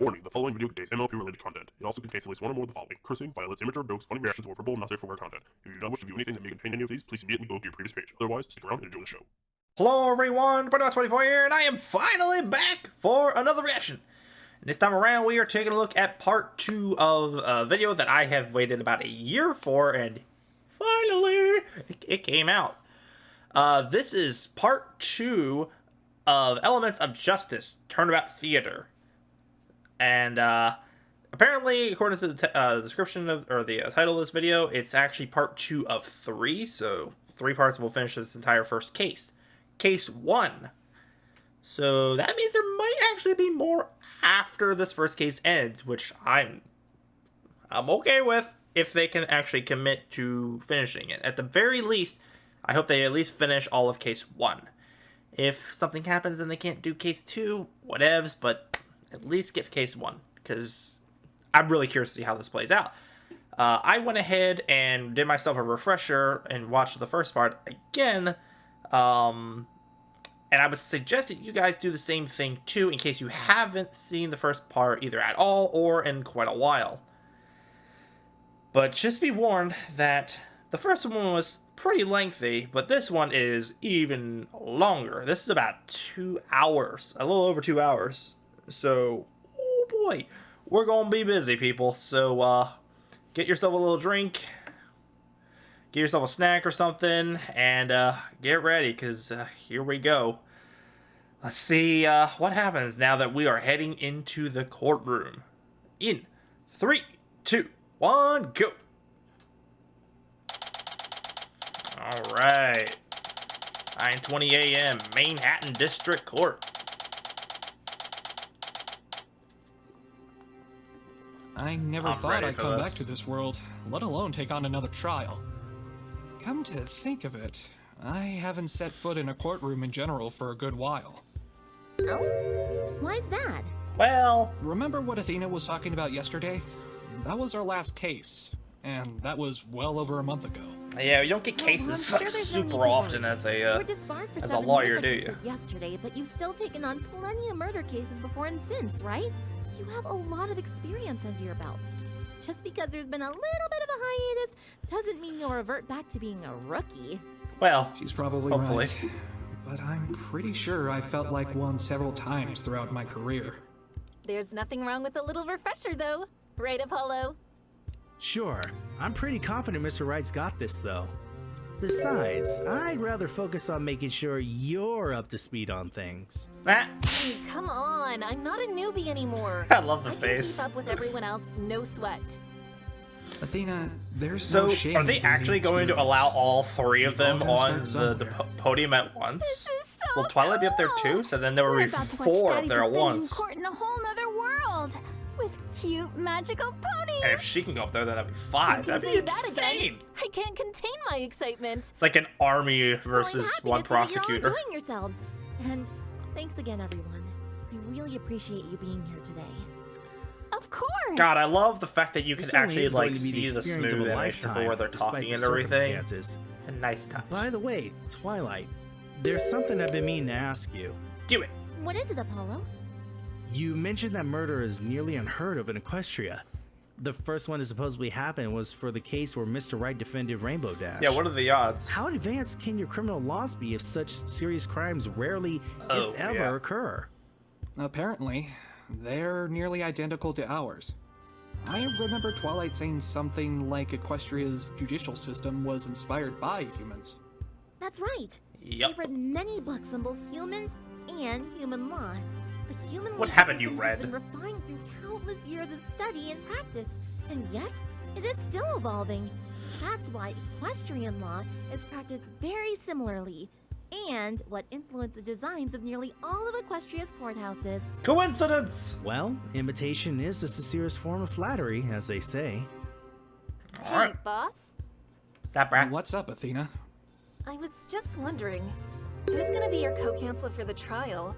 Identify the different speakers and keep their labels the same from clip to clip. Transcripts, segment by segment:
Speaker 1: Warning, the following video contains MLP-related content. It also contains at least one or more of the following: cursing, violence, immature jokes, funny reactions, or verbal not safe for work content. If you do not wish to view anything that may contain any of these, please immediately go to your previous page. Otherwise, stick around and enjoy the show.
Speaker 2: Hello everyone, Brony24 here, and I am finally back for another reaction. And this time around, we are taking a look at part 2 of a video that I have waited about a year for, and finally, it came out. This is part 2 of Elements of Justice, Turnabout Theater. And apparently, according to the description of, or the title of this video, it's actually part 2 of 3, so 3 parts will finish this entire first case. Case 1. So that means there might actually be more after this first case ends, which I'm okay with if they can actually commit to finishing it. At the very least, I hope they at least finish all of case 1. If something happens and they can't do case 2, whatevs, but at least get case 1, because I'm really curious to see how this plays out. I went ahead and did myself a refresher and watched the first part again. And I would suggest that you guys do the same thing too, in case you haven't seen the first part either at all or in quite a while. But just be warned that the first one was pretty lengthy, but this one is even longer. This is about 2 hours, a little over 2 hours. So, oh boy, we're gonna be busy, people. So, get yourself a little drink, get yourself a snack or something, and get ready, because here we go. Let's see what happens now that we are heading into the courtroom. In 3, 2, 1, go! Alright. 9:20 a.m. Manhattan District Court.
Speaker 3: I never thought I'd come back to this world, let alone take on another trial. Come to think of it, I haven't set foot in a courtroom in general for a good while.
Speaker 4: Oh? Why's that?
Speaker 2: Well,
Speaker 3: remember what Athena was talking about yesterday? That was our last case, and that was well over a month ago.
Speaker 2: Yeah, you don't get cases super often as a lawyer, do you?
Speaker 4: Yesterday, but you've still taken on plenty of murder cases before and since, right? You have a lot of experience under your belt. Just because there's been a little bit of a hiatus doesn't mean you'll revert back to being a rookie.
Speaker 2: Well,
Speaker 3: she's probably
Speaker 2: hopefully
Speaker 3: right. But I'm pretty sure I felt like one several times throughout my career.
Speaker 4: There's nothing wrong with a little refresher, though. Right, Apollo?
Speaker 5: Sure. I'm pretty confident Mr. Wright's got this, though. Besides, I'd rather focus on making sure you're up to speed on things.
Speaker 2: Ah.
Speaker 4: Hey, come on. I'm not a newbie anymore.
Speaker 2: I love the
Speaker 4: I
Speaker 2: face.
Speaker 4: can keep up with everyone else, no sweat.
Speaker 3: Athena, there's
Speaker 2: so
Speaker 3: no shame.
Speaker 2: Are they actually going to allow all 3 of them on the podium at once?
Speaker 4: This is so
Speaker 2: Will Twilight be up there too? So then there will be 4 up there at once.
Speaker 6: Court in a whole nother world with cute magical ponies.
Speaker 2: And if she can go up there, then that'd be 5. That'd be insane.
Speaker 4: I can't contain my excitement.
Speaker 2: It's like an army versus one prosecutor.
Speaker 4: You're all enjoying yourselves. And thanks again, everyone. I really appreciate you being here today.
Speaker 6: Of course.
Speaker 2: God, I love the fact that you can actually like
Speaker 5: see
Speaker 2: see the smooth animation for where they're talking and everything. It's a nice touch.
Speaker 5: By the way, Twilight, there's something I've been meaning to ask you.
Speaker 2: Do it.
Speaker 4: What is it, Apollo?
Speaker 5: You mentioned that murder is nearly unheard of in Equestria. The first one to supposedly happen was for the case where Mr. Wright defended Rainbow Dash.
Speaker 2: Yeah, what are the odds?
Speaker 5: How advanced can your criminal laws be if such serious crimes rarely, if ever, occur?
Speaker 3: Apparently, they're nearly identical to ours. I remember Twilight saying something like Equestria's judicial system was inspired by humans.
Speaker 4: That's right.
Speaker 2: Yep.
Speaker 4: I've read many books on both humans and human law. The human
Speaker 2: What
Speaker 4: legal
Speaker 2: haven't you
Speaker 4: system
Speaker 2: read?
Speaker 4: has been refined through countless years of study and practice, and yet it is still evolving. That's why equestrian law is practiced very similarly, and what influenced the designs of nearly all of Equestria's courthouses.
Speaker 2: Coincidence!
Speaker 5: Well, imitation is the sincerest form of flattery, as they say.
Speaker 2: Alright.
Speaker 4: Hey, boss.
Speaker 2: Stop, Brad.
Speaker 3: What's up, Athena?
Speaker 4: I was just wondering, who's gonna be your co-counsel for the trial?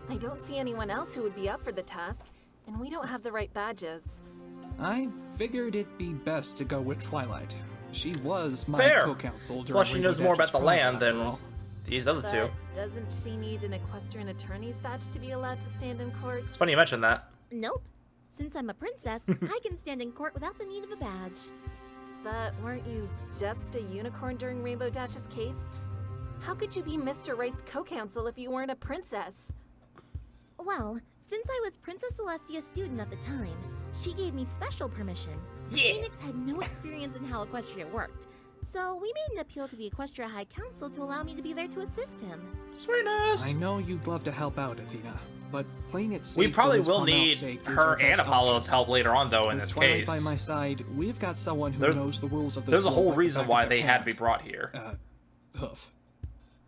Speaker 4: I don't see anyone else who would be up for the task, and we don't have the right badges.
Speaker 3: I figured it'd be best to go with Twilight. She was my
Speaker 2: Fair.
Speaker 3: co-counsel during
Speaker 2: Plus, she knows more about the land than
Speaker 3: all.
Speaker 2: these other 2.
Speaker 4: Doesn't she need an equestrian attorney's badge to be allowed to stand in court?
Speaker 2: It's funny you mentioned that.
Speaker 4: Nope. Since I'm a princess, I can stand in court without the need of a badge.
Speaker 7: But weren't you just a unicorn during Rainbow Dash's case? How could you be Mr. Wright's co-counsel if you weren't a princess?
Speaker 4: Well, since I was Princess Celestia's student at the time, she gave me special permission.
Speaker 2: Yeah.
Speaker 4: Phoenix had no experience in how Equestria worked, so we made an appeal to the Equestria High Council to allow me to be there to assist him.
Speaker 2: Sweetness.
Speaker 3: I know you'd love to help out, Athena, but playing it safe
Speaker 2: We probably
Speaker 3: for Miss
Speaker 2: will
Speaker 3: Parnell's
Speaker 2: need
Speaker 3: sake is
Speaker 2: her
Speaker 3: our
Speaker 2: and
Speaker 3: best
Speaker 2: Apollo's
Speaker 3: option.
Speaker 2: help later on, though, in
Speaker 3: With
Speaker 2: this
Speaker 3: Twilight
Speaker 2: case.
Speaker 3: by my side, we've got someone who
Speaker 2: There's-
Speaker 3: knows the rules of this
Speaker 2: There's a
Speaker 3: world
Speaker 2: whole
Speaker 3: like the
Speaker 2: reason
Speaker 3: back
Speaker 2: why
Speaker 3: of their
Speaker 2: they had to be
Speaker 3: hand.
Speaker 2: brought here.
Speaker 3: Hoof.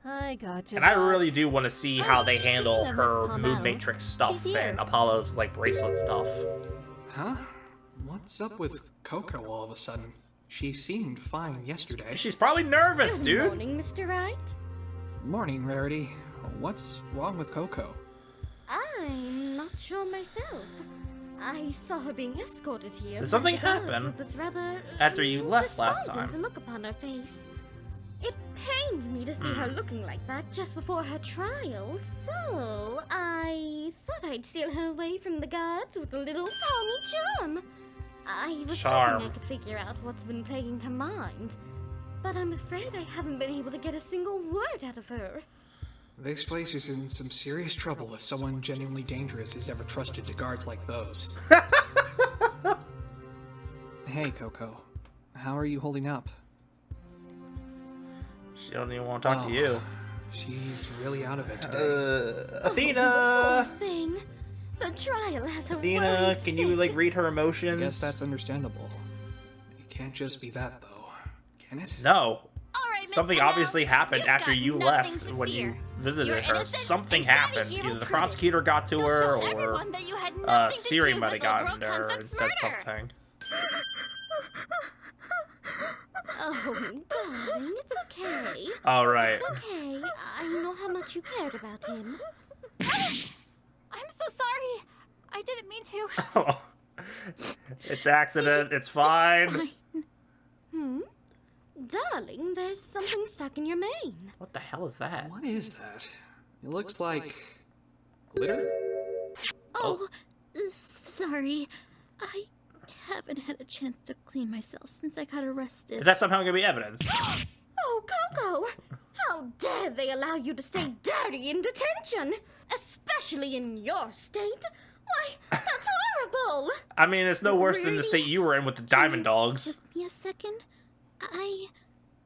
Speaker 7: I gotcha.
Speaker 2: And I
Speaker 7: boss.
Speaker 2: really do want to see how they
Speaker 4: speaking
Speaker 2: handle
Speaker 4: of
Speaker 2: her
Speaker 4: Miss
Speaker 2: mood
Speaker 4: Parnell,
Speaker 2: matrix stuff
Speaker 4: she's here.
Speaker 2: and Apollo's like bracelet stuff.
Speaker 3: Huh? What's up with Coco all of a sudden? She seemed fine yesterday.
Speaker 2: She's probably nervous,
Speaker 6: Good
Speaker 2: dude.
Speaker 6: morning, Mr. Wright.
Speaker 3: Morning, Rarity. What's wrong with Coco?
Speaker 6: I'm not sure myself. I saw her being escorted here.
Speaker 2: Did something
Speaker 6: by the guards
Speaker 2: happen
Speaker 6: with this rather
Speaker 2: after you left last
Speaker 6: despondent
Speaker 2: time?
Speaker 6: look upon her face. It pained me to see her looking like that just before her trial, so I thought I'd steal her away from the guards with a little pony charm. I was
Speaker 2: Charm.
Speaker 6: hoping I could figure out what's been plaguing her mind, but I'm afraid I haven't been able to get a single word out of her.
Speaker 3: This place is in some serious trouble if someone genuinely dangerous is ever trusted to guards like those. Hey, Coco. How are you holding up?
Speaker 2: She don't even want to talk to you.
Speaker 3: She's really out of it today.
Speaker 2: Athena!
Speaker 6: Poor thing. The trial has her
Speaker 2: Athena,
Speaker 6: worried
Speaker 2: can you like
Speaker 6: sick.
Speaker 2: read her emotions?
Speaker 3: Guess that's understandable. It can't just be that, though. Can it?
Speaker 2: No.
Speaker 6: All right, Miss
Speaker 2: Something
Speaker 6: Parnell,
Speaker 2: obviously happened
Speaker 6: you've
Speaker 2: after
Speaker 6: got
Speaker 2: you
Speaker 6: nothing
Speaker 2: left
Speaker 6: to
Speaker 2: when
Speaker 6: fear.
Speaker 2: you visited
Speaker 6: You're
Speaker 2: her.
Speaker 6: innocent,
Speaker 2: Something
Speaker 6: and Daddy
Speaker 2: happened.
Speaker 6: here
Speaker 2: Either
Speaker 6: will
Speaker 2: the
Speaker 6: prove it.
Speaker 2: prosecutor got to
Speaker 6: You'll
Speaker 2: her
Speaker 6: show
Speaker 2: or
Speaker 6: everyone that you had nothing to
Speaker 2: Siri
Speaker 6: do
Speaker 2: might have
Speaker 6: with
Speaker 2: gotten
Speaker 6: Old
Speaker 2: to her and
Speaker 6: Concept's
Speaker 2: said
Speaker 6: murder.
Speaker 2: something.
Speaker 6: Oh, darling, it's okay.
Speaker 2: Alright.
Speaker 6: It's okay. I know how much you cared about him. I'm so sorry. I didn't mean to.
Speaker 2: It's accident. It's fine.
Speaker 6: Darling, there's something stuck in your mane.
Speaker 2: What the hell is that?
Speaker 3: What is that? It looks like... glitter?
Speaker 8: Oh, sorry. I haven't had a chance to clean myself since I got arrested.
Speaker 2: Is that somehow gonna be evidence?
Speaker 6: Oh, Coco! How dare they allow you to stay dirty in detention? Especially in your state? Why, that's horrible!
Speaker 2: I mean, it's no worse than the state you were in with the Diamond Dogs.
Speaker 8: Give me a second.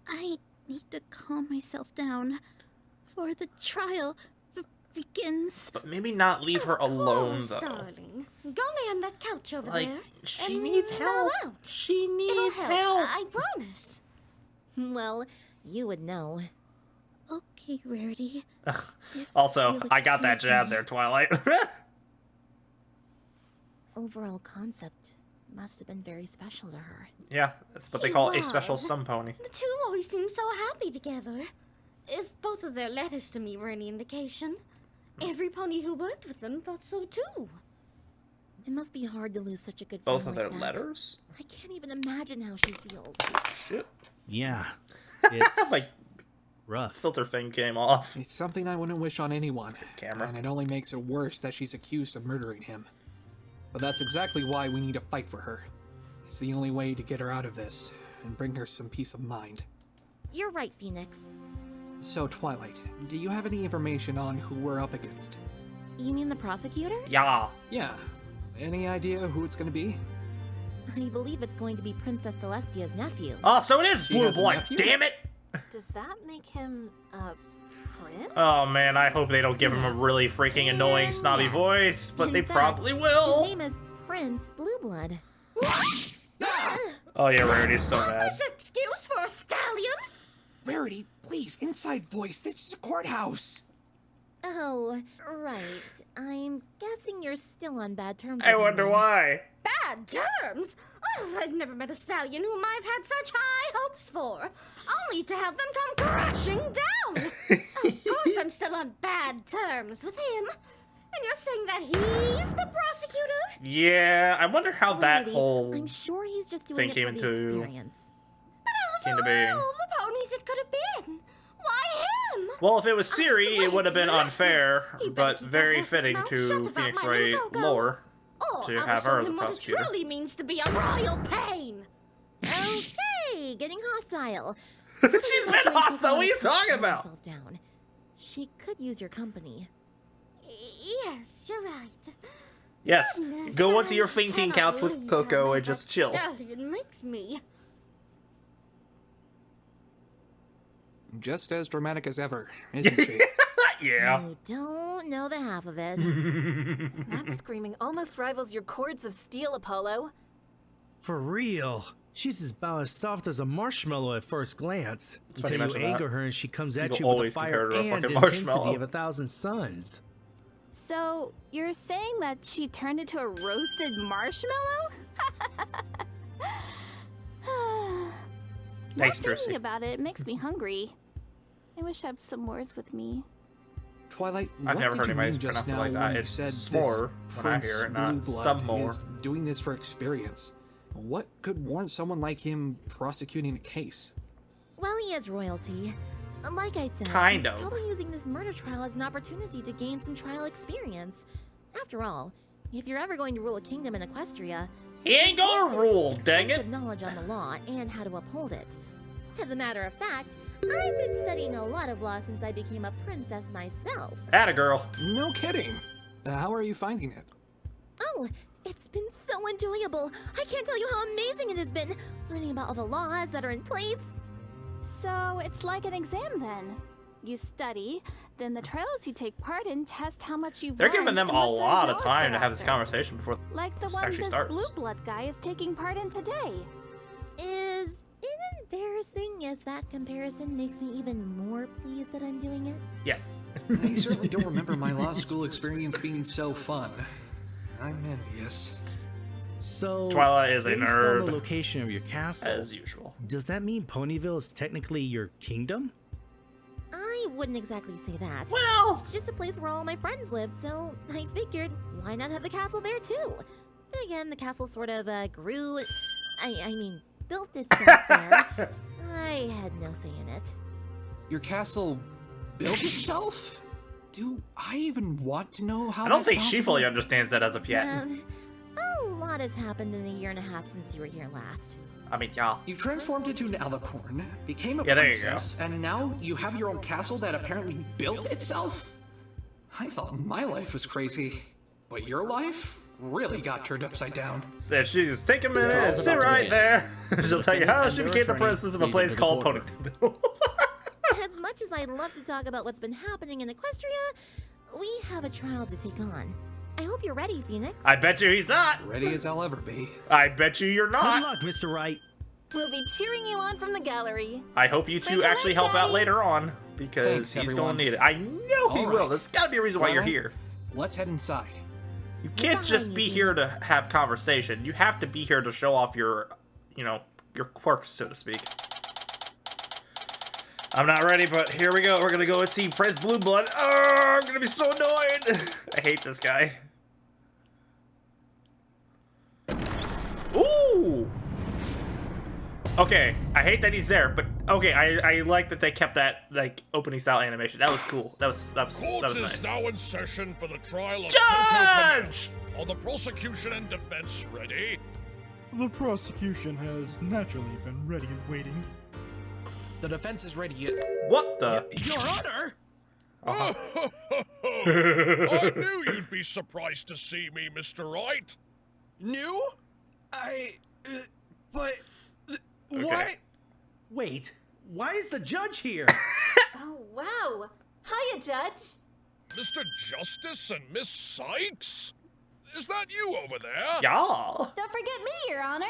Speaker 8: I need to calm myself down before the trial begins.
Speaker 2: But maybe not leave her alone,
Speaker 6: Of course,
Speaker 2: though.
Speaker 6: darling. Go lay on that couch over
Speaker 2: Like,
Speaker 6: there.
Speaker 2: she
Speaker 6: and
Speaker 2: needs
Speaker 6: mellow
Speaker 2: help.
Speaker 6: out.
Speaker 2: She
Speaker 6: It'll
Speaker 2: needs
Speaker 6: help.
Speaker 2: help.
Speaker 6: I promise.
Speaker 4: Well, you would know.
Speaker 8: Okay, Rarity.
Speaker 2: Also,
Speaker 8: You'll
Speaker 2: I got that
Speaker 8: excuse
Speaker 2: jab
Speaker 8: me.
Speaker 2: there, Twilight.
Speaker 4: Overall concept must have been very special to her.
Speaker 2: Yeah, that's what they
Speaker 6: It
Speaker 2: call a
Speaker 6: was.
Speaker 2: special sun pony.
Speaker 6: The two always seem so happy together. If both of their letters to me were any indication, every pony who worked with them thought so too.
Speaker 4: It must be hard to lose such a good
Speaker 2: Both
Speaker 4: friend
Speaker 2: of their
Speaker 4: like that.
Speaker 2: letters?
Speaker 4: I can't even imagine how she feels.
Speaker 2: Shit.
Speaker 5: Yeah. It's
Speaker 2: Like,
Speaker 5: rough.
Speaker 2: filter thing came off.
Speaker 3: It's something I wouldn't wish on anyone.
Speaker 2: Camera.
Speaker 3: And it only makes it worse that she's accused of murdering him. But that's exactly why we need to fight for her. It's the only way to get her out of this and bring her some peace of mind.
Speaker 4: You're right, Phoenix.
Speaker 3: So, Twilight, do you have any information on who we're up against?
Speaker 4: You mean the prosecutor?
Speaker 2: Yeah.
Speaker 3: Yeah. Any idea who it's gonna be?
Speaker 4: I believe it's going to be Princess Celestia's nephew.
Speaker 2: Oh, so it is
Speaker 3: She
Speaker 2: Blue
Speaker 3: has a
Speaker 2: Blood.
Speaker 3: nephew?
Speaker 2: Damn it.
Speaker 7: Does that make him a prince?
Speaker 2: Oh man, I hope they don't give him a really freaking annoying snobby
Speaker 4: Yes.
Speaker 2: voice, but
Speaker 4: In
Speaker 2: they
Speaker 4: fact,
Speaker 2: probably
Speaker 4: His
Speaker 2: will.
Speaker 4: name is Prince Blueblood.
Speaker 2: Oh yeah, Rarity's so mad.
Speaker 6: This excuse for a stallion?
Speaker 3: Rarity, please, inside voice. This is a courthouse.
Speaker 4: Oh, right. I'm guessing you're still on bad terms
Speaker 2: I
Speaker 4: with him
Speaker 2: wonder
Speaker 4: then.
Speaker 2: why.
Speaker 6: Bad terms? Oh, I've never met a stallion whom I've had such high hopes for, only to have them come crashing down. Of course I'm still on bad terms with him. And you're saying that he's the prosecutor?
Speaker 2: Yeah, I wonder how that
Speaker 4: Alrighty,
Speaker 2: whole
Speaker 4: I'm sure he's just
Speaker 2: thing
Speaker 4: doing it
Speaker 2: came
Speaker 4: for the
Speaker 2: into-
Speaker 4: experience.
Speaker 2: came to being.
Speaker 6: All the ponies it could have been. Why him?
Speaker 2: Well, if it was Siri,
Speaker 6: swear
Speaker 2: it would have been
Speaker 6: it's
Speaker 2: unfair,
Speaker 6: You better
Speaker 2: but
Speaker 6: keep that
Speaker 2: very
Speaker 6: horse's
Speaker 2: fitting
Speaker 6: mouth
Speaker 2: to
Speaker 6: shut about
Speaker 2: Phoenix
Speaker 6: my
Speaker 2: Wright
Speaker 6: little Coco.
Speaker 2: lore.
Speaker 6: Or
Speaker 2: to
Speaker 6: I'll
Speaker 2: have
Speaker 6: show
Speaker 2: her as a
Speaker 6: him what it
Speaker 2: prosecutor.
Speaker 6: truly means to be a royal pain.
Speaker 4: Okay, getting hostile.
Speaker 2: She's been hostile. What are you talking about?
Speaker 4: Herself down. She could use your company.
Speaker 6: Yes, you're right.
Speaker 2: Yes,
Speaker 6: Goodness,
Speaker 2: go onto your
Speaker 6: I
Speaker 2: fainting
Speaker 6: cannot
Speaker 2: couch with
Speaker 6: believe
Speaker 2: Coco
Speaker 6: how
Speaker 2: and just chill.
Speaker 6: Stallion makes me.
Speaker 3: Just as dramatic as ever, isn't she?
Speaker 2: Yeah.
Speaker 4: You don't know the half of it.
Speaker 7: That screaming almost rivals your cords of steel, Apollo.
Speaker 5: For real. She's about as soft as a marshmallow at first glance.
Speaker 2: funny
Speaker 5: Until
Speaker 2: you
Speaker 5: you
Speaker 2: mention that.
Speaker 5: anger her and she comes at
Speaker 2: People
Speaker 5: you with the
Speaker 2: always compare
Speaker 5: fire
Speaker 2: her to a
Speaker 5: and
Speaker 2: fucking
Speaker 5: intensity
Speaker 2: marshmallow.
Speaker 5: of 1,000 suns.
Speaker 9: So, you're saying that she turned into a roasted marshmallow? Now
Speaker 2: Tasterous.
Speaker 9: thinking about it makes me hungry. I wish I had some s'mores with me.
Speaker 3: Twilight,
Speaker 2: I've
Speaker 3: what
Speaker 2: never
Speaker 3: did
Speaker 2: heard
Speaker 3: you
Speaker 2: anybody
Speaker 3: mean just
Speaker 2: pronounce it
Speaker 3: now
Speaker 2: like that.
Speaker 3: when you
Speaker 2: It's
Speaker 3: said
Speaker 2: s'more
Speaker 3: this
Speaker 2: when I
Speaker 3: Prince
Speaker 2: hear it, not
Speaker 3: Blue Blood
Speaker 2: some more.
Speaker 3: is doing this for experience? What could warrant someone like him prosecuting a case?
Speaker 4: Well, he is royalty. Like I said,
Speaker 2: Kind
Speaker 4: he's
Speaker 2: of.
Speaker 4: probably using this murder trial as an opportunity to gain some trial experience. After all, if you're ever going to rule a kingdom in Equestria,
Speaker 2: He ain't gonna rule, dang it.
Speaker 4: extensive knowledge on the law and how to uphold it. As a matter of fact, I've been studying a lot of law since I became a princess myself.
Speaker 2: Atta girl.
Speaker 3: No kidding. How are you finding it?
Speaker 4: Oh, it's been so enjoyable. I can't tell you how amazing it has been, learning about all the laws that are in place.
Speaker 9: So, it's like an exam then. You study, then the trials you take part in test how much you've
Speaker 2: They're
Speaker 9: learned
Speaker 2: giving them
Speaker 9: and
Speaker 2: a
Speaker 9: what sort
Speaker 2: lot of
Speaker 9: knowledge
Speaker 2: time
Speaker 9: they're
Speaker 2: to have this
Speaker 9: after.
Speaker 2: conversation before
Speaker 9: Like the
Speaker 2: this
Speaker 9: one
Speaker 2: actually
Speaker 9: this
Speaker 2: starts.
Speaker 9: blue blood guy is taking part in today.
Speaker 4: Is it embarrassing if that comparison makes me even more pleased that I'm doing it?
Speaker 2: Yes.
Speaker 3: I certainly don't remember my law school experience being so fun. I'm envious.
Speaker 5: So,
Speaker 2: Twilight is a
Speaker 5: based on
Speaker 2: nerd.
Speaker 5: the location of your castle,
Speaker 2: As usual.
Speaker 5: does that mean Ponyville is technically your kingdom?
Speaker 4: I wouldn't exactly say that.
Speaker 2: Well,
Speaker 4: It's just a place where all my friends live, so I figured, why not have the castle there too? Then again, the castle sort of grew. I mean, built itself there. I had no say in it.
Speaker 3: Your castle built itself? Do I even want to know how
Speaker 2: I don't
Speaker 3: that's
Speaker 2: think she
Speaker 3: possible?
Speaker 2: fully understands that as of yet.
Speaker 4: A lot has happened in a year and a half since you were here last.
Speaker 2: I mean, y'all.
Speaker 3: You transformed into an alicorn, became a
Speaker 2: Yeah, there you
Speaker 3: princess, and now you have your own castle that apparently built itself? I thought my life was crazy, but your life really got turned upside down.
Speaker 2: Said she just take a minute and
Speaker 10: Trial's
Speaker 2: sit
Speaker 10: about to
Speaker 2: right
Speaker 10: begin.
Speaker 2: there. She'll tell you how she
Speaker 10: Defendant
Speaker 2: became the
Speaker 10: attorney,
Speaker 2: princess of a
Speaker 10: please
Speaker 2: place
Speaker 10: enter the
Speaker 2: called
Speaker 10: courtroom.
Speaker 2: Ponyville.
Speaker 4: As much as I'd love to talk about what's been happening in Equestria, we have a trial to take on. I hope you're ready, Phoenix.
Speaker 2: I bet you he's not.
Speaker 3: Ready as I'll ever be.
Speaker 2: I bet you you're
Speaker 5: Good
Speaker 2: not.
Speaker 5: luck, Mr. Wright.
Speaker 7: We'll be cheering you on from the gallery.
Speaker 2: I hope you two
Speaker 4: Bring it
Speaker 2: actually
Speaker 4: on,
Speaker 2: help out
Speaker 4: Daddy.
Speaker 2: later on because
Speaker 3: Thanks,
Speaker 2: he's
Speaker 3: everyone.
Speaker 2: gonna need it. I know he
Speaker 3: All
Speaker 2: will.
Speaker 3: right.
Speaker 2: There's gotta be a reason why you're
Speaker 3: Well,
Speaker 2: here.
Speaker 3: Let's head inside.
Speaker 2: You can't
Speaker 4: behind
Speaker 2: just
Speaker 4: you,
Speaker 2: be
Speaker 4: Phoenix.
Speaker 2: here to have conversation. You have to be here to show off your, your quirks, so to speak. I'm not ready, but here we go. We're gonna go and see Prince Blue Blood. Oh, I'm gonna be so annoyed. I hate this guy. Ooh. Okay, I hate that he's there, but okay, I like that they kept that like opening style animation. That was cool. That was
Speaker 11: Court is
Speaker 2: nice.
Speaker 11: now in session for the trial of
Speaker 2: Judge!
Speaker 11: Are the prosecution and defense ready?
Speaker 10: The prosecution has naturally been ready and waiting.
Speaker 3: The defense is ready yet.
Speaker 2: What the?
Speaker 3: Your Honor!
Speaker 11: I knew you'd be surprised to see me, Mr. Wright.
Speaker 3: New? But...
Speaker 2: Okay.
Speaker 5: Wait, why is the judge here?
Speaker 7: Oh, wow. Hiya, Judge.
Speaker 11: Mr. Justice and Miss Sykes? Is that you over there?
Speaker 2: Y'all.
Speaker 9: Don't forget me, Your Honor.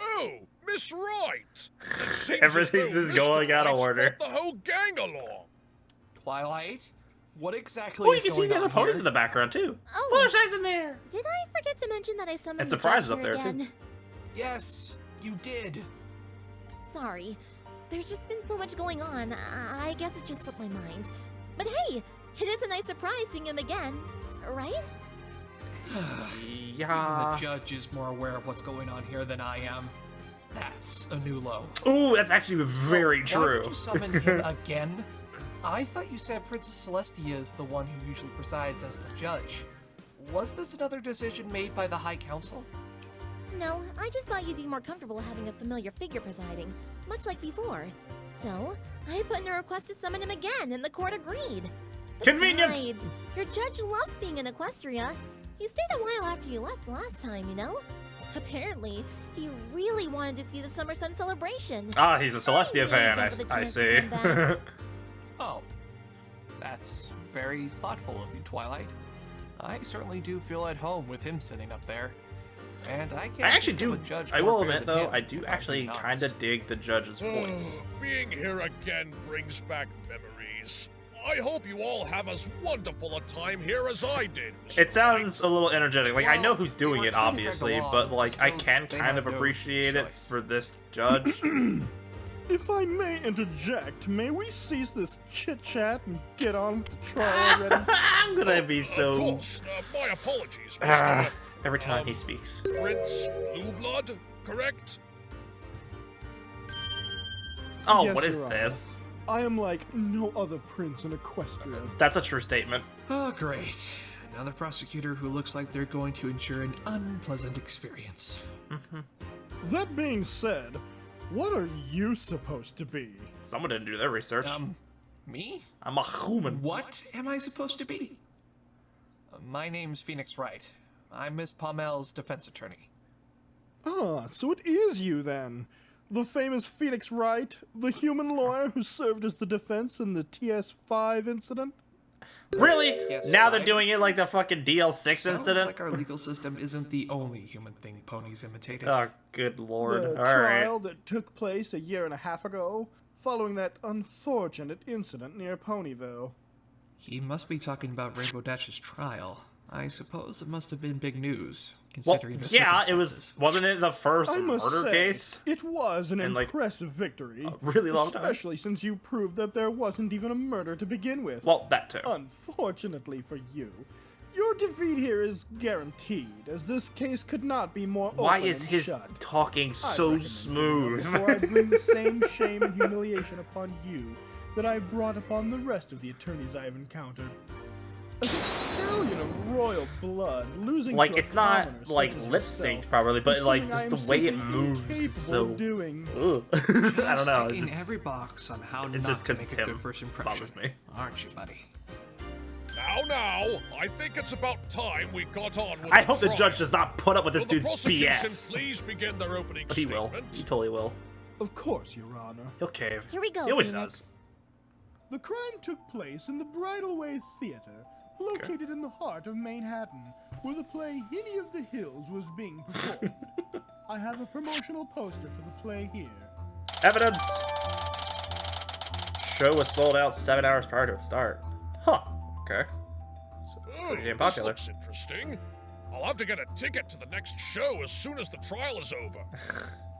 Speaker 11: Oh, Miss Wright. It seems
Speaker 2: Everything's
Speaker 11: as though
Speaker 2: just
Speaker 11: Mr.
Speaker 2: going out of
Speaker 11: Wright's
Speaker 2: order.
Speaker 11: brought the whole gang along.
Speaker 3: Twilight? What exactly
Speaker 2: Oh, you
Speaker 3: is
Speaker 2: can see
Speaker 3: going
Speaker 2: the other
Speaker 3: on
Speaker 2: ponies
Speaker 3: here?
Speaker 2: in the background too.
Speaker 4: Oh.
Speaker 2: Fluttershy's in there.
Speaker 4: Did I forget to mention that I summoned
Speaker 2: And
Speaker 4: the
Speaker 2: Surprise is
Speaker 4: judge
Speaker 2: up
Speaker 4: here
Speaker 2: there, too.
Speaker 4: again?
Speaker 3: Yes, you did.
Speaker 4: Sorry. There's just been so much going on. I guess it just slipped my mind. But hey, it is a nice surprise seeing him again, right?
Speaker 2: Yeah.
Speaker 3: The judge is more aware of what's going on here than I am. That's a new low.
Speaker 2: Ooh, that's actually very
Speaker 3: Why
Speaker 2: true.
Speaker 3: did you summon him again? I thought you said Princess Celestia is the one who usually presides as the judge. was this another decision made by the High Council?
Speaker 4: No, I just thought you'd be more comfortable having a familiar figure presiding, much like before. So, I put in a request to summon him again, and the court agreed.
Speaker 2: Convenient!
Speaker 4: Besides, your judge loves being in Equestria. He stayed a while after you left last time, you know? Apparently, he really wanted to see the Summer Sun celebration.
Speaker 2: Ah, he's a Celestia fan, I see.
Speaker 3: Oh, that's very thoughtful of you, Twilight. I certainly do feel at home with him sitting up there. And I can't.
Speaker 2: I actually do. I will admit, though, I do
Speaker 3: if I'm
Speaker 2: actually
Speaker 3: being honest.
Speaker 2: kind of dig the judge's voice.
Speaker 11: Being here again brings back memories. I hope you all have as wonderful a time here as I did.
Speaker 2: It sounds a little energetic. Like, I know who's doing it,
Speaker 3: trying to tag
Speaker 2: obviously,
Speaker 3: along,
Speaker 2: but, like, I
Speaker 3: so
Speaker 2: can
Speaker 3: they
Speaker 2: kind
Speaker 3: have
Speaker 2: of
Speaker 3: no
Speaker 2: appreciate it
Speaker 3: choice.
Speaker 2: for this judge.
Speaker 10: If I may interject, may we cease this chit-chat and get on with the trial already?
Speaker 2: I'm gonna be so...
Speaker 11: Of course, my apologies, Mr.
Speaker 2: Every time he speaks.
Speaker 11: Prince Blueblood, correct?
Speaker 2: Oh,
Speaker 10: Yes,
Speaker 2: what is
Speaker 10: Your Honor.
Speaker 2: this?
Speaker 10: I am like no other prince in Equestria.
Speaker 2: That's a true statement.
Speaker 3: Oh, great. Another prosecutor who looks like they're going to ensure an unpleasant experience.
Speaker 10: That being said, what are you supposed to be?
Speaker 2: Someone didn't do their research.
Speaker 3: Me?
Speaker 2: I'm a human.
Speaker 3: What am I supposed to be? My name's Phoenix Wright. I'm Miss Pommel's defense attorney.
Speaker 10: Ah, so it is you then. The famous Phoenix Wright, the human lawyer who served as the defense in the TS5 incident?
Speaker 2: Really?
Speaker 3: Yes,
Speaker 2: Now they're
Speaker 3: right.
Speaker 2: doing it like the fucking DL6
Speaker 3: Sounds
Speaker 2: incident?
Speaker 3: like our legal system isn't the only human thing ponies imitated.
Speaker 2: Oh, good lord.
Speaker 10: The
Speaker 2: Alright.
Speaker 10: trial that took place a year and a half ago, following that unfortunate incident near Ponyville.
Speaker 3: He must be talking about Rainbow Dash's trial. I suppose it must have been big news,
Speaker 2: Well,
Speaker 3: considering the
Speaker 2: yeah, it was.
Speaker 3: circumstances.
Speaker 2: Wasn't it the first
Speaker 10: I must
Speaker 2: murder
Speaker 10: say,
Speaker 2: case?
Speaker 10: it was an
Speaker 2: in, like,
Speaker 10: impressive victory.
Speaker 2: a really long time?
Speaker 10: Especially since you proved that there wasn't even a murder to begin with.
Speaker 2: Well, that too.
Speaker 10: Unfortunately for you, your defeat here is guaranteed, as this case could not be more
Speaker 2: Why
Speaker 10: open
Speaker 2: is
Speaker 10: and
Speaker 2: his
Speaker 10: shut.
Speaker 2: talking
Speaker 10: I'd
Speaker 2: so
Speaker 10: recommend
Speaker 2: smooth?
Speaker 10: Before I bring the same shame and humiliation upon you that I brought upon the rest of the attorneys I have encountered. As a stallion of royal blood, losing
Speaker 2: Like,
Speaker 10: to a
Speaker 2: it's not,
Speaker 10: commoner
Speaker 2: like,
Speaker 10: such as
Speaker 2: lip
Speaker 10: yourself
Speaker 2: synced properly, but,
Speaker 10: is
Speaker 2: like,
Speaker 10: something I
Speaker 2: just
Speaker 10: am
Speaker 2: the way it
Speaker 10: simply
Speaker 2: moves
Speaker 10: incapable
Speaker 2: is so.
Speaker 10: of doing.
Speaker 2: Ugh. I don't know.
Speaker 3: Ticking
Speaker 2: It's just,
Speaker 3: every box on how
Speaker 2: it's
Speaker 3: not
Speaker 2: just
Speaker 3: to
Speaker 2: 'cause
Speaker 3: make
Speaker 2: it's
Speaker 3: a
Speaker 2: him.
Speaker 3: good first impression,
Speaker 2: Bothers me.
Speaker 3: aren't you, buddy?
Speaker 11: Now, I think it's about time we got on with
Speaker 2: I
Speaker 11: the
Speaker 2: hope the
Speaker 11: trial.
Speaker 2: judge does not put up with this
Speaker 11: Will the
Speaker 2: dude's
Speaker 11: prosecution
Speaker 2: BS.
Speaker 11: please begin their opening
Speaker 2: But he will.
Speaker 11: statement?
Speaker 2: He totally will.
Speaker 10: Of course, Your Honor.
Speaker 2: He'll cave.
Speaker 4: Here we go,
Speaker 2: He always
Speaker 4: Phoenix.
Speaker 2: does.
Speaker 10: The crime took place in the Bridalway Theater, located in the heart of Manhattan, where the play Hinny of the Hills was being performed. I have a promotional poster for the play here.
Speaker 2: Evidence! Show was sold out 7 hours prior to its start. Huh. Okay. Pretty damn
Speaker 11: This
Speaker 2: popular.
Speaker 11: looks interesting. I'll have to get a ticket to the next show as soon as the trial is over.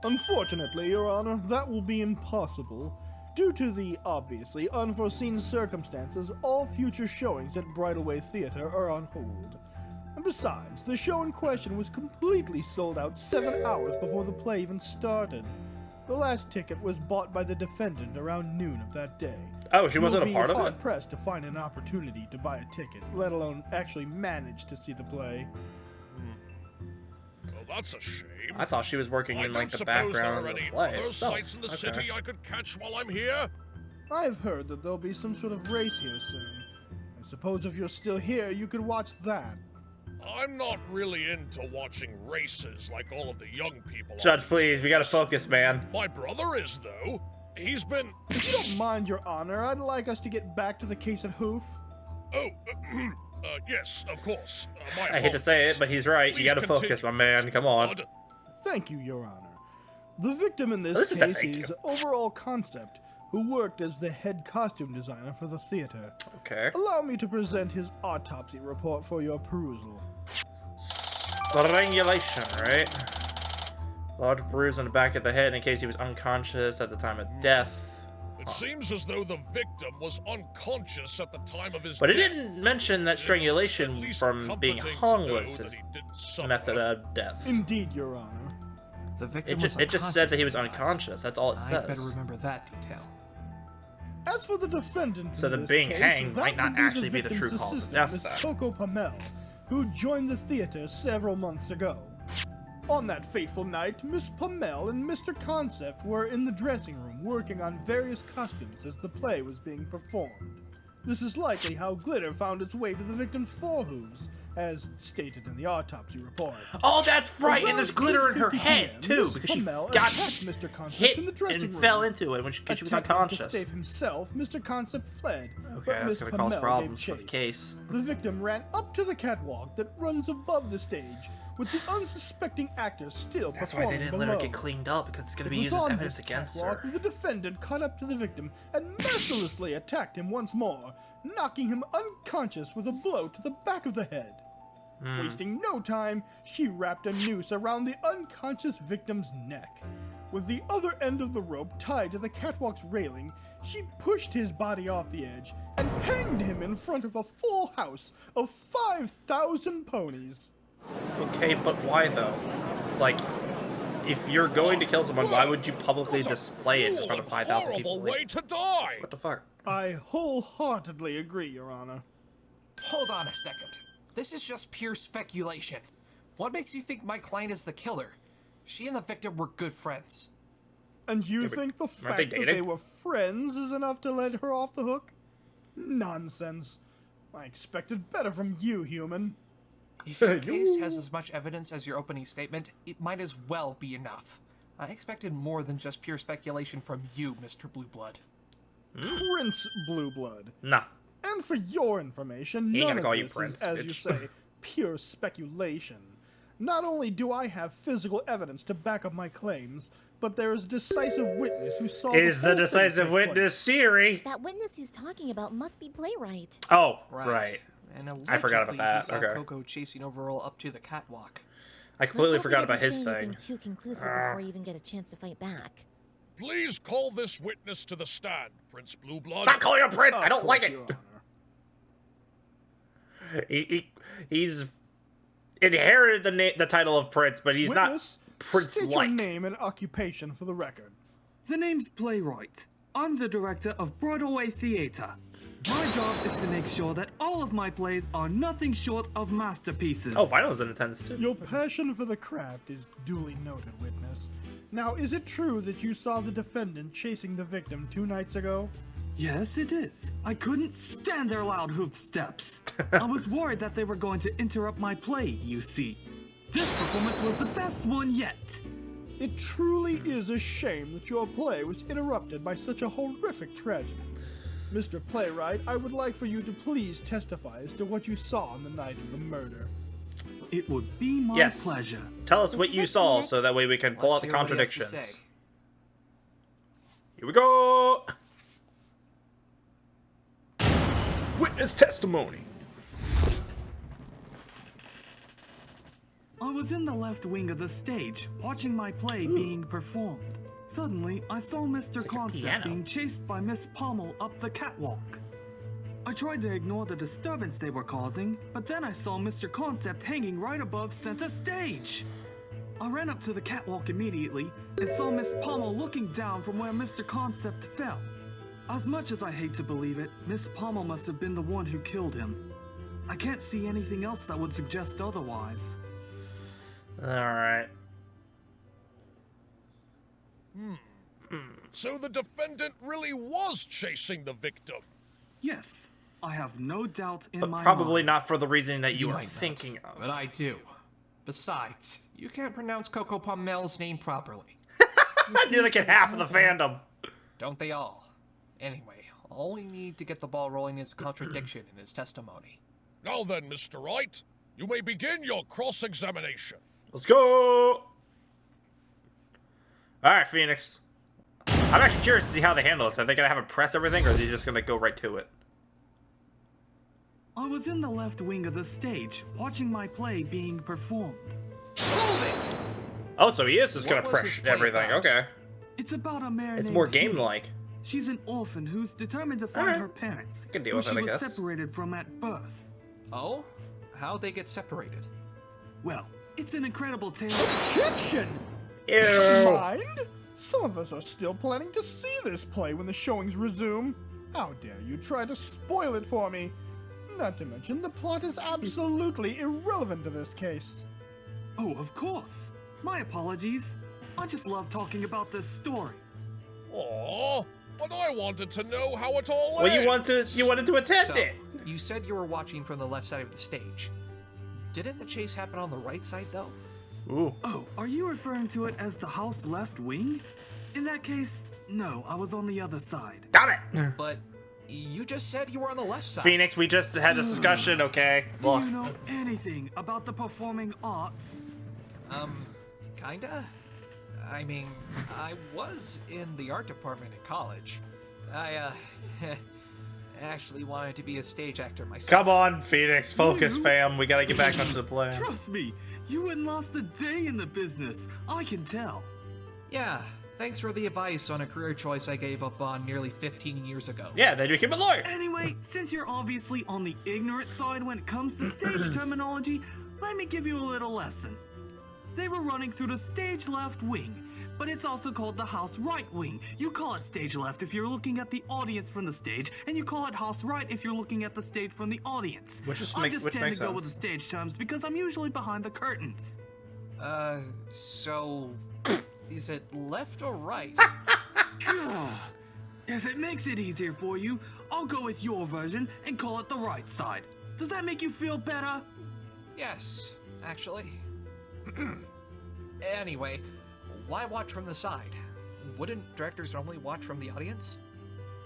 Speaker 10: Unfortunately, Your Honor, that will be impossible. Due to the obviously unforeseen circumstances, all future showings at Bridalway Theater are on hold. And besides, the show in question was completely sold out 7 hours before the play even started. The last ticket was bought by the defendant around noon of that day.
Speaker 2: Oh, she wasn't a
Speaker 10: You'll
Speaker 2: part
Speaker 10: be
Speaker 2: of it?
Speaker 10: hard-pressed to find an opportunity to buy a ticket, let alone actually manage to see the play.
Speaker 11: Well, that's a shame.
Speaker 2: I thought she was working
Speaker 11: I
Speaker 2: in,
Speaker 11: don't
Speaker 2: like, the
Speaker 11: suppose there
Speaker 2: background
Speaker 11: are
Speaker 2: of the
Speaker 11: any
Speaker 2: play
Speaker 11: other
Speaker 2: itself.
Speaker 11: sights in the
Speaker 2: Okay.
Speaker 11: city I could catch while I'm here?
Speaker 10: I've heard that there'll be some sort of race here soon. I suppose if you're still here, you could watch that.
Speaker 11: I'm not really into watching races like all of the young people.
Speaker 2: Judge,
Speaker 11: on
Speaker 2: please, we gotta focus, man.
Speaker 11: My brother is, though. He's been...
Speaker 10: If you don't mind, Your Honor, I'd like us to get back to the case at Hoof.
Speaker 11: Oh, yes, of course. My
Speaker 2: I hate to say it, but he's right. You
Speaker 11: Please
Speaker 2: gotta focus,
Speaker 11: continue,
Speaker 2: my man. Come on.
Speaker 11: Bud.
Speaker 10: Thank you, Your Honor. The victim in
Speaker 2: This
Speaker 10: this
Speaker 2: is a
Speaker 10: case
Speaker 2: thank
Speaker 10: is
Speaker 2: you.
Speaker 10: Overall Concept, who worked as the head costume designer for the theater.
Speaker 2: Okay.
Speaker 10: Allow me to present his autopsy report for your perusal.
Speaker 2: Strangulation, right? Large bruise on the back of the head in case he was unconscious at the time of death.
Speaker 11: It seems as though the victim was unconscious at the time of his
Speaker 2: But it
Speaker 11: death.
Speaker 2: didn't mention that
Speaker 11: It's at
Speaker 2: strangulation
Speaker 11: least
Speaker 2: from being
Speaker 11: comforting to
Speaker 2: hung
Speaker 11: know
Speaker 2: was
Speaker 11: that
Speaker 2: his
Speaker 11: he didn't suffer.
Speaker 2: method of death.
Speaker 10: Indeed, Your Honor.
Speaker 3: The victim
Speaker 2: It just said that he was
Speaker 3: unconscious.
Speaker 2: unconscious. That's all it
Speaker 3: I better
Speaker 2: says.
Speaker 3: remember that detail.
Speaker 10: As for the defendant
Speaker 2: So
Speaker 10: in
Speaker 2: the
Speaker 10: this
Speaker 2: being
Speaker 10: case,
Speaker 2: hanged
Speaker 10: that
Speaker 2: might not
Speaker 10: would
Speaker 2: actually be the true
Speaker 10: victim's
Speaker 2: cause of
Speaker 10: assistant,
Speaker 2: death,
Speaker 10: Miss
Speaker 2: then.
Speaker 10: Coco Pamel, who joined the theater several months ago. On that fateful night, Miss Pommel and Mr. Concept were in the dressing room working on various costumes as the play was being performed. This is likely how glitter found its way to the victim's forehooves, as stated in the autopsy report.
Speaker 2: Oh, that's right, and there's
Speaker 10: Around
Speaker 2: glitter in her
Speaker 10: 8:50
Speaker 2: head,
Speaker 10: PM,
Speaker 2: too,
Speaker 10: Miss
Speaker 2: because she
Speaker 10: Pommel
Speaker 2: got
Speaker 10: attacked Mr. Concept
Speaker 2: hit
Speaker 10: in the dressing
Speaker 2: and
Speaker 10: room.
Speaker 2: fell into it when she was
Speaker 10: Attempting
Speaker 2: unconscious.
Speaker 10: To save himself, Mr. Concept fled.
Speaker 2: Okay,
Speaker 10: but
Speaker 2: that's
Speaker 10: Miss
Speaker 2: gonna cause
Speaker 10: Pommel
Speaker 2: problems
Speaker 10: gave
Speaker 2: for the
Speaker 10: chase.
Speaker 2: case.
Speaker 10: The victim ran up to the catwalk that runs above the stage, with the unsuspecting actor still
Speaker 2: That's why
Speaker 10: performing
Speaker 2: they didn't let her
Speaker 10: below.
Speaker 2: get cleaned up, because it's gonna be
Speaker 10: It
Speaker 2: used
Speaker 10: was
Speaker 2: as
Speaker 10: on
Speaker 2: evidence
Speaker 10: this
Speaker 2: against
Speaker 10: catwalk
Speaker 2: her.
Speaker 10: that the defendant caught up to the victim and mercilessly attacked him once more, knocking him unconscious with a blow to the back of the head. Wasting no time, she wrapped a noose around the unconscious victim's neck. With the other end of the rope tied to the catwalk's railing, she pushed his body off the edge and hanged him in front of a full house of 5,000 ponies.
Speaker 2: Okay, but why though? Like, if you're going to kill someone, why would you publicly
Speaker 11: What a
Speaker 2: display it in
Speaker 11: cruel
Speaker 2: front of
Speaker 11: and
Speaker 2: 5,000 people?
Speaker 11: horrible way to die!
Speaker 2: What the fuck?
Speaker 10: I wholeheartedly agree, Your Honor.
Speaker 3: Hold on a second. This is just pure speculation. What makes you think my client is the killer? She and the victim were good friends.
Speaker 10: And you think the fact that they were friends is enough to let her off the hook? Nonsense. I expected better from you, human.
Speaker 3: If your case has as much evidence as your opening statement, it might as well be enough. I expected more than just pure speculation from you, Mr. Blueblood.
Speaker 10: Prince Blueblood.
Speaker 2: Nah.
Speaker 10: And for your information,
Speaker 2: He ain't
Speaker 10: none
Speaker 2: gonna
Speaker 10: of
Speaker 2: call you
Speaker 10: this
Speaker 2: Prince,
Speaker 10: is, as
Speaker 2: bitch.
Speaker 10: you say, pure speculation. Not only do I have physical evidence to back up my claims, but there is a decisive witness who saw
Speaker 2: Is the
Speaker 10: whole thing
Speaker 2: decisive
Speaker 10: take
Speaker 2: witness Siri?
Speaker 4: That witness he's talking about must be Playwright.
Speaker 2: Oh, right.
Speaker 3: And
Speaker 2: I forgot about
Speaker 3: allegedly,
Speaker 2: that.
Speaker 3: he saw
Speaker 2: Okay.
Speaker 3: Coco chasing Overall up to the catwalk.
Speaker 2: I completely
Speaker 4: Let's hope he
Speaker 2: forgot about
Speaker 4: doesn't
Speaker 2: his
Speaker 4: say
Speaker 2: thing.
Speaker 4: anything too conclusive before you even get a chance to fight back.
Speaker 11: Please call this witness to the stand, Prince Blueblood.
Speaker 2: Stop calling him Prince! I
Speaker 10: Of
Speaker 2: don't like
Speaker 10: course,
Speaker 2: it!
Speaker 10: Your Honor.
Speaker 2: He's inherited the title of Prince, but he's
Speaker 10: Witness,
Speaker 2: not
Speaker 10: state
Speaker 2: Prince-like.
Speaker 10: your name and occupation for the record.
Speaker 12: The name's Playwright. I'm the director of Broadway Theater. My job is to make sure that all of my plays are nothing short of masterpieces.
Speaker 2: Oh, Vino's in attendance too.
Speaker 10: Your passion for the craft is duly noted, witness. Now, is it true that you saw the defendant chasing the victim 2 nights ago?
Speaker 12: Yes, it is. I couldn't stand their loud hoof steps. I was worried that they were going to interrupt my play, you see. This performance was the best one yet.
Speaker 10: It truly is a shame that your play was interrupted by such a horrific tragedy. Mr. Playwright, I would like for you to please testify as to what you saw on the night of the murder.
Speaker 12: It would be my
Speaker 2: Yes.
Speaker 12: pleasure.
Speaker 2: Tell us what you saw so that way we can pull out the
Speaker 3: Let's hear what he has to
Speaker 2: contradictions.
Speaker 3: say.
Speaker 2: Here we go! Witness testimony.
Speaker 12: I was in the left wing of the stage, watching my play being performed. Suddenly, I saw Mr. Concept
Speaker 2: piano.
Speaker 12: being chased by Miss Pommel up the catwalk. I tried to ignore the disturbance they were causing, but then I saw Mr. Concept hanging right above center stage. I ran up to the catwalk immediately and saw Miss Pommel looking down from where Mr. Concept fell. As much as I hate to believe it, Miss Pommel must have been the one who killed him. I can't see anything else that would suggest otherwise.
Speaker 2: Alright.
Speaker 11: So the defendant really was chasing the victim.
Speaker 12: Yes, I have no doubt in
Speaker 2: But
Speaker 12: my
Speaker 2: probably
Speaker 12: mind.
Speaker 2: not for the reason that you
Speaker 3: might
Speaker 2: are
Speaker 3: not,
Speaker 2: thinking of.
Speaker 3: But I do. Besides, you can't pronounce Coco Pommel's name properly.
Speaker 2: Nearly get half of the fandom.
Speaker 3: Don't they all? Anyway, all we need to get the ball rolling is a contradiction in his testimony.
Speaker 11: Now then, Mr. Wright, you may begin your cross-examination.
Speaker 2: Let's go! Alright, Phoenix. I'm actually curious to see how they handle this. Are they gonna have him press everything, or is he just gonna go right to it?
Speaker 12: I was in the left wing of the stage, watching my play being performed.
Speaker 3: Hold it!
Speaker 2: Oh, so he is just
Speaker 3: What
Speaker 2: gonna
Speaker 3: was
Speaker 2: press
Speaker 3: this play
Speaker 2: everything.
Speaker 3: about?
Speaker 2: Okay.
Speaker 12: It's about a mare
Speaker 2: It's
Speaker 12: named
Speaker 2: more
Speaker 12: Kitty.
Speaker 2: game-like.
Speaker 12: She's an orphan who's determined to find
Speaker 2: Alright.
Speaker 12: her parents,
Speaker 2: Can deal
Speaker 12: who
Speaker 2: with
Speaker 12: she
Speaker 2: it, I
Speaker 12: was
Speaker 2: guess.
Speaker 12: separated from at birth.
Speaker 3: Oh? How'd they get separated?
Speaker 12: Well, it's an incredible tale.
Speaker 10: Objection!
Speaker 2: Ew.
Speaker 10: Mind? Some of us are still planning to see this play when the showings resume. How dare you try to spoil it for me? Not to mention, the plot is absolutely irrelevant to this case.
Speaker 12: Oh, of course. My apologies. I just love talking about this story.
Speaker 11: Aww, but I wanted to know how it all
Speaker 2: Well,
Speaker 11: ends.
Speaker 2: you wanted to attend
Speaker 3: So,
Speaker 2: it.
Speaker 3: you said you were watching from the left side of the stage. Didn't the chase happen on the right side, though?
Speaker 2: Ooh.
Speaker 12: Oh, are you referring to it as the house left wing? In that case, no, I was on the other side.
Speaker 2: Got it.
Speaker 3: But you just said you were on the left side.
Speaker 2: Phoenix, we just had this discussion, okay?
Speaker 12: Do you know anything about the performing arts?
Speaker 3: Kinda. I mean, I was in the art department at college. I, actually wanted to be a stage actor myself.
Speaker 2: Come on, Phoenix. Focus, fam. We gotta get back onto the plan.
Speaker 12: Trust me, you wouldn't last a day in the business. I can tell.
Speaker 3: Yeah, thanks for the advice on a career choice I gave up on nearly 15 years ago.
Speaker 2: Yeah, then you became a lawyer.
Speaker 12: Anyway, since you're obviously on the ignorant side when it comes to stage terminology, let me give you a little lesson. They were running through the stage left wing, but it's also called the house right wing. You call it stage left if you're looking at the audience from the stage, and you call it house right if you're looking at the stage from the audience. I just tend to go with the stage terms because I'm usually behind the curtains.
Speaker 3: So is it left or right?
Speaker 12: If it makes it easier for you, I'll go with your version and call it the right side. Does that make you feel better?
Speaker 3: Yes, actually. Anyway, why watch from the side? Wouldn't directors normally watch from the audience?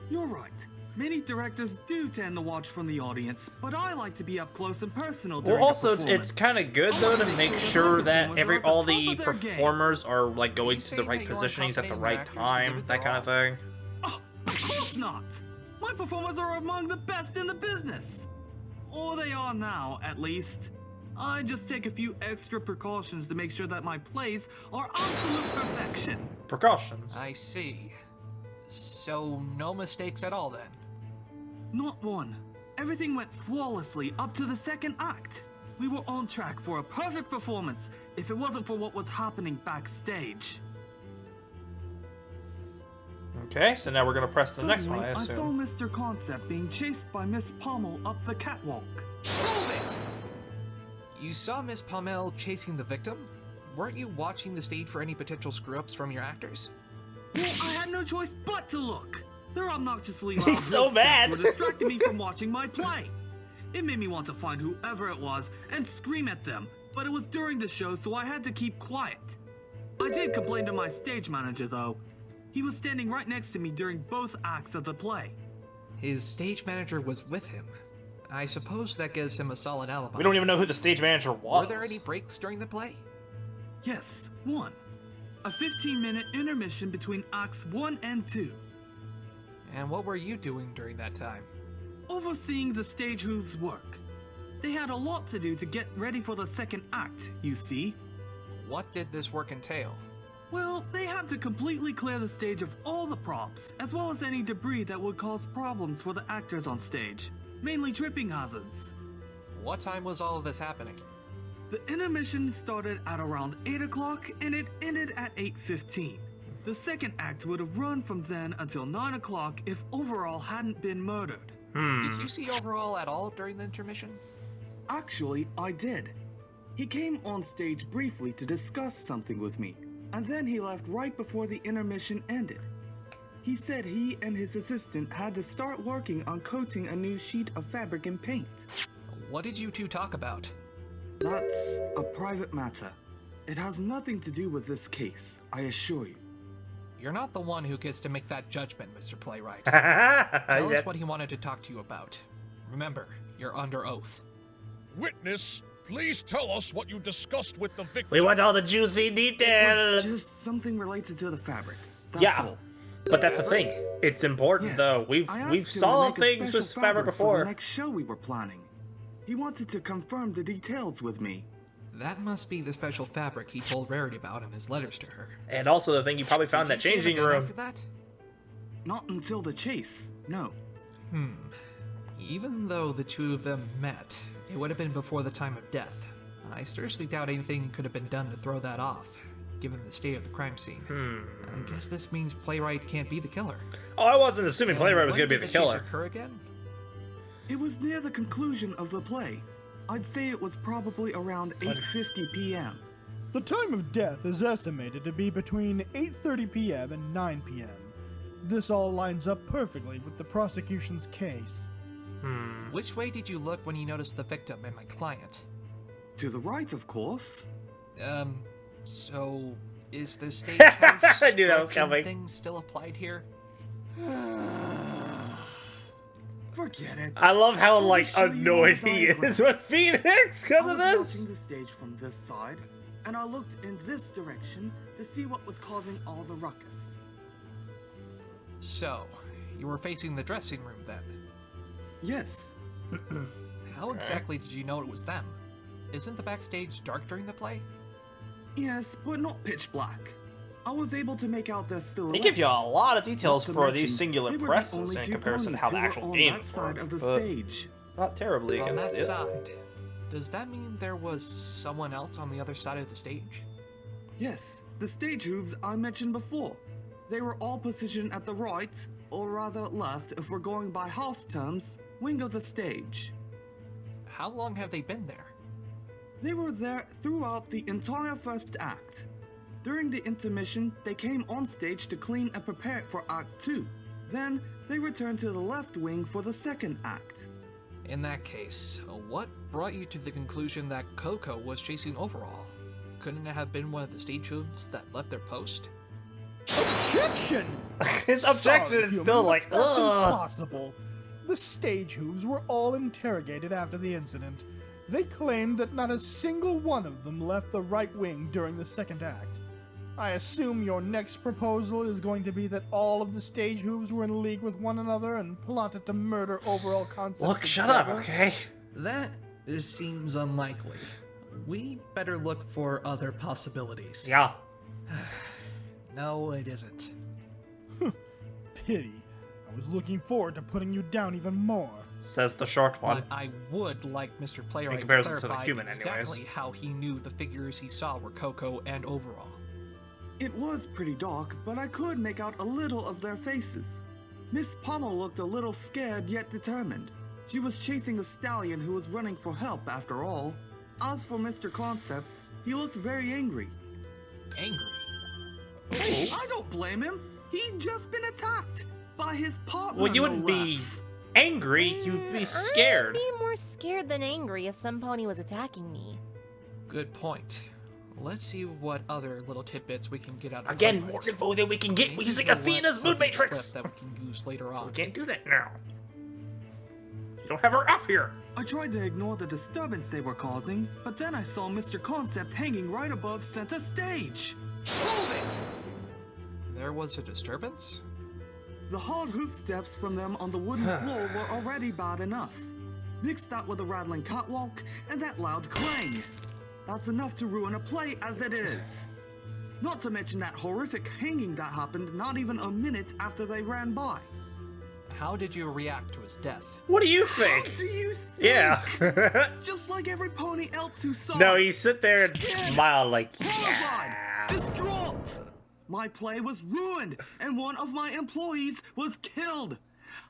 Speaker 12: You're right. Many directors do tend to watch from the audience, but I like to be up close and personal during
Speaker 2: Well, also,
Speaker 12: the performance.
Speaker 2: it's kind of good though to make sure that all the
Speaker 12: top of their game.
Speaker 2: performers are like going to the right positionings at the right time, that kind of thing.
Speaker 12: Oh, of course not. My performers are among the best in the business. Or they are now, at least. I just take a few extra precautions to make sure that my plays are absolute perfection.
Speaker 2: Precautions.
Speaker 3: I see. So no mistakes at all then?
Speaker 12: Not one. Everything went flawlessly up to the second act. We were on track for a perfect performance if it wasn't for what was happening backstage.
Speaker 2: Okay, so now we're gonna press the next one, I
Speaker 12: Suddenly,
Speaker 2: assume.
Speaker 12: I saw Mr. Concept being chased by Miss Pommel up the catwalk.
Speaker 3: Hold it! You saw Miss Pommel chasing the victim? Weren't you watching the stage for any potential screw-ups from your actors?
Speaker 12: Well, I had no choice but to look. Their obnoxiously loud
Speaker 2: He's so
Speaker 12: lip syncs
Speaker 2: mad.
Speaker 12: were distracting me from watching my play. It made me want to find whoever it was and scream at them, but it was during the show, so I had to keep quiet. I did complain to my stage manager, though. He was standing right next to me during both acts of the play.
Speaker 3: His stage manager was with him. I suppose that gives him a solid alibi.
Speaker 2: We don't even know who the stage manager was.
Speaker 3: Were there any breaks during the play?
Speaker 12: Yes, one. A 15-minute intermission between acts 1 and 2.
Speaker 3: And what were you doing during that time?
Speaker 12: Overseeing the stage hooves work. They had a lot to do to get ready for the second act, you see.
Speaker 3: What did this work entail?
Speaker 12: Well, they had to completely clear the stage of all the props, as well as any debris that would cause problems for the actors on stage. Mainly tripping hazards.
Speaker 3: What time was all of this happening?
Speaker 12: The intermission started at around 8 o'clock and it ended at 8:15. The second act would have run from then until 9 o'clock if Overall hadn't been murdered.
Speaker 3: Did you see Overall at all during the intermission?
Speaker 12: Actually, I did. He came on stage briefly to discuss something with me, and then he left right before the intermission ended. He said he and his assistant had to start working on coating a new sheet of fabric and paint.
Speaker 3: What did you two talk about?
Speaker 12: That's a private matter. It has nothing to do with this case, I assure you.
Speaker 3: You're not the one who gets to make that judgment, Mr. Playwright. Tell us what he wanted to talk to you about. Remember, you're under oath.
Speaker 11: Witness, please tell us what you discussed with the victim.
Speaker 2: We want all the juicy
Speaker 12: It
Speaker 2: details.
Speaker 12: was just something related to the fabric. That's all.
Speaker 2: But that's the thing. It's important though. We've saw things with fabric before.
Speaker 12: For the next show we were planning. He wanted to confirm the details with me.
Speaker 3: That must be the special fabric he told Rarity about in his letters to her.
Speaker 2: And also the thing you probably found in that changing room.
Speaker 3: After that?
Speaker 12: Not until the chase, no.
Speaker 3: Even though the two of them met, it would have been before the time of death. I seriously doubt anything could have been done to throw that off, given the state of the crime scene. I guess this means Playwright can't be the killer.
Speaker 2: Oh, I wasn't assuming Playwright was going to be the
Speaker 3: Chase
Speaker 2: killer.
Speaker 3: occur again?
Speaker 12: It was near the conclusion of the play. I'd say it was probably around 8:50 p.m.
Speaker 10: The time of death is estimated to be between 8:30 p.m. and 9 p.m. This all lines up perfectly with the prosecution's case.
Speaker 3: Which way did you look when you noticed the victim and my client?
Speaker 12: To the right, of course.
Speaker 3: So is the stagehouse
Speaker 2: I knew that was coming.
Speaker 3: thing still applied here?
Speaker 12: Forget it.
Speaker 2: I love how, like,
Speaker 12: Let me show you
Speaker 2: annoyed
Speaker 12: my
Speaker 2: he
Speaker 12: diagram.
Speaker 2: is with Phoenix because
Speaker 12: I
Speaker 2: of
Speaker 12: was
Speaker 2: this.
Speaker 12: watching the stage from this side, and I looked in this direction to see what was causing all the ruckus.
Speaker 3: So, you were facing the dressing room then?
Speaker 12: Yes.
Speaker 3: How exactly did you know it was them? Isn't the backstage dark during the play?
Speaker 12: Yes, but not pitch black. I was able to make out their silhouettes.
Speaker 2: They give you a lot of details
Speaker 12: Not to
Speaker 2: for these
Speaker 12: mention,
Speaker 2: singular
Speaker 12: they were the
Speaker 2: presses
Speaker 12: only
Speaker 2: in
Speaker 12: two
Speaker 2: comparison to
Speaker 12: ponies
Speaker 2: how
Speaker 12: who
Speaker 2: the
Speaker 12: were
Speaker 2: actual
Speaker 12: on
Speaker 2: game
Speaker 12: that side
Speaker 2: worked,
Speaker 12: of the
Speaker 2: but
Speaker 12: stage.
Speaker 2: not terribly
Speaker 3: On that
Speaker 2: against it.
Speaker 3: side, does that mean there was someone else on the other side of the stage?
Speaker 12: Yes, the stage hooves I mentioned before. They were all positioned at the right, or rather left if we're going by house terms, wing of the stage.
Speaker 3: How long have they been there?
Speaker 12: They were there throughout the entire first act. During the intermission, they came on stage to clean and prepare for Act 2. Then, they returned to the left wing for the second act.
Speaker 3: In that case, what brought you to the conclusion that Coco was chasing Overall? Couldn't it have been one of the stage hooves that left their post?
Speaker 10: Objection!
Speaker 2: His objection
Speaker 10: Sorry,
Speaker 2: is
Speaker 10: human,
Speaker 2: still
Speaker 10: but
Speaker 2: like,
Speaker 10: that's
Speaker 2: ugh.
Speaker 10: impossible. The stage hooves were all interrogated after the incident. They claimed that not a single one of them left the right wing during the second act. I assume your next proposal is going to be that all of the stage hooves were in league with one another and plotted to murder overall concept.
Speaker 2: Look, shut up,
Speaker 10: together?
Speaker 2: okay?
Speaker 13: That seems unlikely. We better look for other possibilities.
Speaker 2: Yeah.
Speaker 13: No, it isn't.
Speaker 10: Pity. I was looking forward to putting you down even more.
Speaker 2: Says the short one.
Speaker 3: But I would like Mr. Playwright
Speaker 2: In
Speaker 3: to
Speaker 2: comparison to the
Speaker 3: clarify
Speaker 2: human, anyways.
Speaker 3: exactly how he knew the figures he saw were Coco and Overall.
Speaker 12: It was pretty dark, but I could make out a little of their faces. Miss Pommel looked a little scared yet determined. She was chasing a stallion who was running for help after all. As for Mr. Concept, he looked very angry.
Speaker 3: Angry?
Speaker 12: Hey, I don't blame him. He'd just been attacked by his partner.
Speaker 2: Well, you wouldn't
Speaker 12: no
Speaker 2: be
Speaker 12: less.
Speaker 2: angry, you'd be scared.
Speaker 4: I'd be more scared than angry if some pony was attacking me.
Speaker 3: Good point. Let's see what other little tidbits we can get out of
Speaker 2: Again,
Speaker 3: Playwright.
Speaker 2: more info than we can get
Speaker 3: Maybe
Speaker 2: using
Speaker 3: we'll let
Speaker 2: Athena's mood
Speaker 3: something
Speaker 2: matrix.
Speaker 3: slip that we can use later on.
Speaker 2: We can't do that now. You don't have her up here.
Speaker 12: I tried to ignore the disturbance they were causing, but then I saw Mr. Concept hanging right above center stage.
Speaker 3: Hold it! There was a disturbance?
Speaker 12: The hard hoof steps from them on the wooden floor were already bad enough. Mix that with a rattling catwalk and that loud clang. That's enough to ruin a play as it is. Not to mention that horrific hanging that happened not even a minute after they ran by.
Speaker 3: How did you react to his death?
Speaker 2: What do you think?
Speaker 12: How do you think?
Speaker 2: Yeah.
Speaker 12: Just like every pony else who saw
Speaker 2: No,
Speaker 12: it.
Speaker 2: you sit there and
Speaker 12: Scared,
Speaker 2: smile like,
Speaker 12: horrified,
Speaker 2: yeah.
Speaker 12: distraught. My play was ruined, and one of my employees was killed.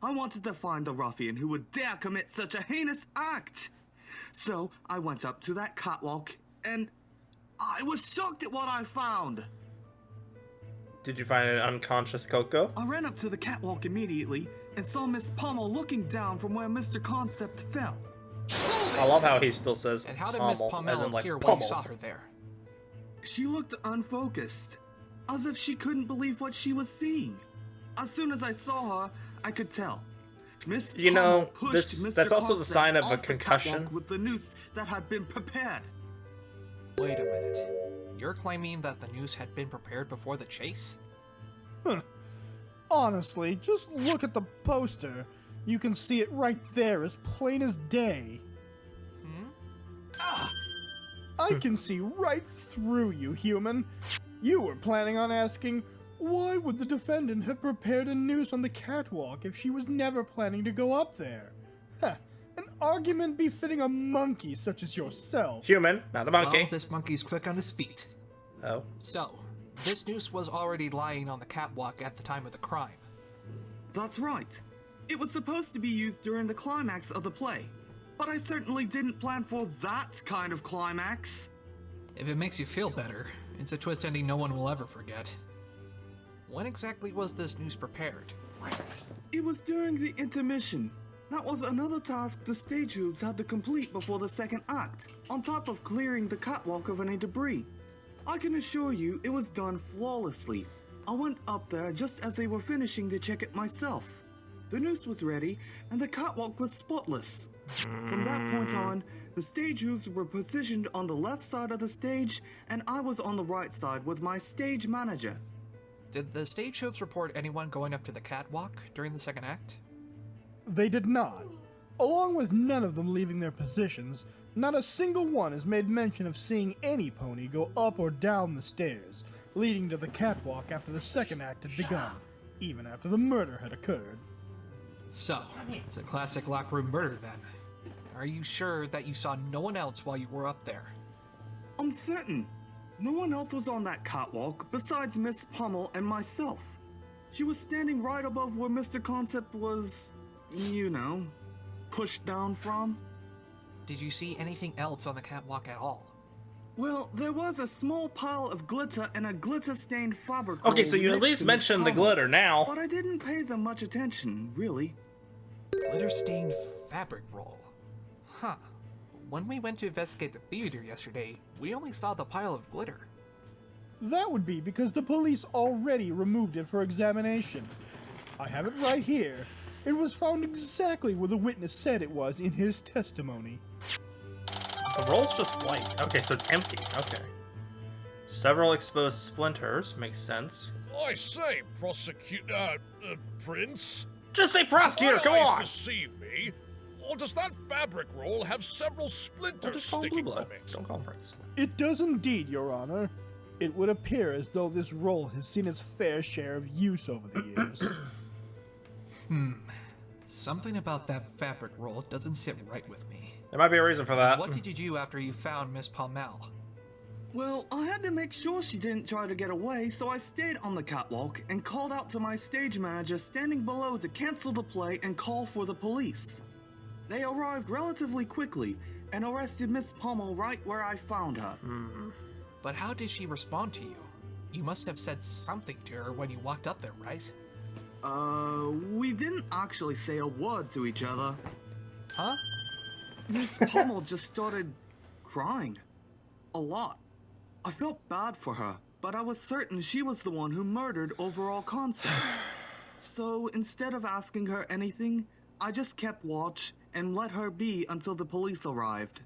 Speaker 12: I wanted to find the ruffian who would dare commit such a heinous act. So I went up to that catwalk, and I was shocked at what I found.
Speaker 2: Did you find an unconscious Coco?
Speaker 12: I ran up to the catwalk immediately and saw Miss Pommel looking down from where Mr. Concept fell.
Speaker 2: I love how he still says
Speaker 3: And how did
Speaker 2: Pommel,
Speaker 3: Miss
Speaker 2: as
Speaker 3: Pommel
Speaker 2: in, like,
Speaker 3: appear when
Speaker 2: pummel.
Speaker 3: you saw her there?
Speaker 12: She looked unfocused, as if she couldn't believe what she was seeing. As soon as I saw her, I could tell. Miss
Speaker 2: You
Speaker 12: Pommel
Speaker 2: know,
Speaker 12: pushed
Speaker 2: this-
Speaker 12: Mr.
Speaker 2: that's also the
Speaker 12: Concept
Speaker 2: sign of a
Speaker 12: off the
Speaker 2: concussion.
Speaker 12: catwalk with the noose that had been prepared.
Speaker 3: Wait a minute. You're claiming that the noose had been prepared before the chase?
Speaker 10: Honestly, just look at the poster. You can see it right there as plain as day. I can see right through you, human. You were planning on asking, why would the defendant have prepared a noose on the catwalk if she was never planning to go up there? An argument befitting a monkey such as yourself.
Speaker 2: Human, not a monkey.
Speaker 3: Well, this monkey's quick on his feet.
Speaker 2: Oh.
Speaker 3: So, this noose was already lying on the catwalk at the time of the crime.
Speaker 12: That's right. It was supposed to be used during the climax of the play, but I certainly didn't plan for that kind of climax.
Speaker 3: If it makes you feel better, it's a twist ending no one will ever forget. When exactly was this news prepared?
Speaker 12: It was during the intermission. That was another task the stage hooves had to complete before the second act, on top of clearing the catwalk of any debris. I can assure you it was done flawlessly. I went up there just as they were finishing to check it myself. The noose was ready, and the catwalk was spotless. From that point on, the stage hooves were positioned on the left side of the stage, and I was on the right side with my stage manager.
Speaker 3: Did the stage hooves report anyone going up to the catwalk during the second act?
Speaker 10: They did not. Along with none of them leaving their positions, not a single one has made mention of seeing any pony go up or down the stairs, leading to the catwalk after the second act had begun, even after the murder had occurred.
Speaker 3: So, it's a classic locker room murder then. Are you sure that you saw no one else while you were up there?
Speaker 12: I'm certain. No one else was on that catwalk besides Miss Pummel and myself. She was standing right above where Mr. Concept was, you know, pushed down from.
Speaker 3: Did you see anything else on the catwalk at all?
Speaker 12: Well, there was a small pile of glitter and a glitter-stained fabric.
Speaker 2: Okay, so you at least mentioned the glitter now.
Speaker 12: But I didn't pay them much attention, really.
Speaker 3: Glitter-stained fabric roll. Huh. When we went to investigate the theater yesterday, we only saw the pile of glitter.
Speaker 10: That would be because the police already removed it for examination. I have it right here. It was found exactly where the witness said it was in his testimony.
Speaker 2: The roll's just white. Okay, so it's empty. Okay. Several exposed splinters. Makes sense.
Speaker 11: I say, Prince.
Speaker 2: Just say prosecutor, come on!
Speaker 11: Deceive me. Or does that fabric roll have several splinters sticking from it?
Speaker 2: Don't call him Prince.
Speaker 10: It does indeed, Your Honor. It would appear as though this roll has seen its fair share of use over the years.
Speaker 3: Something about that fabric roll doesn't sit right with me.
Speaker 2: There might be a reason for that.
Speaker 3: What did you do after you found Miss Palmel?
Speaker 12: Well, I had to make sure she didn't try to get away, so I stayed on the catwalk and called out to my stage manager standing below to cancel the play and call for the police. They arrived relatively quickly and arrested Miss Pummel right where I found her.
Speaker 3: But how did she respond to you? You must have said something to her when you walked up there, right?
Speaker 12: We didn't actually say a word to each other.
Speaker 3: Huh?
Speaker 12: Miss Pummel just started crying. A lot. I felt bad for her, but I was certain she was the one who murdered Overall Concept. So instead of asking her anything, I just kept watch and let her be until the police arrived.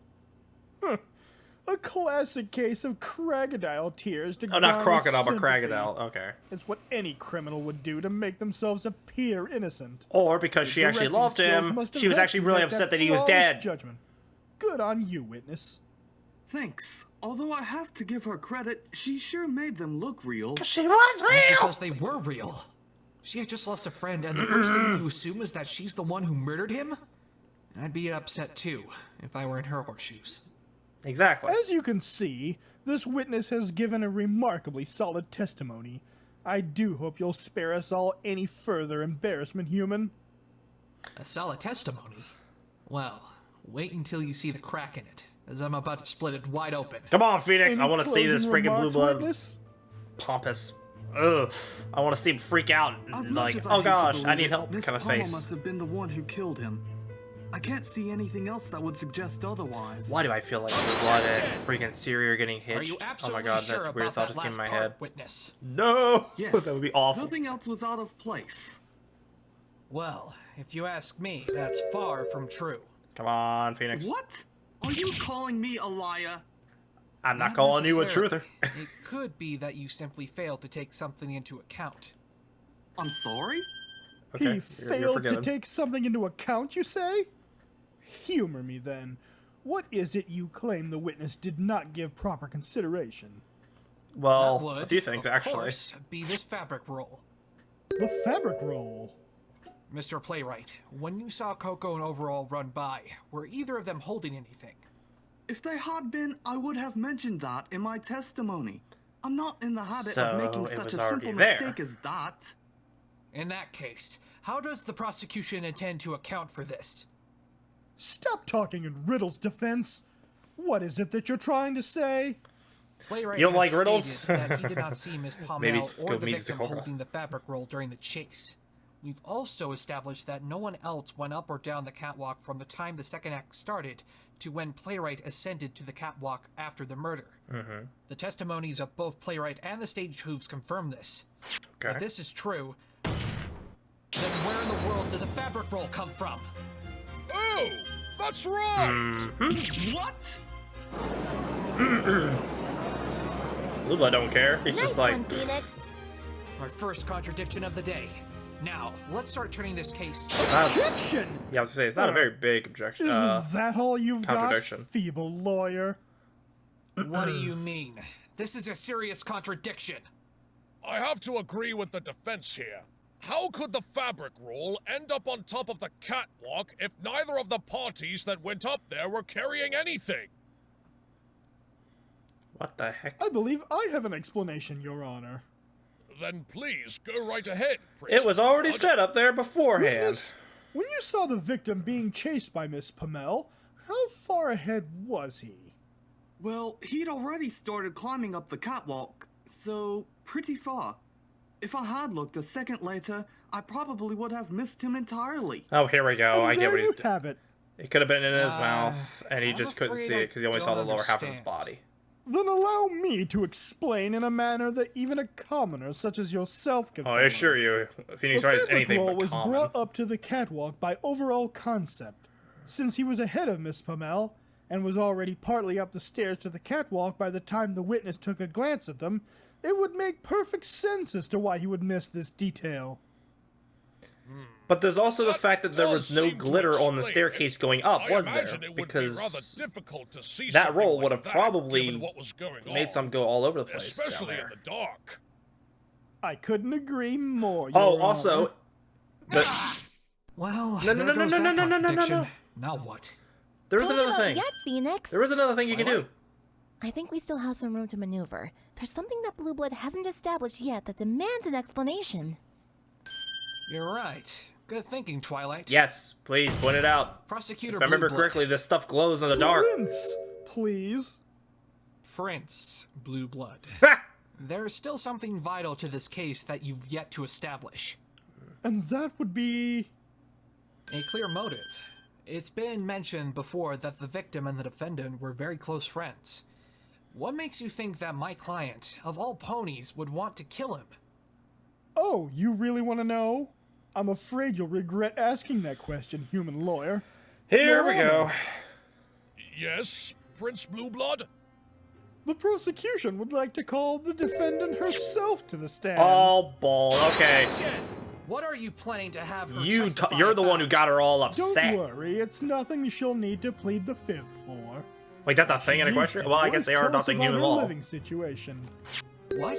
Speaker 10: A classic case of crocodile tears to
Speaker 2: Oh, not
Speaker 10: garner
Speaker 2: crocodile, but
Speaker 10: sympathy.
Speaker 2: crocodile. Okay.
Speaker 10: It's what any criminal would do to make themselves appear innocent.
Speaker 2: Or because she actually
Speaker 10: Directing
Speaker 2: loved
Speaker 10: skills
Speaker 2: him,
Speaker 10: must have
Speaker 2: she was
Speaker 10: helped
Speaker 2: actually
Speaker 10: you
Speaker 2: really
Speaker 10: make
Speaker 2: upset that he
Speaker 10: flawless
Speaker 2: was dead.
Speaker 10: Judgment. Good on you, witness.
Speaker 12: Thanks. Although I have to give her credit, she sure made them look real.
Speaker 2: She was
Speaker 3: That's because they were real. She had just lost a friend, and the first thing you assume is that she's the one who murdered him? I'd be upset too, if I were in her horseshoes.
Speaker 2: Exactly.
Speaker 10: As you can see, this witness has given a remarkably solid testimony. I do hope you'll spare us all any further embarrassment, human.
Speaker 3: A solid testimony? Well, wait until you see the crack in it, as I'm about to split it wide open.
Speaker 2: Come on, Phoenix.
Speaker 10: Any
Speaker 2: I want to see this
Speaker 10: closing
Speaker 2: freaking blue
Speaker 10: remarks,
Speaker 2: blood.
Speaker 10: witness?
Speaker 2: Pompous. Ugh. I want to see him freak out.
Speaker 12: As
Speaker 2: Like,
Speaker 12: much as I
Speaker 2: oh
Speaker 12: hate to
Speaker 2: gosh,
Speaker 12: believe
Speaker 2: I need
Speaker 12: it,
Speaker 2: help
Speaker 12: Miss
Speaker 2: kind of
Speaker 12: Pummel
Speaker 2: face.
Speaker 12: must have been the one who killed him. I can't see anything else that would suggest otherwise.
Speaker 2: Why do I feel like blue blood and freaking Siri are getting hitched?
Speaker 3: Are you
Speaker 2: Oh
Speaker 3: absolutely
Speaker 2: my god,
Speaker 3: sure
Speaker 2: that weird
Speaker 3: about
Speaker 2: thought
Speaker 3: that
Speaker 2: just came in
Speaker 3: last
Speaker 2: my head.
Speaker 3: part, witness?
Speaker 2: No!
Speaker 12: Yes.
Speaker 2: That would be awful.
Speaker 12: Nothing else was out of place.
Speaker 3: Well, if you ask me, that's far from true.
Speaker 2: Come on, Phoenix.
Speaker 12: What? Are you calling me a liar?
Speaker 2: I'm not calling you a truther.
Speaker 3: It could be that you simply failed to take something into account.
Speaker 12: I'm sorry?
Speaker 10: He
Speaker 2: Okay, you're
Speaker 10: failed to
Speaker 2: forgiven.
Speaker 10: take something into account, you say? Humor me then. What is it you claim the witness did not give proper consideration?
Speaker 2: Well,
Speaker 3: That would,
Speaker 2: a few things,
Speaker 3: of
Speaker 2: actually.
Speaker 3: course, be this fabric roll.
Speaker 10: The fabric roll.
Speaker 3: Mr. Playwright, when you saw Coco and Overall run by, were either of them holding anything?
Speaker 12: If they had been, I would have mentioned that in my testimony. I'm not in the habit
Speaker 2: So,
Speaker 12: of making
Speaker 2: it
Speaker 12: such
Speaker 2: was
Speaker 12: a
Speaker 2: already
Speaker 12: simple
Speaker 2: there.
Speaker 12: mistake as that.
Speaker 3: In that case, how does the prosecution intend to account for this?
Speaker 10: Stop talking in riddles, defense. What is it that you're trying to say?
Speaker 3: Playwright
Speaker 2: You don't
Speaker 3: has
Speaker 2: like riddles?
Speaker 3: stated that he did not see Miss
Speaker 2: Maybe
Speaker 3: Pommel
Speaker 2: go
Speaker 3: or the
Speaker 2: meet
Speaker 3: victim
Speaker 2: Socorro.
Speaker 3: holding the fabric roll during the chase. We've also established that no one else went up or down the catwalk from the time the second act started to when Playwright ascended to the catwalk after the murder. The testimonies of both Playwright and the stage hooves confirm this.
Speaker 2: Okay.
Speaker 3: If this is true, then where in the world did the fabric roll come from?
Speaker 11: Oh, that's right!
Speaker 12: What?
Speaker 2: Blue Blood don't care. He's
Speaker 4: Nice
Speaker 2: just like,
Speaker 4: one, Phoenix.
Speaker 3: Our first contradiction of the day. Now, let's start turning this case.
Speaker 10: Objection!
Speaker 2: yeah, I was gonna say it's not a very big objection.
Speaker 10: Isn't that all you've got,
Speaker 2: contradiction.
Speaker 10: feeble lawyer?
Speaker 3: What do you mean? This is a serious contradiction.
Speaker 11: I have to agree with the defense here. How could the fabric roll end up on top of the catwalk if neither of the parties that went up there were carrying anything?
Speaker 2: What the heck?
Speaker 10: I believe I have an explanation, Your Honor.
Speaker 11: Then please go right ahead, Prince.
Speaker 2: It was already
Speaker 11: Blood.
Speaker 2: set up there beforehand.
Speaker 10: Witness, when you saw the victim being chased by Miss Pommel, how far ahead was he?
Speaker 12: Well, he'd already started climbing up the catwalk, so pretty far. If I had looked a second later, I probably would have missed him entirely.
Speaker 2: Oh, here we go.
Speaker 10: And
Speaker 2: I get
Speaker 10: there
Speaker 2: what he's
Speaker 10: you
Speaker 2: doing.
Speaker 10: have it.
Speaker 2: It could have been in his mouth, and he
Speaker 3: I'm
Speaker 2: just couldn't
Speaker 3: afraid
Speaker 2: see
Speaker 3: I
Speaker 2: it because he only saw the
Speaker 3: don't
Speaker 2: lower half of his
Speaker 3: understand.
Speaker 2: body.
Speaker 10: Then allow me to explain in a manner that even a commoner such as yourself can
Speaker 2: Oh, I
Speaker 10: follow.
Speaker 2: assure you, Phoenix
Speaker 10: The
Speaker 2: Wright is
Speaker 10: fabric
Speaker 2: anything
Speaker 10: roll
Speaker 2: but
Speaker 10: was
Speaker 2: common.
Speaker 10: brought up to the catwalk by overall concept. Since he was ahead of Miss Pommel, and was already partly up the stairs to the catwalk by the time the witness took a glance at them, it would make perfect sense as to why he would miss this detail.
Speaker 2: But there's also the
Speaker 11: That
Speaker 2: fact that there
Speaker 11: does
Speaker 2: was no
Speaker 11: seem to
Speaker 2: glitter on the
Speaker 11: explain
Speaker 2: staircase
Speaker 11: it.
Speaker 2: going up,
Speaker 11: I
Speaker 2: was there?
Speaker 11: imagine it would be rather
Speaker 2: Because
Speaker 11: difficult to see
Speaker 2: that
Speaker 11: something
Speaker 2: roll
Speaker 11: like
Speaker 2: would have
Speaker 11: that,
Speaker 2: probably
Speaker 11: given what was going
Speaker 2: made
Speaker 11: on,
Speaker 2: some go all over the place
Speaker 11: especially
Speaker 2: down
Speaker 11: in
Speaker 2: there.
Speaker 11: the dark.
Speaker 10: I couldn't agree more, Your
Speaker 2: Oh,
Speaker 10: Honor.
Speaker 2: also, the,
Speaker 3: Well,
Speaker 2: No, no,
Speaker 3: there
Speaker 2: no, no,
Speaker 3: goes
Speaker 2: no,
Speaker 3: that
Speaker 2: no, no, no, no,
Speaker 3: contradiction.
Speaker 2: no.
Speaker 3: Now what?
Speaker 2: there was
Speaker 4: Don't
Speaker 2: another
Speaker 4: give up
Speaker 2: thing.
Speaker 4: yet, Phoenix.
Speaker 2: There was another thing you could do.
Speaker 4: I think we still have some room to maneuver. There's something that Blue Blood hasn't established yet that demands an explanation.
Speaker 3: You're right. Good thinking, Twilight.
Speaker 2: Yes, please point it out.
Speaker 3: Prosecutor
Speaker 2: If I remember
Speaker 3: Blueblood.
Speaker 2: correctly, this stuff glows in the dark.
Speaker 10: Prince, please.
Speaker 3: Prince Blue Blood. There is still something vital to this case that you've yet to establish.
Speaker 10: And that would be...
Speaker 3: A clear motive. It's been mentioned before that the victim and the defendant were very close friends. What makes you think that my client, of all ponies, would want to kill him?
Speaker 10: Oh, you really want to know? I'm afraid you'll regret asking that question, human lawyer.
Speaker 2: Here we
Speaker 10: Your
Speaker 2: go.
Speaker 10: Honor,
Speaker 11: Yes, Prince Blueblood?
Speaker 10: The prosecution would like to call the defendant herself to the stand.
Speaker 2: Oh, ball. Okay.
Speaker 3: Objection! What are you planning to have her
Speaker 2: You
Speaker 3: testify
Speaker 2: you're the one who
Speaker 3: about?
Speaker 2: got her all
Speaker 10: Don't
Speaker 2: upset.
Speaker 10: worry, it's nothing she'll need to plead the fifth for.
Speaker 2: Wait, that's a thing in a
Speaker 10: She
Speaker 2: question?
Speaker 10: needs
Speaker 2: Well, I
Speaker 10: to
Speaker 2: guess they are
Speaker 10: tell us
Speaker 2: adopting
Speaker 10: about
Speaker 2: human
Speaker 10: her
Speaker 2: law.
Speaker 10: living situation.
Speaker 3: What?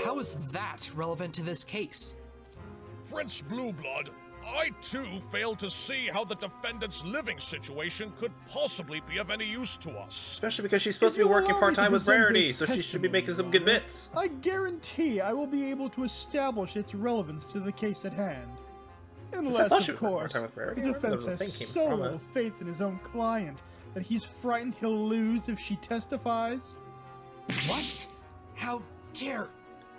Speaker 3: How is that relevant to this case?
Speaker 11: Prince Blueblood, I too fail to see how the defendant's living situation could possibly be of any use to us.
Speaker 2: Especially because she's supposed to be
Speaker 10: If you'll
Speaker 2: working
Speaker 10: allow me
Speaker 2: part-time
Speaker 10: to
Speaker 2: with
Speaker 10: present
Speaker 2: Rarity,
Speaker 10: this
Speaker 2: so she should be
Speaker 10: testimony,
Speaker 2: making some good
Speaker 10: Your Honor,
Speaker 2: bits.
Speaker 10: I guarantee I will be able to establish its relevance to the case at hand.
Speaker 2: I
Speaker 10: Unless,
Speaker 2: thought she
Speaker 10: of
Speaker 2: was working
Speaker 10: course,
Speaker 2: part-time with Rarity.
Speaker 10: the
Speaker 2: I remember
Speaker 10: defense
Speaker 2: the
Speaker 10: has
Speaker 2: thing came
Speaker 10: so
Speaker 2: from it.
Speaker 10: little faith in his own client that he's frightened he'll lose if she testifies.
Speaker 3: What? How dare...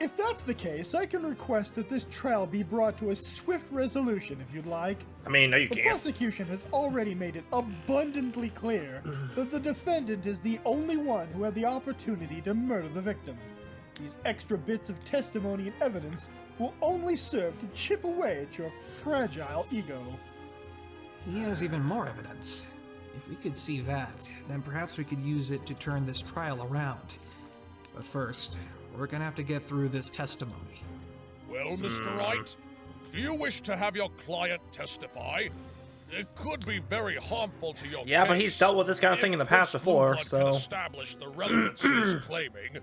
Speaker 10: If that's the case, I can request that this trial be brought to a swift resolution if you'd like.
Speaker 2: I mean, no, you
Speaker 10: The
Speaker 2: can't.
Speaker 10: prosecution has already made it abundantly clear that the defendant is the only one who had the opportunity to murder the victim. These extra bits of testimony and evidence will only serve to chip away at your fragile ego.
Speaker 3: He has even more evidence. If we could see that, then perhaps we could use it to turn this trial around. But first, we're gonna have to get through this testimony.
Speaker 11: Well, Mr. Wright, do you wish to have your client testify? It could be very harmful to your
Speaker 2: Yeah, but
Speaker 11: case
Speaker 2: he's dealt with this kind of thing in the
Speaker 11: if
Speaker 2: past
Speaker 11: Prince
Speaker 2: before,
Speaker 11: Blueblood
Speaker 2: so...
Speaker 11: can establish the relevance he's claiming.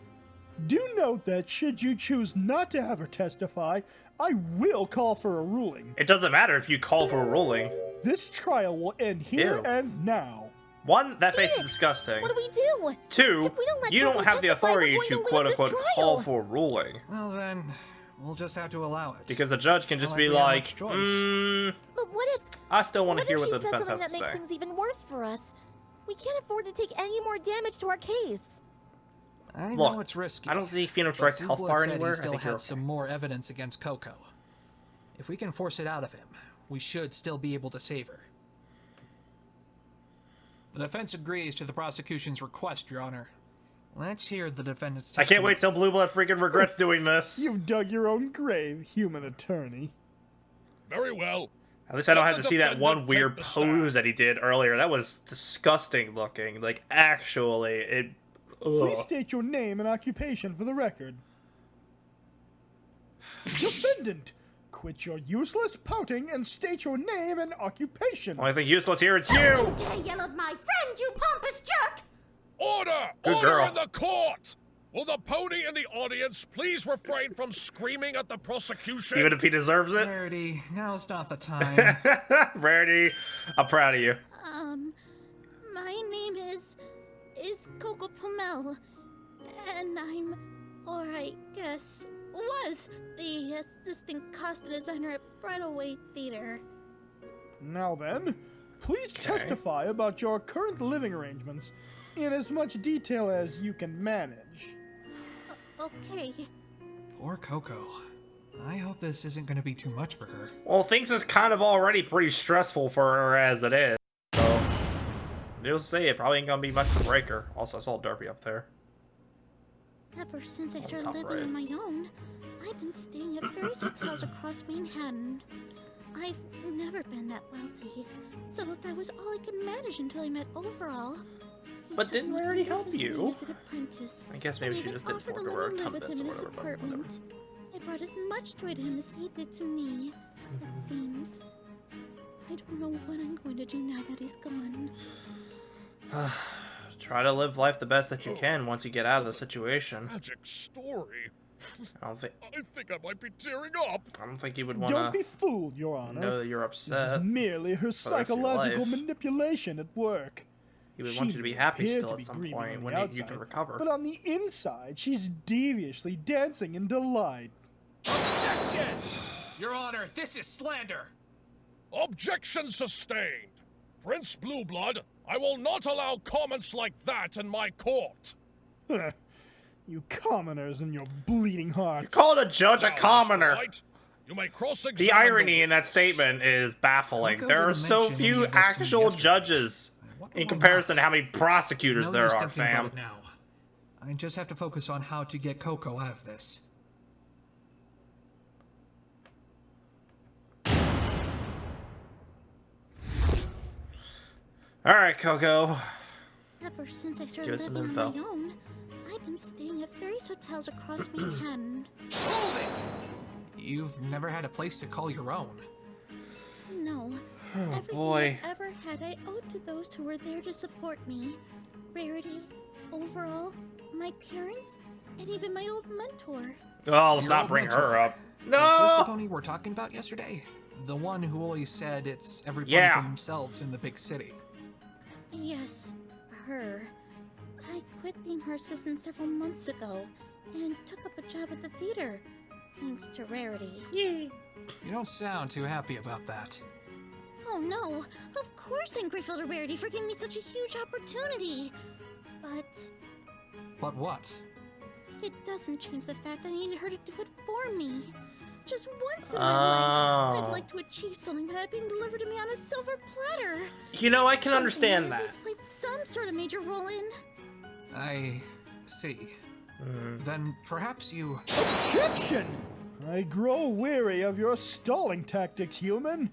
Speaker 10: Do note that should you choose not to have her testify, I will call for a ruling.
Speaker 2: It doesn't matter if you call for a ruling.
Speaker 10: This trial will end here
Speaker 2: Ew.
Speaker 10: and now.
Speaker 2: One, that face is
Speaker 4: Phoenix,
Speaker 2: disgusting.
Speaker 4: What do we do?
Speaker 2: Two,
Speaker 4: If we don't let
Speaker 2: you
Speaker 4: Girl
Speaker 2: don't have the
Speaker 4: testify,
Speaker 2: authority
Speaker 4: we're
Speaker 2: to
Speaker 4: going to lose this
Speaker 2: quote-unquote
Speaker 4: trial.
Speaker 2: call for a ruling.
Speaker 3: Well then, We'll just have to allow it.
Speaker 2: Because the judge can
Speaker 3: It's
Speaker 2: just
Speaker 3: not
Speaker 2: be
Speaker 3: we have
Speaker 2: like,
Speaker 3: much choice.
Speaker 4: But what if...
Speaker 2: I still want to hear
Speaker 4: if
Speaker 2: what
Speaker 4: she
Speaker 2: the
Speaker 4: says
Speaker 2: defense
Speaker 4: something
Speaker 2: has
Speaker 4: that
Speaker 2: to
Speaker 4: makes
Speaker 2: say.
Speaker 4: things even worse for us? We can't afford to take any more damage to our case.
Speaker 3: I
Speaker 2: Look,
Speaker 3: know it's risky.
Speaker 2: I don't see Phoenix
Speaker 3: but
Speaker 2: Wright's
Speaker 3: Blue
Speaker 2: health
Speaker 3: Blood
Speaker 2: bar
Speaker 3: said
Speaker 2: anywhere.
Speaker 3: He still
Speaker 2: I think you're
Speaker 3: had some more evidence against Coco. If we can force it out of him, we should still be able to save her. The defense agrees to the prosecution's request, Your Honor. Let's hear the defendant's
Speaker 2: I
Speaker 3: testimony.
Speaker 2: can't wait till Blue Blood freaking regrets doing this.
Speaker 10: You've dug your own grave, human attorney.
Speaker 11: Very well.
Speaker 2: At least I don't
Speaker 11: Let
Speaker 2: have
Speaker 11: the
Speaker 2: to see that
Speaker 11: defendant
Speaker 2: one weird
Speaker 11: take the
Speaker 2: pose that he did earlier. That was disgusting looking. Like, actually, it...
Speaker 10: Please
Speaker 2: Ugh.
Speaker 10: state your name and occupation for the record. Defendant, quit your useless pouting and state your name and occupation.
Speaker 2: Only thing useless here is you!
Speaker 6: You dare yell at my friend, you pompous jerk!
Speaker 11: Order!
Speaker 2: Good
Speaker 11: Order
Speaker 2: girl.
Speaker 11: in the court! Will the pony in the audience please refrain from screaming at the prosecution?
Speaker 2: Even if he deserves it?
Speaker 3: Rarity, now's not the time.
Speaker 2: Rarity, I'm proud of you.
Speaker 8: My name is Coco Pomel, and I'm, or I guess, was the assistant costume designer at Bridalway Theater.
Speaker 10: Now then, please testify about your current living arrangements in as much detail as you can manage.
Speaker 8: Okay.
Speaker 3: Poor Coco. I hope this isn't going to be too much for her.
Speaker 2: Well, things is kind of already pretty stressful for her as it is. So, you'll see, it probably ain't gonna be much to break her. Also, I saw Derpy up there.
Speaker 8: Ever since I
Speaker 2: On
Speaker 8: started
Speaker 2: top
Speaker 8: living
Speaker 2: right.
Speaker 8: on my own, I've been staying at various hotels across Manhattan. I've never been that wealthy, so that was all I could manage until I met Overall. He
Speaker 2: But
Speaker 8: took
Speaker 2: didn't
Speaker 8: me
Speaker 2: we already
Speaker 8: under
Speaker 2: help
Speaker 8: his wing
Speaker 2: you?
Speaker 8: as an apprentice,
Speaker 2: I guess maybe
Speaker 8: and
Speaker 2: she
Speaker 8: even
Speaker 2: just didn't
Speaker 8: offered
Speaker 2: fork
Speaker 8: to
Speaker 2: over
Speaker 8: let
Speaker 2: her
Speaker 8: me live with
Speaker 2: tumbits
Speaker 8: him
Speaker 2: or
Speaker 8: in his
Speaker 2: whatever, but whatever.
Speaker 8: apartment. I brought as much joy to him as he did to me, it seems. I don't know what I'm going to do now that he's gone.
Speaker 2: Try to live life the best that you can once you get out of the situation.
Speaker 11: Tragic story.
Speaker 2: I
Speaker 11: think I might be tearing up.
Speaker 2: I don't think you would want
Speaker 10: Don't be
Speaker 2: to
Speaker 10: fooled, Your Honor.
Speaker 2: know that you're
Speaker 10: This
Speaker 2: upset.
Speaker 10: is merely her
Speaker 2: for the rest of your
Speaker 10: psychological
Speaker 2: life.
Speaker 10: manipulation at work.
Speaker 2: He would want you to be happy
Speaker 10: appear
Speaker 2: still
Speaker 10: to
Speaker 2: at
Speaker 10: be
Speaker 2: some
Speaker 10: grieving
Speaker 2: point
Speaker 10: on
Speaker 2: when
Speaker 10: the
Speaker 2: you
Speaker 10: outside,
Speaker 2: can recover.
Speaker 10: But on the inside, she's deviously dancing in delight.
Speaker 3: Objection! Your Honor, this is slander!
Speaker 11: Objection sustained. Prince Blueblood, I will not allow comments like that in my court.
Speaker 10: You commoners and your bleeding hearts.
Speaker 2: Call the judge a
Speaker 11: Now, Mr.
Speaker 2: commoner.
Speaker 11: White, you may cross-examine
Speaker 2: The irony in that
Speaker 11: witness.
Speaker 2: statement is baffling.
Speaker 3: Coco
Speaker 2: There are
Speaker 3: didn't
Speaker 2: so
Speaker 3: mention any
Speaker 2: few
Speaker 3: of this to me
Speaker 2: actual
Speaker 3: yesterday.
Speaker 2: judges in comparison to how many prosecutors
Speaker 3: No
Speaker 2: there
Speaker 3: use
Speaker 2: are,
Speaker 3: thinking about
Speaker 2: fam.
Speaker 3: it now. I just have to focus on how to get Coco out of this.
Speaker 2: Alright, Coco.
Speaker 8: Ever since I
Speaker 2: Give
Speaker 8: started
Speaker 2: us some
Speaker 8: living on
Speaker 2: info.
Speaker 8: my own, I've been staying at various hotels across Manhattan.
Speaker 3: Hold it! You've never had a place to call your own.
Speaker 8: No.
Speaker 2: Oh,
Speaker 8: Everything
Speaker 2: boy.
Speaker 8: I ever had, I owed to those who were there to support me. Rarity, Overall, my parents, and even my old mentor.
Speaker 2: Oh, let's
Speaker 3: Your
Speaker 2: not
Speaker 3: old
Speaker 2: bring
Speaker 3: mentor.
Speaker 2: her up.
Speaker 3: Is this the
Speaker 2: No!
Speaker 3: pony we're talking about yesterday? The one who always said it's everybody
Speaker 2: Yeah.
Speaker 3: for themselves in the big city.
Speaker 8: Yes, her. I quit being her assistant several months ago and took up a job at the theater, thanks to Rarity.
Speaker 3: You don't sound too happy about that.
Speaker 8: Oh no, of course I'm grateful to Rarity for giving me such a huge opportunity.
Speaker 3: But what?
Speaker 8: It doesn't change the fact that I needed her to do it for me. Just once in my
Speaker 2: Oh.
Speaker 8: life, I'd like to achieve something without being delivered to me on a silver platter.
Speaker 2: You know, I can
Speaker 8: Something
Speaker 2: understand
Speaker 8: I
Speaker 2: that.
Speaker 8: at least played some sort of major role in.
Speaker 3: I see. Then perhaps you...
Speaker 10: Objection! I grow weary of your stalling tactics, human.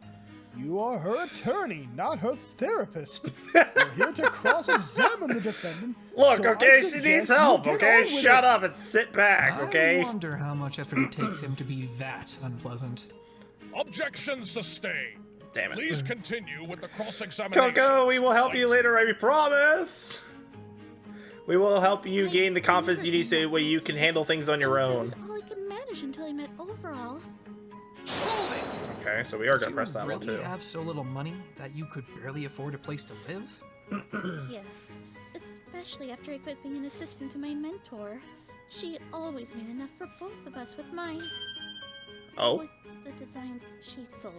Speaker 10: You are her attorney, not her therapist. We're here to cross-examine the defendant.
Speaker 2: Look,
Speaker 10: so I
Speaker 2: okay, she
Speaker 10: suggest
Speaker 2: needs
Speaker 10: you
Speaker 2: help,
Speaker 10: get
Speaker 2: okay?
Speaker 10: on with
Speaker 2: Shut
Speaker 10: it.
Speaker 2: up and sit back, okay?
Speaker 3: I wonder how much effort it takes him to be that unpleasant.
Speaker 11: Objection sustained.
Speaker 2: Damn it.
Speaker 11: Please continue with the cross-examination.
Speaker 2: Coco, we will help you
Speaker 11: White.
Speaker 2: later, I promise. We will help you gain the confidence you need so that way you can handle things on your
Speaker 8: That
Speaker 2: own.
Speaker 8: was all I could manage until I met Overall.
Speaker 3: Hold it!
Speaker 2: Okay, so we are
Speaker 3: Did
Speaker 2: gonna press that
Speaker 3: you
Speaker 2: one
Speaker 3: really
Speaker 2: too.
Speaker 3: have so little money that you could barely afford a place to live?
Speaker 8: Yes, especially after I quit being an assistant to my mentor. She always made enough for both of us with my
Speaker 2: Oh?
Speaker 8: With the designs she sold.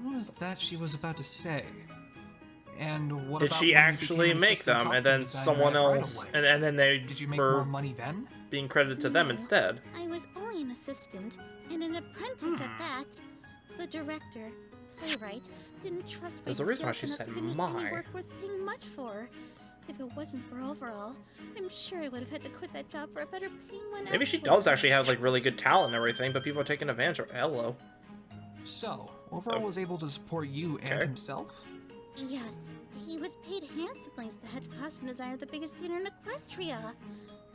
Speaker 3: What was that she was about to say? And what
Speaker 2: Did
Speaker 3: about
Speaker 2: she
Speaker 3: when you
Speaker 2: actually
Speaker 3: became an
Speaker 2: make
Speaker 3: assistant
Speaker 2: them, and
Speaker 3: costume
Speaker 2: then
Speaker 3: designer
Speaker 2: someone
Speaker 3: at
Speaker 2: else,
Speaker 3: Bridal Way?
Speaker 2: and then they
Speaker 3: Did you make
Speaker 2: were
Speaker 3: more money then?
Speaker 2: being credited to them
Speaker 8: No,
Speaker 2: instead?
Speaker 8: I was only an assistant and an apprentice at that. The director, playwright, didn't trust my
Speaker 2: There's a reason why she
Speaker 8: skills
Speaker 2: said
Speaker 8: enough to give me
Speaker 2: my.
Speaker 8: any work worth paying much for. If it wasn't for overall, I'm sure I would have had to quit that job for a better paying one.
Speaker 2: Maybe she
Speaker 8: elsewhere.
Speaker 2: does actually have like really good talent and everything, but people are taking advantage of. Hello.
Speaker 3: So, Overall was able to support you and himself?
Speaker 8: Yes, he was paid handsomely as the head costume designer of the biggest theater in Equestria.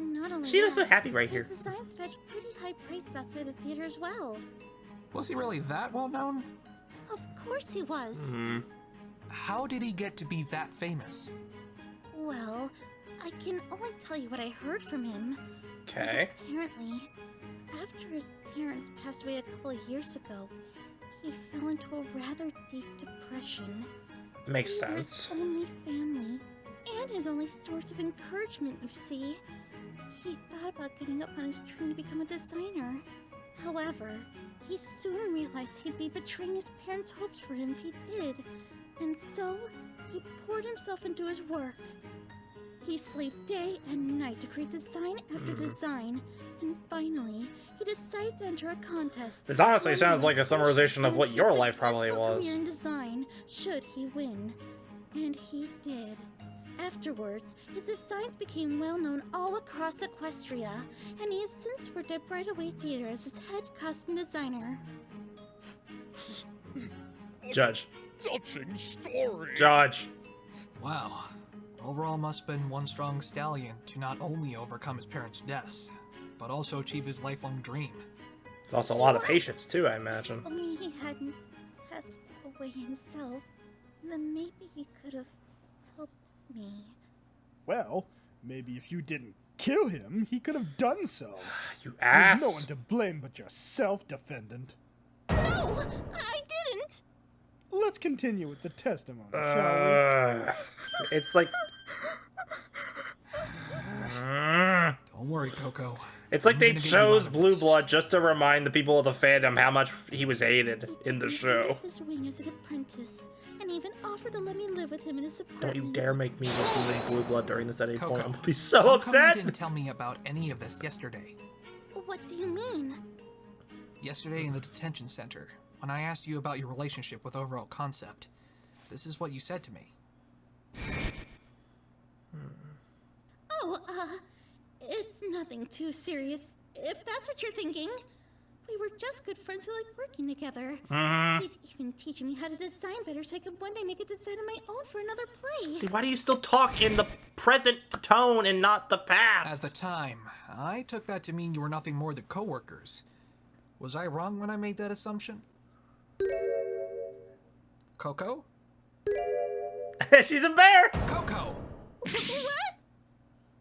Speaker 8: Not only
Speaker 2: She looks so
Speaker 8: that,
Speaker 2: happy right
Speaker 8: his
Speaker 2: here.
Speaker 8: designs fetched pretty high prices outside the theater as well.
Speaker 3: Was he really that well known?
Speaker 8: Of course he was.
Speaker 3: How did he get to be that famous?
Speaker 8: Well, I can only tell you what I heard from him.
Speaker 2: Okay.
Speaker 8: Apparently, after his parents passed away a couple of years ago, he fell into a rather deep depression.
Speaker 2: Makes
Speaker 8: We were
Speaker 2: sense.
Speaker 8: his only family, and his only source of encouragement, you see. He thought about giving up on his dream to become a designer. However, he soon realized he'd be betraying his parents' hopes for him if he did, and so he poured himself into his work. He slaved day and night to create design after design, and finally, he decided to enter a contest.
Speaker 2: This honestly
Speaker 8: One
Speaker 2: sounds like a
Speaker 8: with
Speaker 2: summarization of what
Speaker 8: guaranteed
Speaker 2: your life probably
Speaker 8: successful
Speaker 2: was.
Speaker 8: career in design, should he win. And he did. Afterwards, his designs became well known all across Equestria, and he has since worked at Bridal Theater as his head costume designer.
Speaker 2: Judge.
Speaker 11: Touching story.
Speaker 2: Judge.
Speaker 3: Wow. Overall must have been one strong stallion to not only overcome his parents' deaths, but also achieve his lifelong dream.
Speaker 2: There's also a lot of patience too, I imagine.
Speaker 8: Only he hadn't passed away himself, then maybe he could have helped me.
Speaker 10: Well, maybe if you didn't kill him, he could have done so.
Speaker 2: You
Speaker 10: There's
Speaker 2: ass.
Speaker 10: no one to blame but yourself, defendant.
Speaker 8: No! I didn't!
Speaker 10: Let's continue with the testimony, shall
Speaker 2: It's like.
Speaker 3: Don't worry, Coco.
Speaker 2: It's like
Speaker 3: I'm
Speaker 2: they
Speaker 3: gonna get you
Speaker 2: chose
Speaker 3: out of
Speaker 2: Blue
Speaker 3: this.
Speaker 2: Blood just to remind the people of the fandom how much he was hated in the
Speaker 8: He
Speaker 2: show.
Speaker 8: took his wing as an apprentice, and even offered to let me live with him in his apartment.
Speaker 2: Don't you dare make me look doing Blue Blood during this at any point.
Speaker 3: Coco,
Speaker 2: I'm gonna be so
Speaker 3: how come
Speaker 2: upset.
Speaker 3: you didn't tell me about any of this yesterday?
Speaker 8: What do you mean?
Speaker 3: Yesterday in the detention center, when I asked you about your relationship with Overall Concept, this is what you said to me.
Speaker 8: Oh, it's nothing too serious, if that's what you're thinking. We were just good friends who liked working together. He's even teaching me how to design better so I can one day make a design of my own for another play.
Speaker 2: See, why do you still talk in the present tone and not the
Speaker 3: At
Speaker 2: past?
Speaker 3: the time, I took that to mean you were nothing more than coworkers. Was I wrong when I made that assumption? Coco?
Speaker 2: She's embarrassed.
Speaker 3: Coco!
Speaker 8: What?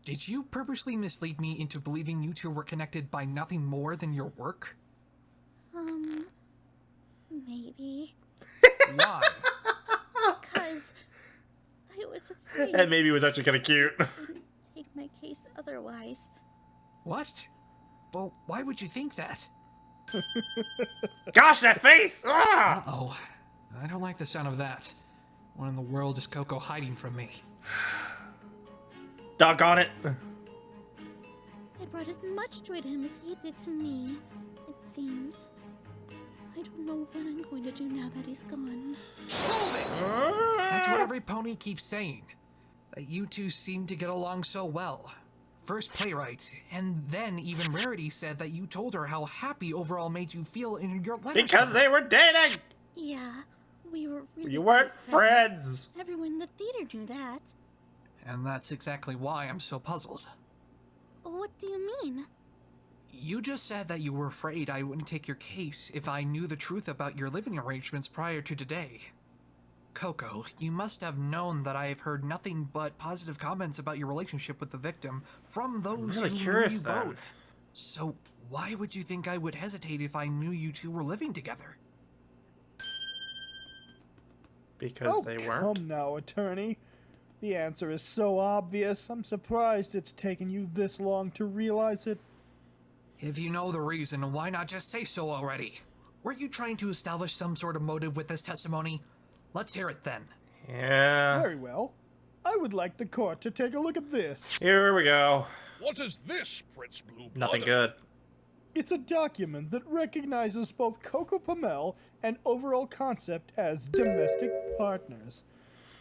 Speaker 3: Did you purposely mislead me into believing you two were connected by nothing more than your work?
Speaker 8: Maybe.
Speaker 3: Why?
Speaker 8: Because I was afraid
Speaker 2: And maybe it was actually kind of cute.
Speaker 8: wouldn't take my case otherwise.
Speaker 3: What? Well, why would you think that?
Speaker 2: Gosh, that face! Ah!
Speaker 3: Uh-oh. I don't like the sound of that. What in the world is Coco hiding from me?
Speaker 2: Doggone it.
Speaker 8: I brought as much joy to him as he did to me, it seems. I don't know what I'm going to do now that he's gone.
Speaker 3: Hold it! That's what every pony keeps saying. That you two seem to get along so well. First Playwright, and then even Rarity said that you told her how happy Overall made you feel in your letters.
Speaker 2: Because they were dating!
Speaker 8: Yeah, we were really
Speaker 2: You weren't
Speaker 8: good friends.
Speaker 2: friends!
Speaker 8: Everyone in the theater knew that.
Speaker 3: And that's exactly why I'm so puzzled.
Speaker 8: What do you mean?
Speaker 3: You just said that you were afraid I wouldn't take your case if I knew the truth about your living arrangements prior to today. Coco, you must have known that I have heard nothing but positive comments about your relationship with the victim from those
Speaker 2: really
Speaker 3: who
Speaker 2: curious
Speaker 3: knew you
Speaker 2: then.
Speaker 3: both. So why would you think I would hesitate if I knew you two were living together?
Speaker 2: Because
Speaker 10: Oh,
Speaker 2: they weren't?
Speaker 10: come now, attorney. The answer is so obvious, I'm surprised it's taken you this long to realize it.
Speaker 3: If you know the reason, why not just say so already? Were you trying to establish some sort of motive with this testimony? Let's hear it then.
Speaker 2: Yeah.
Speaker 10: Very well. I would like the court to take a look at this.
Speaker 2: Here we go.
Speaker 11: What is this, Prince Blueblood?
Speaker 2: Nothing good.
Speaker 10: It's a document that recognizes both Coco Pamel and Overall Concept as domestic partners.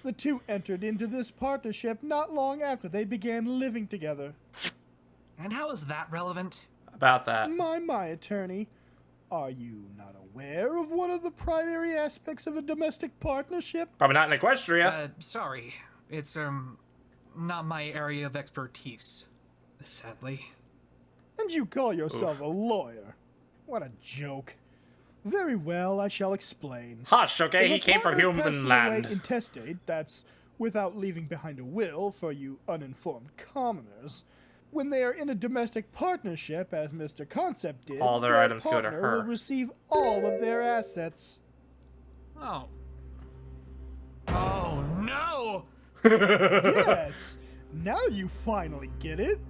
Speaker 10: The two entered into this partnership not long after they began living together.
Speaker 3: And how is that relevant?
Speaker 2: About that.
Speaker 10: My attorney. Are you not aware of one of the primary aspects of a domestic partnership?
Speaker 2: Probably not in Equestria.
Speaker 3: Sorry. It's, not my area of expertise, sadly.
Speaker 10: And you call yourself a lawyer? What a joke. Very well, I shall explain.
Speaker 2: Hush, okay?
Speaker 10: If
Speaker 2: He
Speaker 10: a
Speaker 2: came from
Speaker 10: partner
Speaker 2: human
Speaker 10: passes
Speaker 2: land.
Speaker 10: away intestate, that's without leaving behind a will for you uninformed commoners. When they are in a domestic partnership, as Mr. Concept did,
Speaker 2: All their items go to
Speaker 10: partner
Speaker 2: her.
Speaker 10: will receive all of their assets.
Speaker 3: Oh. Oh, no!
Speaker 10: Yes! Now you finally get it.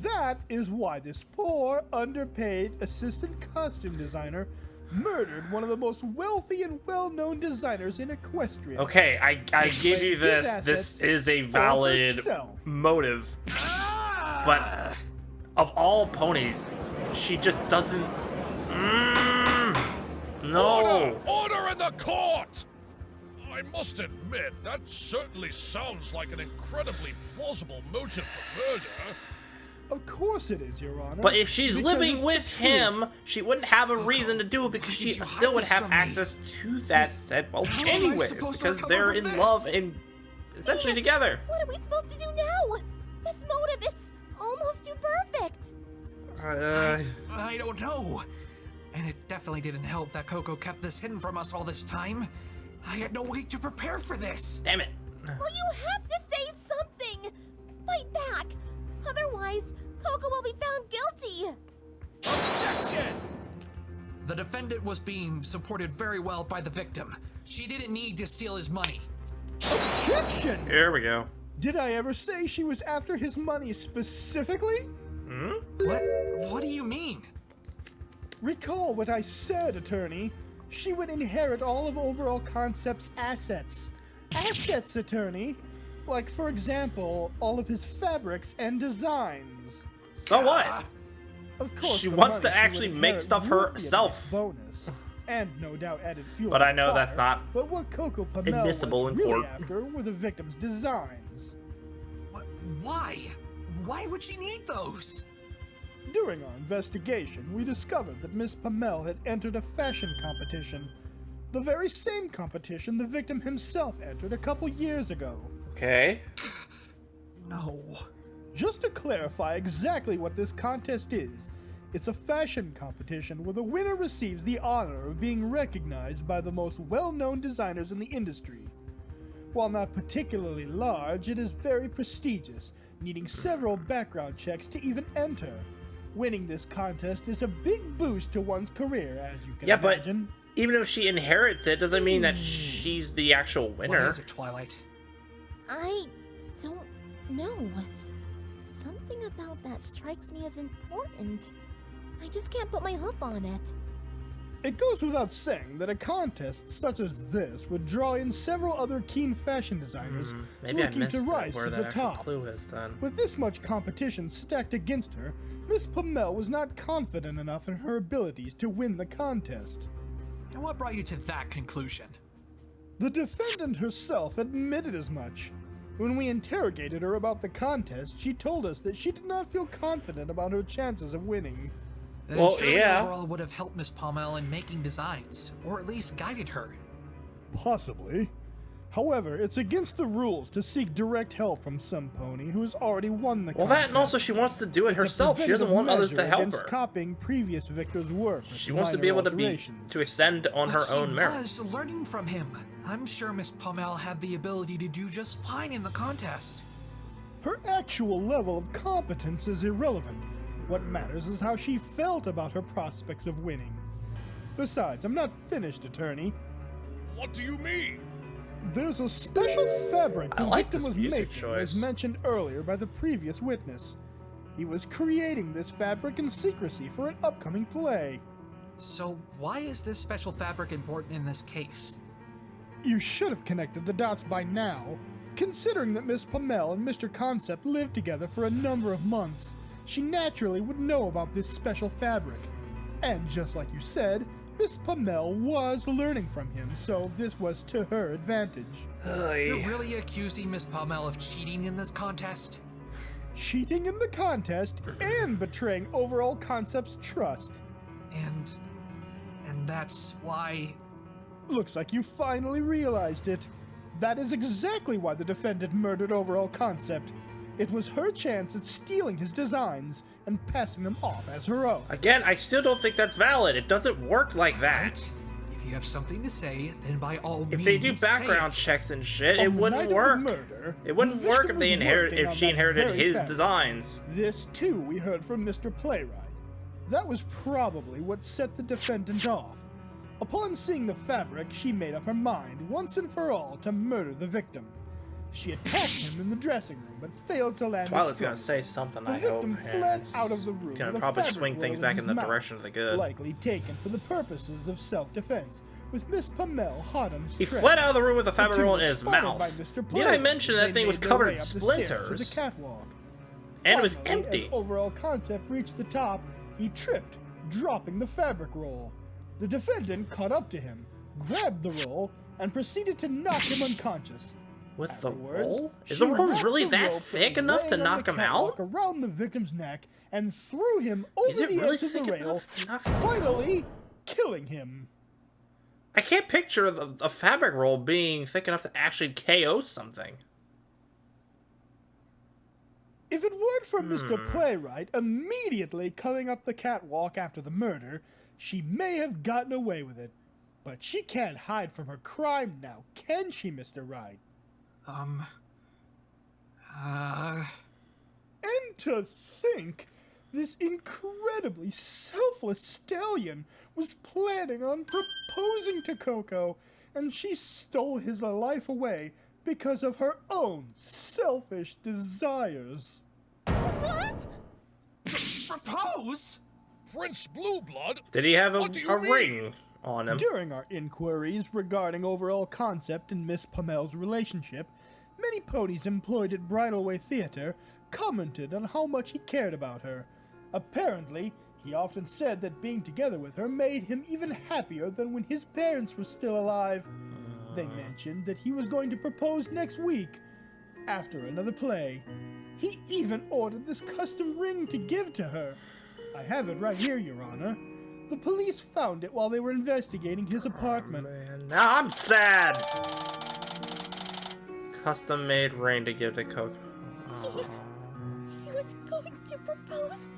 Speaker 10: That is why this poor, underpaid assistant costume designer murdered one of the most wealthy and well-known designers in Equestria.
Speaker 2: Okay, I give you this. This is a valid motive. But of all ponies, she just doesn't... no!
Speaker 11: Order in the court! I must admit, that certainly sounds like an incredibly plausible motive for murder.
Speaker 10: Of course it is, Your Honor.
Speaker 2: But if she's
Speaker 10: because
Speaker 2: living
Speaker 10: it's
Speaker 2: with
Speaker 10: the truth.
Speaker 2: him, she wouldn't have a reason to do it because she still would have access to that said wealth anyways, because they're in love and essentially together.
Speaker 4: What are we supposed to do now? This motive, it's almost too perfect.
Speaker 3: I don't know. And it definitely didn't help that Coco kept this hidden from us all this time. I had no way to prepare for this.
Speaker 2: Damn it.
Speaker 4: Well, you have to say something. Fight back. Otherwise, Coco will be found guilty.
Speaker 3: Objection! The defendant was being supported very well by the victim. She didn't need to steal his money.
Speaker 10: Objection!
Speaker 2: Here we go.
Speaker 10: Did I ever say she was after his money specifically?
Speaker 3: What do you mean?
Speaker 10: Recall what I said, attorney. She would inherit all of Overall Concept's assets. Assets, attorney. Like, for example, all of his fabrics and designs.
Speaker 2: So what?
Speaker 10: Of course,
Speaker 2: She
Speaker 10: the
Speaker 2: wants
Speaker 10: money
Speaker 2: to
Speaker 10: she
Speaker 2: actually
Speaker 10: would
Speaker 2: make
Speaker 10: inherit
Speaker 2: stuff
Speaker 10: would be a
Speaker 2: herself.
Speaker 10: bonus, and no doubt added fuel.
Speaker 2: But
Speaker 10: to
Speaker 2: I know
Speaker 10: the
Speaker 2: that's
Speaker 10: fire.
Speaker 2: not
Speaker 10: But what Coco Pamel
Speaker 2: admissible
Speaker 10: was
Speaker 2: in
Speaker 10: really
Speaker 2: court.
Speaker 10: after were the victim's designs.
Speaker 3: Why? Why would she need those?
Speaker 10: During our investigation, we discovered that Miss Pamel had entered a fashion competition. The very same competition the victim himself entered a couple years ago.
Speaker 2: Okay.
Speaker 3: No.
Speaker 10: Just to clarify exactly what this contest is, it's a fashion competition where the winner receives the honor of being recognized by the most well-known designers in the industry. While not particularly large, it is very prestigious, needing several background checks to even enter. Winning this contest is a big boost to one's career, as you can imagine.
Speaker 2: But even if she inherits it, doesn't mean that she's the actual winner.
Speaker 3: What is it, Twilight?
Speaker 4: I don't know. Something about that strikes me as important. I just can't put my hoof on it.
Speaker 10: It goes without saying that a contest such as this would draw in several other keen fashion designers
Speaker 2: Maybe I
Speaker 10: looking
Speaker 2: missed
Speaker 10: to rise
Speaker 2: where
Speaker 10: to
Speaker 2: that
Speaker 10: the
Speaker 2: actual
Speaker 10: top.
Speaker 2: clue is then.
Speaker 10: With this much competition stacked against her, Miss Pamel was not confident enough in her abilities to win the contest.
Speaker 3: And what brought you to that conclusion?
Speaker 10: The defendant herself admitted as much. When we interrogated her about the contest, she told us that she did not feel confident about her chances of winning.
Speaker 3: Then
Speaker 2: Well,
Speaker 3: surely
Speaker 2: yeah.
Speaker 3: overall would have helped Miss Palmel in making designs, or at least guided her.
Speaker 10: Possibly. However, it's against the rules to seek direct help from some pony who has already won the
Speaker 2: Well,
Speaker 10: contest.
Speaker 2: that and also she wants to do it
Speaker 10: It's a
Speaker 2: herself. She doesn't want others to
Speaker 10: preventative
Speaker 2: help
Speaker 10: measure
Speaker 2: her.
Speaker 10: Copying previous victors' work. with
Speaker 2: She wants to be
Speaker 10: minor
Speaker 2: able to
Speaker 10: alterations.
Speaker 2: to ascend on her
Speaker 3: But she
Speaker 2: own merit.
Speaker 3: was learning from him. I'm sure Miss Palmel had the ability to do just fine in the contest.
Speaker 10: Her actual level of competence is irrelevant. What matters is how she felt about her prospects of winning. Besides, I'm not finished, attorney.
Speaker 11: What do you mean?
Speaker 10: There's a special fabric
Speaker 2: I
Speaker 10: the
Speaker 2: like
Speaker 10: victim
Speaker 2: this
Speaker 10: was
Speaker 2: music
Speaker 10: making,
Speaker 2: choice.
Speaker 10: as mentioned earlier by the previous witness. He was creating this fabric in secrecy for an upcoming play.
Speaker 3: So why is this special fabric important in this case?
Speaker 10: You should have connected the dots by now. Considering that Miss Pamel and Mr. Concept lived together for a number of months, she naturally would know about this special fabric. And just like you said, Miss Pamel was learning from him, so this was to her advantage.
Speaker 3: You're really accusing Miss Pamel of cheating in this contest?
Speaker 10: Cheating in the contest and betraying Overall Concept's trust.
Speaker 3: And that's why...
Speaker 10: Looks like you finally realized it. That is exactly why the defendant murdered Overall Concept. It was her chance at stealing his designs and passing them off as her own.
Speaker 2: Again, I still don't think that's valid. It doesn't work like that.
Speaker 3: If you have something to say, then by all means,
Speaker 2: if they do background checks and shit, it wouldn't work. It wouldn't work if she inherited his designs.
Speaker 10: This too we heard from Mr. Playwright. That was probably what set the defendant off. Upon seeing the fabric, she made up her mind once and for all to murder the victim. She attacked him in the dressing room, but failed to land.
Speaker 2: Twilight's gonna say something, I hope.
Speaker 10: The victim fled out of the room.
Speaker 2: Gonna probably swing things back in the direction of the good.
Speaker 10: Likely taken for the purposes of self-defense, with Miss Pamel hot on his
Speaker 2: He
Speaker 10: trail.
Speaker 2: fled out of the room with a fabric
Speaker 10: The two
Speaker 2: roll in
Speaker 10: were
Speaker 2: his
Speaker 10: spotted
Speaker 2: mouth.
Speaker 10: by Mr.
Speaker 2: Did I
Speaker 10: Playwright
Speaker 2: mention
Speaker 10: as
Speaker 2: that
Speaker 10: they
Speaker 2: thing was
Speaker 10: made their
Speaker 2: covered
Speaker 10: way
Speaker 2: in
Speaker 10: up the stairs
Speaker 2: splinters?
Speaker 10: To the catwalk.
Speaker 2: And it was
Speaker 10: Finally,
Speaker 2: empty.
Speaker 10: As Overall Concept reached the top, he tripped, dropping the fabric roll. The defendant caught up to him, grabbed the roll, and proceeded to knock him unconscious.
Speaker 2: With the
Speaker 10: Afterwards,
Speaker 2: roll? Is
Speaker 10: she
Speaker 2: the roll
Speaker 10: wrapped
Speaker 2: really
Speaker 10: the
Speaker 2: that
Speaker 10: rope
Speaker 2: thick
Speaker 10: was
Speaker 2: enough to
Speaker 10: laying on
Speaker 2: knock
Speaker 10: the
Speaker 2: him out?
Speaker 10: catwalk around the victim's neck and threw him over
Speaker 2: Is it
Speaker 10: the
Speaker 2: really
Speaker 10: edge of the
Speaker 2: thick
Speaker 10: rail,
Speaker 2: enough to knock someone
Speaker 10: finally killing him.
Speaker 2: I can't picture a fabric roll being thick enough to actually KO something.
Speaker 10: If it weren't for Mr. Playwright immediately coming up the catwalk after the murder, she may have gotten away with it. But she can't hide from her crime now, can she, Mr. Wright? And to think, this incredibly selfless stallion was planning on proposing to Coco, and she stole his life away because of her own selfish desires.
Speaker 8: What?
Speaker 11: Propose? Prince Blueblood?
Speaker 2: Did he have a
Speaker 11: mean?
Speaker 2: ring on him?
Speaker 10: During our inquiries regarding Overall Concept and Miss Pamel's relationship, many ponies employed at Bridalway Theater commented on how much he cared about her. Apparently, he often said that being together with her made him even happier than when his parents were still alive. They mentioned that he was going to propose next week, after another play. He even ordered this custom ring to give to her. I have it right here, Your Honor. The police found it while they were investigating his apartment.
Speaker 2: Man, now I'm sad. Custom-made ring to give to Coco.
Speaker 8: He was going to propose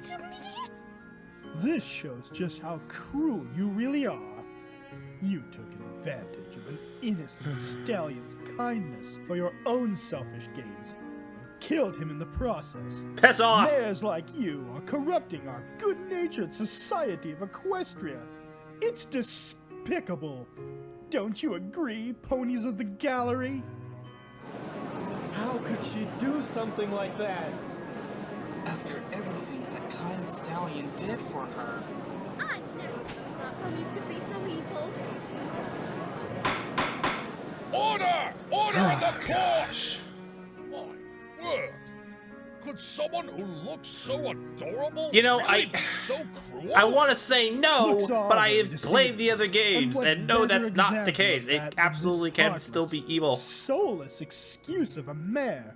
Speaker 8: to me?
Speaker 10: This shows just how cruel you really are. You took advantage of an innocent stallion's kindness for your own selfish gains, and killed him in the process.
Speaker 2: Piss off!
Speaker 10: Mayors like you are corrupting our good-natured society of Equestria. It's despicable. Don't you agree, ponies of the gallery?
Speaker 14: How could she do something like that?
Speaker 15: After everything that kind stallion did for her.
Speaker 6: I never thought ponies could be so evil.
Speaker 11: Order! Order in the court! My word. Could someone who looks so adorable
Speaker 2: You know,
Speaker 11: really be so cruel?
Speaker 2: I want to say no,
Speaker 10: Looks
Speaker 2: but I
Speaker 10: already
Speaker 2: have
Speaker 10: deceiving.
Speaker 2: played the other games,
Speaker 10: what
Speaker 2: and no,
Speaker 10: better
Speaker 2: that's not the
Speaker 10: example
Speaker 2: case.
Speaker 10: of
Speaker 2: It
Speaker 10: that than
Speaker 2: absolutely
Speaker 10: this
Speaker 2: can still be
Speaker 10: heartless,
Speaker 2: evil.
Speaker 10: soulless excuse of a mayor.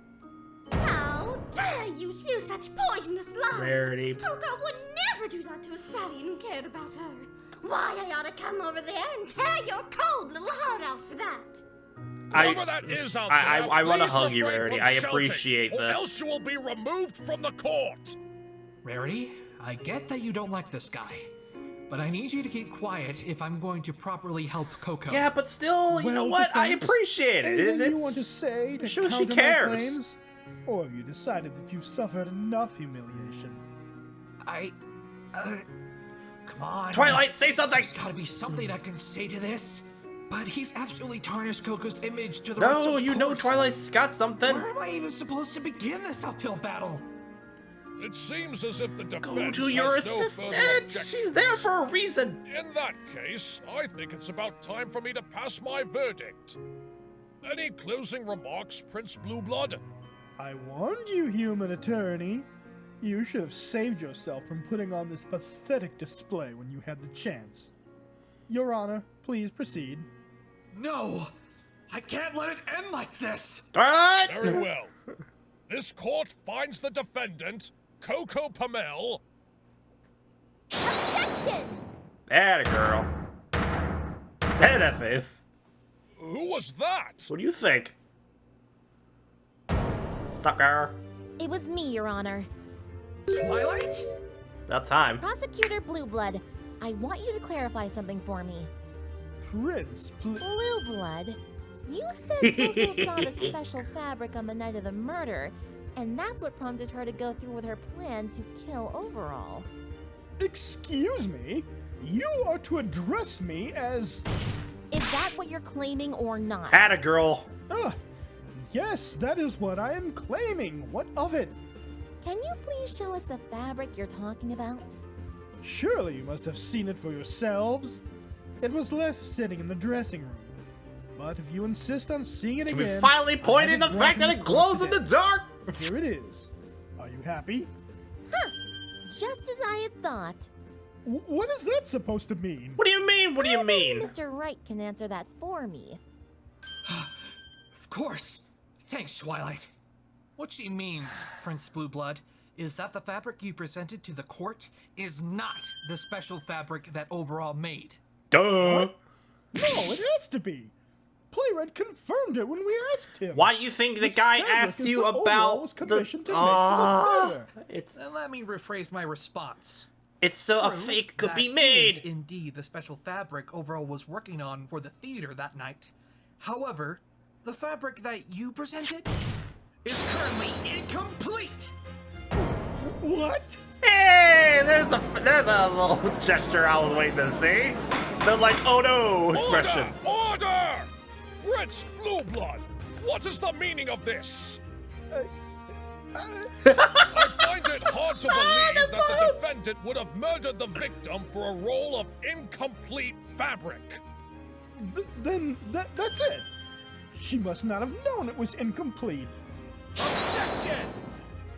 Speaker 6: How dare you spew such poisonous lies?
Speaker 2: Rarity.
Speaker 6: Coco would never do that to a stallion who cared about her. Why, I ought to come over there and tear your cold little heart out for that.
Speaker 11: Whoever that is out there,
Speaker 2: I want to
Speaker 11: please
Speaker 2: hug you,
Speaker 11: refrain
Speaker 2: Rarity.
Speaker 11: from
Speaker 2: I
Speaker 11: shouting,
Speaker 2: appreciate
Speaker 11: or
Speaker 2: this.
Speaker 11: else you will be removed from the court.
Speaker 3: Rarity, I get that you don't like this guy, but I need you to keep quiet if I'm going to properly help Coco.
Speaker 2: Yeah, but still, you know
Speaker 10: Well,
Speaker 2: what? I
Speaker 10: defense,
Speaker 2: appreciate it.
Speaker 10: Anything
Speaker 2: It's
Speaker 10: you want to say to
Speaker 2: shows she
Speaker 10: counter my
Speaker 2: cares.
Speaker 10: claims? Or have you decided that you've suffered enough humiliation?
Speaker 3: Come on.
Speaker 2: Twilight, say something!
Speaker 3: There's gotta be something I can say to this. But he's absolutely tarnished Coco's image to the rest of
Speaker 2: No,
Speaker 3: the
Speaker 2: you know
Speaker 3: court.
Speaker 2: Twilight's got something.
Speaker 3: Where am I even supposed to begin this uphill battle?
Speaker 11: It seems as if the defense
Speaker 2: Go to your
Speaker 11: has no further
Speaker 2: assistant!
Speaker 11: objections.
Speaker 2: She's there for a reason!
Speaker 11: In that case, I think it's about time for me to pass my verdict. Any closing remarks, Prince Blueblood?
Speaker 10: I warned you, human attorney. You should have saved yourself from putting on this pathetic display when you had the chance. Your Honor, please proceed.
Speaker 13: No! I can't let it end like this!
Speaker 11: Very well. This court finds the defendant, Coco Pamel.
Speaker 4: Objection!
Speaker 2: Atta girl. Hey, that face.
Speaker 11: Who was that?
Speaker 2: What do you think? Sucker.
Speaker 4: It was me, Your Honor.
Speaker 13: Twilight?
Speaker 2: About time.
Speaker 4: Prosecutor Blueblood, I want you to clarify something for me.
Speaker 10: Prince,
Speaker 4: Blueblood, you said Coco saw the special fabric on the night of the murder, and that's what prompted her to go through with her plan to kill Overall.
Speaker 10: Excuse me? You are to address me as...
Speaker 4: Is that what you're claiming or not?
Speaker 2: Atta girl.
Speaker 10: Yes, that is what I am claiming. What of it?
Speaker 4: Can you please show us the fabric you're talking about?
Speaker 10: Surely you must have seen it for yourselves. It was left sitting in the dressing room. But if you insist on seeing it
Speaker 2: Can
Speaker 10: again...
Speaker 2: we finally point in the fact that it glows in the dark?
Speaker 10: Here it is. Are you happy?
Speaker 4: Huh! Just as I had thought.
Speaker 10: What is that supposed to mean?
Speaker 2: What do you mean? What do you mean?
Speaker 4: Mr. Wright can answer that for me.
Speaker 3: Of course. Thanks, Twilight. What she means, Prince Blueblood, is that the fabric you presented to the court is not the special fabric that Overall made.
Speaker 2: Duh!
Speaker 10: What? No, it has to be. Playwright confirmed it when we asked him.
Speaker 2: Why do you think the guy asked you about the... It's...
Speaker 3: Let me rephrase my response.
Speaker 2: It's so a fake could be made.
Speaker 3: Is indeed the special fabric Overall was working on for the theater that night. However, the fabric that you presented is currently incomplete.
Speaker 10: What?
Speaker 2: Hey, there's a little gesture I was waiting to see. The like, oh no expression.
Speaker 11: Order! Prince Blueblood, what is the meaning of this? I find it hard to believe that the defendant would have murdered the victim for a roll of incomplete fabric.
Speaker 10: Then that's it. She must not have known it was incomplete.
Speaker 3: Objection!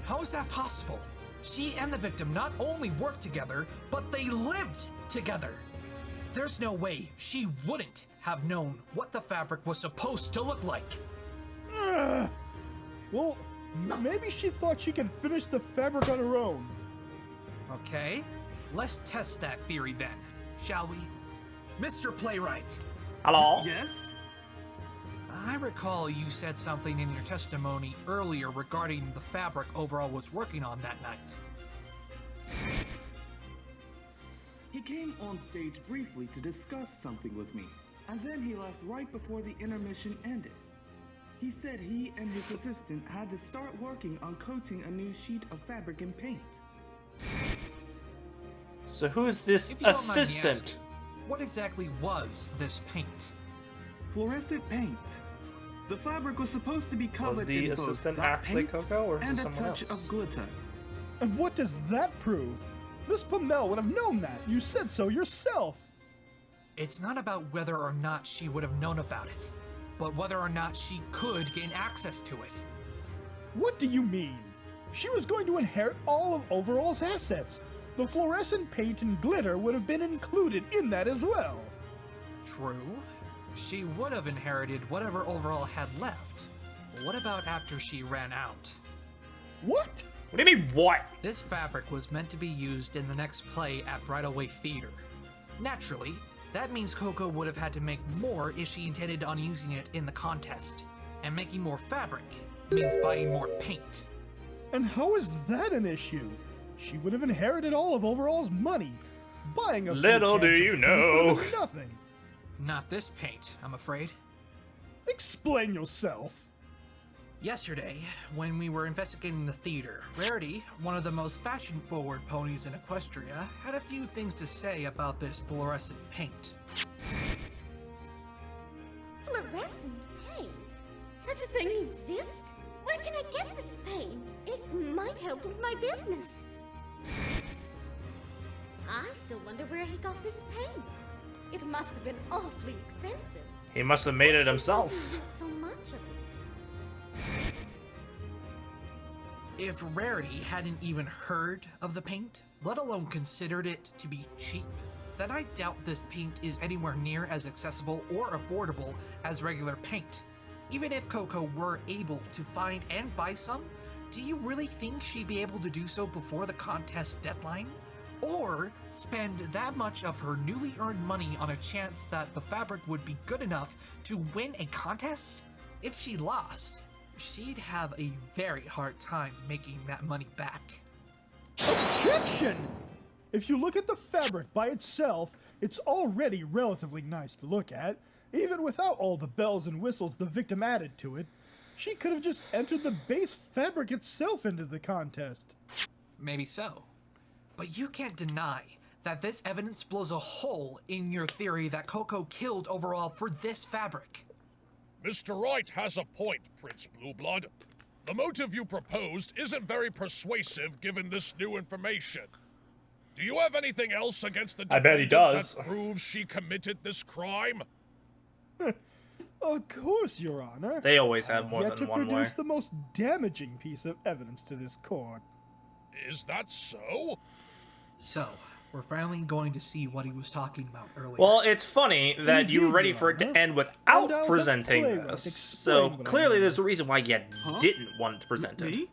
Speaker 3: How is that possible? She and the victim not only worked together, but they lived together. There's no way she wouldn't have known what the fabric was supposed to look like.
Speaker 10: Well, maybe she thought she could finish the fabric on her own.
Speaker 3: Okay, let's test that theory then, shall we? Mr. Playwright.
Speaker 2: Hello?
Speaker 12: Yes?
Speaker 3: I recall you said something in your testimony earlier regarding the fabric Overall was working on that night.
Speaker 12: He came on stage briefly to discuss something with me, and then he left right before the intermission ended. He said he and his assistant had to start working on coating a new sheet of fabric and paint.
Speaker 2: So who's this
Speaker 3: If you don't mind me
Speaker 2: assistant?
Speaker 3: asking, what exactly was this paint?
Speaker 12: Fluorescent paint. The fabric was supposed to be covered
Speaker 2: the
Speaker 12: in both
Speaker 2: assistant
Speaker 12: that
Speaker 2: actually
Speaker 12: paint
Speaker 2: Coco, or
Speaker 12: and a
Speaker 2: someone
Speaker 12: touch
Speaker 2: else?
Speaker 12: of glitter.
Speaker 10: And what does that prove? Miss Pamel would have known that. You said so yourself.
Speaker 3: It's not about whether or not she would have known about it, but whether or not she could gain access to it.
Speaker 10: What do you mean? She was going to inherit all of Overall's assets. The fluorescent paint and glitter would have been included in that as well.
Speaker 3: True. She would have inherited whatever Overall had left. What about after she ran out?
Speaker 10: What?
Speaker 2: What do you mean, what?
Speaker 3: This fabric was meant to be used in the next play at Bridalway Theater. Naturally, that means Coco would have had to make more if she intended on using it in the contest. And making more fabric means buying more paint.
Speaker 10: And how is that an issue? She would have inherited all of Overall's money. Buying a few
Speaker 2: Little do
Speaker 10: cans of
Speaker 2: you
Speaker 10: paint
Speaker 2: know.
Speaker 10: would have been nothing.
Speaker 3: Not this paint, I'm afraid.
Speaker 10: Explain yourself.
Speaker 3: Yesterday, when we were investigating the theater, Rarity, one of the most fashion-forward ponies in Equestria, had a few things to say about this fluorescent paint.
Speaker 6: Fluorescent paint? Such a thing exists? Where can I get this paint? It might help with my business. I still wonder where he got this paint. It must have been awfully expensive.
Speaker 2: He must have made it
Speaker 6: Why
Speaker 2: himself.
Speaker 6: does he use so much of it?
Speaker 3: If Rarity hadn't even heard of the paint, let alone considered it to be cheap, then I doubt this paint is anywhere near as accessible or affordable as regular paint. Even if Coco were able to find and buy some, do you really think she'd be able to do so before the contest deadline? Or spend that much of her newly earned money on a chance that the fabric would be good enough to win a contest? If she lost, she'd have a very hard time making that money back.
Speaker 10: Objection! If you look at the fabric by itself, it's already relatively nice to look at, even without all the bells and whistles the victim added to it. She could have just entered the base fabric itself into the contest.
Speaker 3: Maybe so. But you can't deny that this evidence blows a hole in your theory that Coco killed overall for this fabric.
Speaker 11: Mr. Wright has a point, Prince Blueblood. The motive you proposed isn't very persuasive given this new information. Do you have anything else against the
Speaker 2: I bet he does.
Speaker 11: that proves she committed this crime?
Speaker 10: Of course, Your Honor.
Speaker 2: They always have more
Speaker 10: Yet
Speaker 2: than
Speaker 10: to
Speaker 2: one way.
Speaker 10: produce the most damaging piece of evidence to this court.
Speaker 11: Is that so?
Speaker 3: So, we're finally going to see what he was talking about earlier.
Speaker 2: Well, it's funny that you were
Speaker 10: Indeed,
Speaker 2: ready
Speaker 10: Your
Speaker 2: for it to
Speaker 10: Honor.
Speaker 2: end
Speaker 10: And
Speaker 2: without
Speaker 10: I'll let
Speaker 2: presenting
Speaker 10: Playwright
Speaker 2: this.
Speaker 10: explain
Speaker 2: So
Speaker 10: what I
Speaker 2: clearly
Speaker 10: mean.
Speaker 2: there's a reason why you didn't want to present it.
Speaker 12: Me?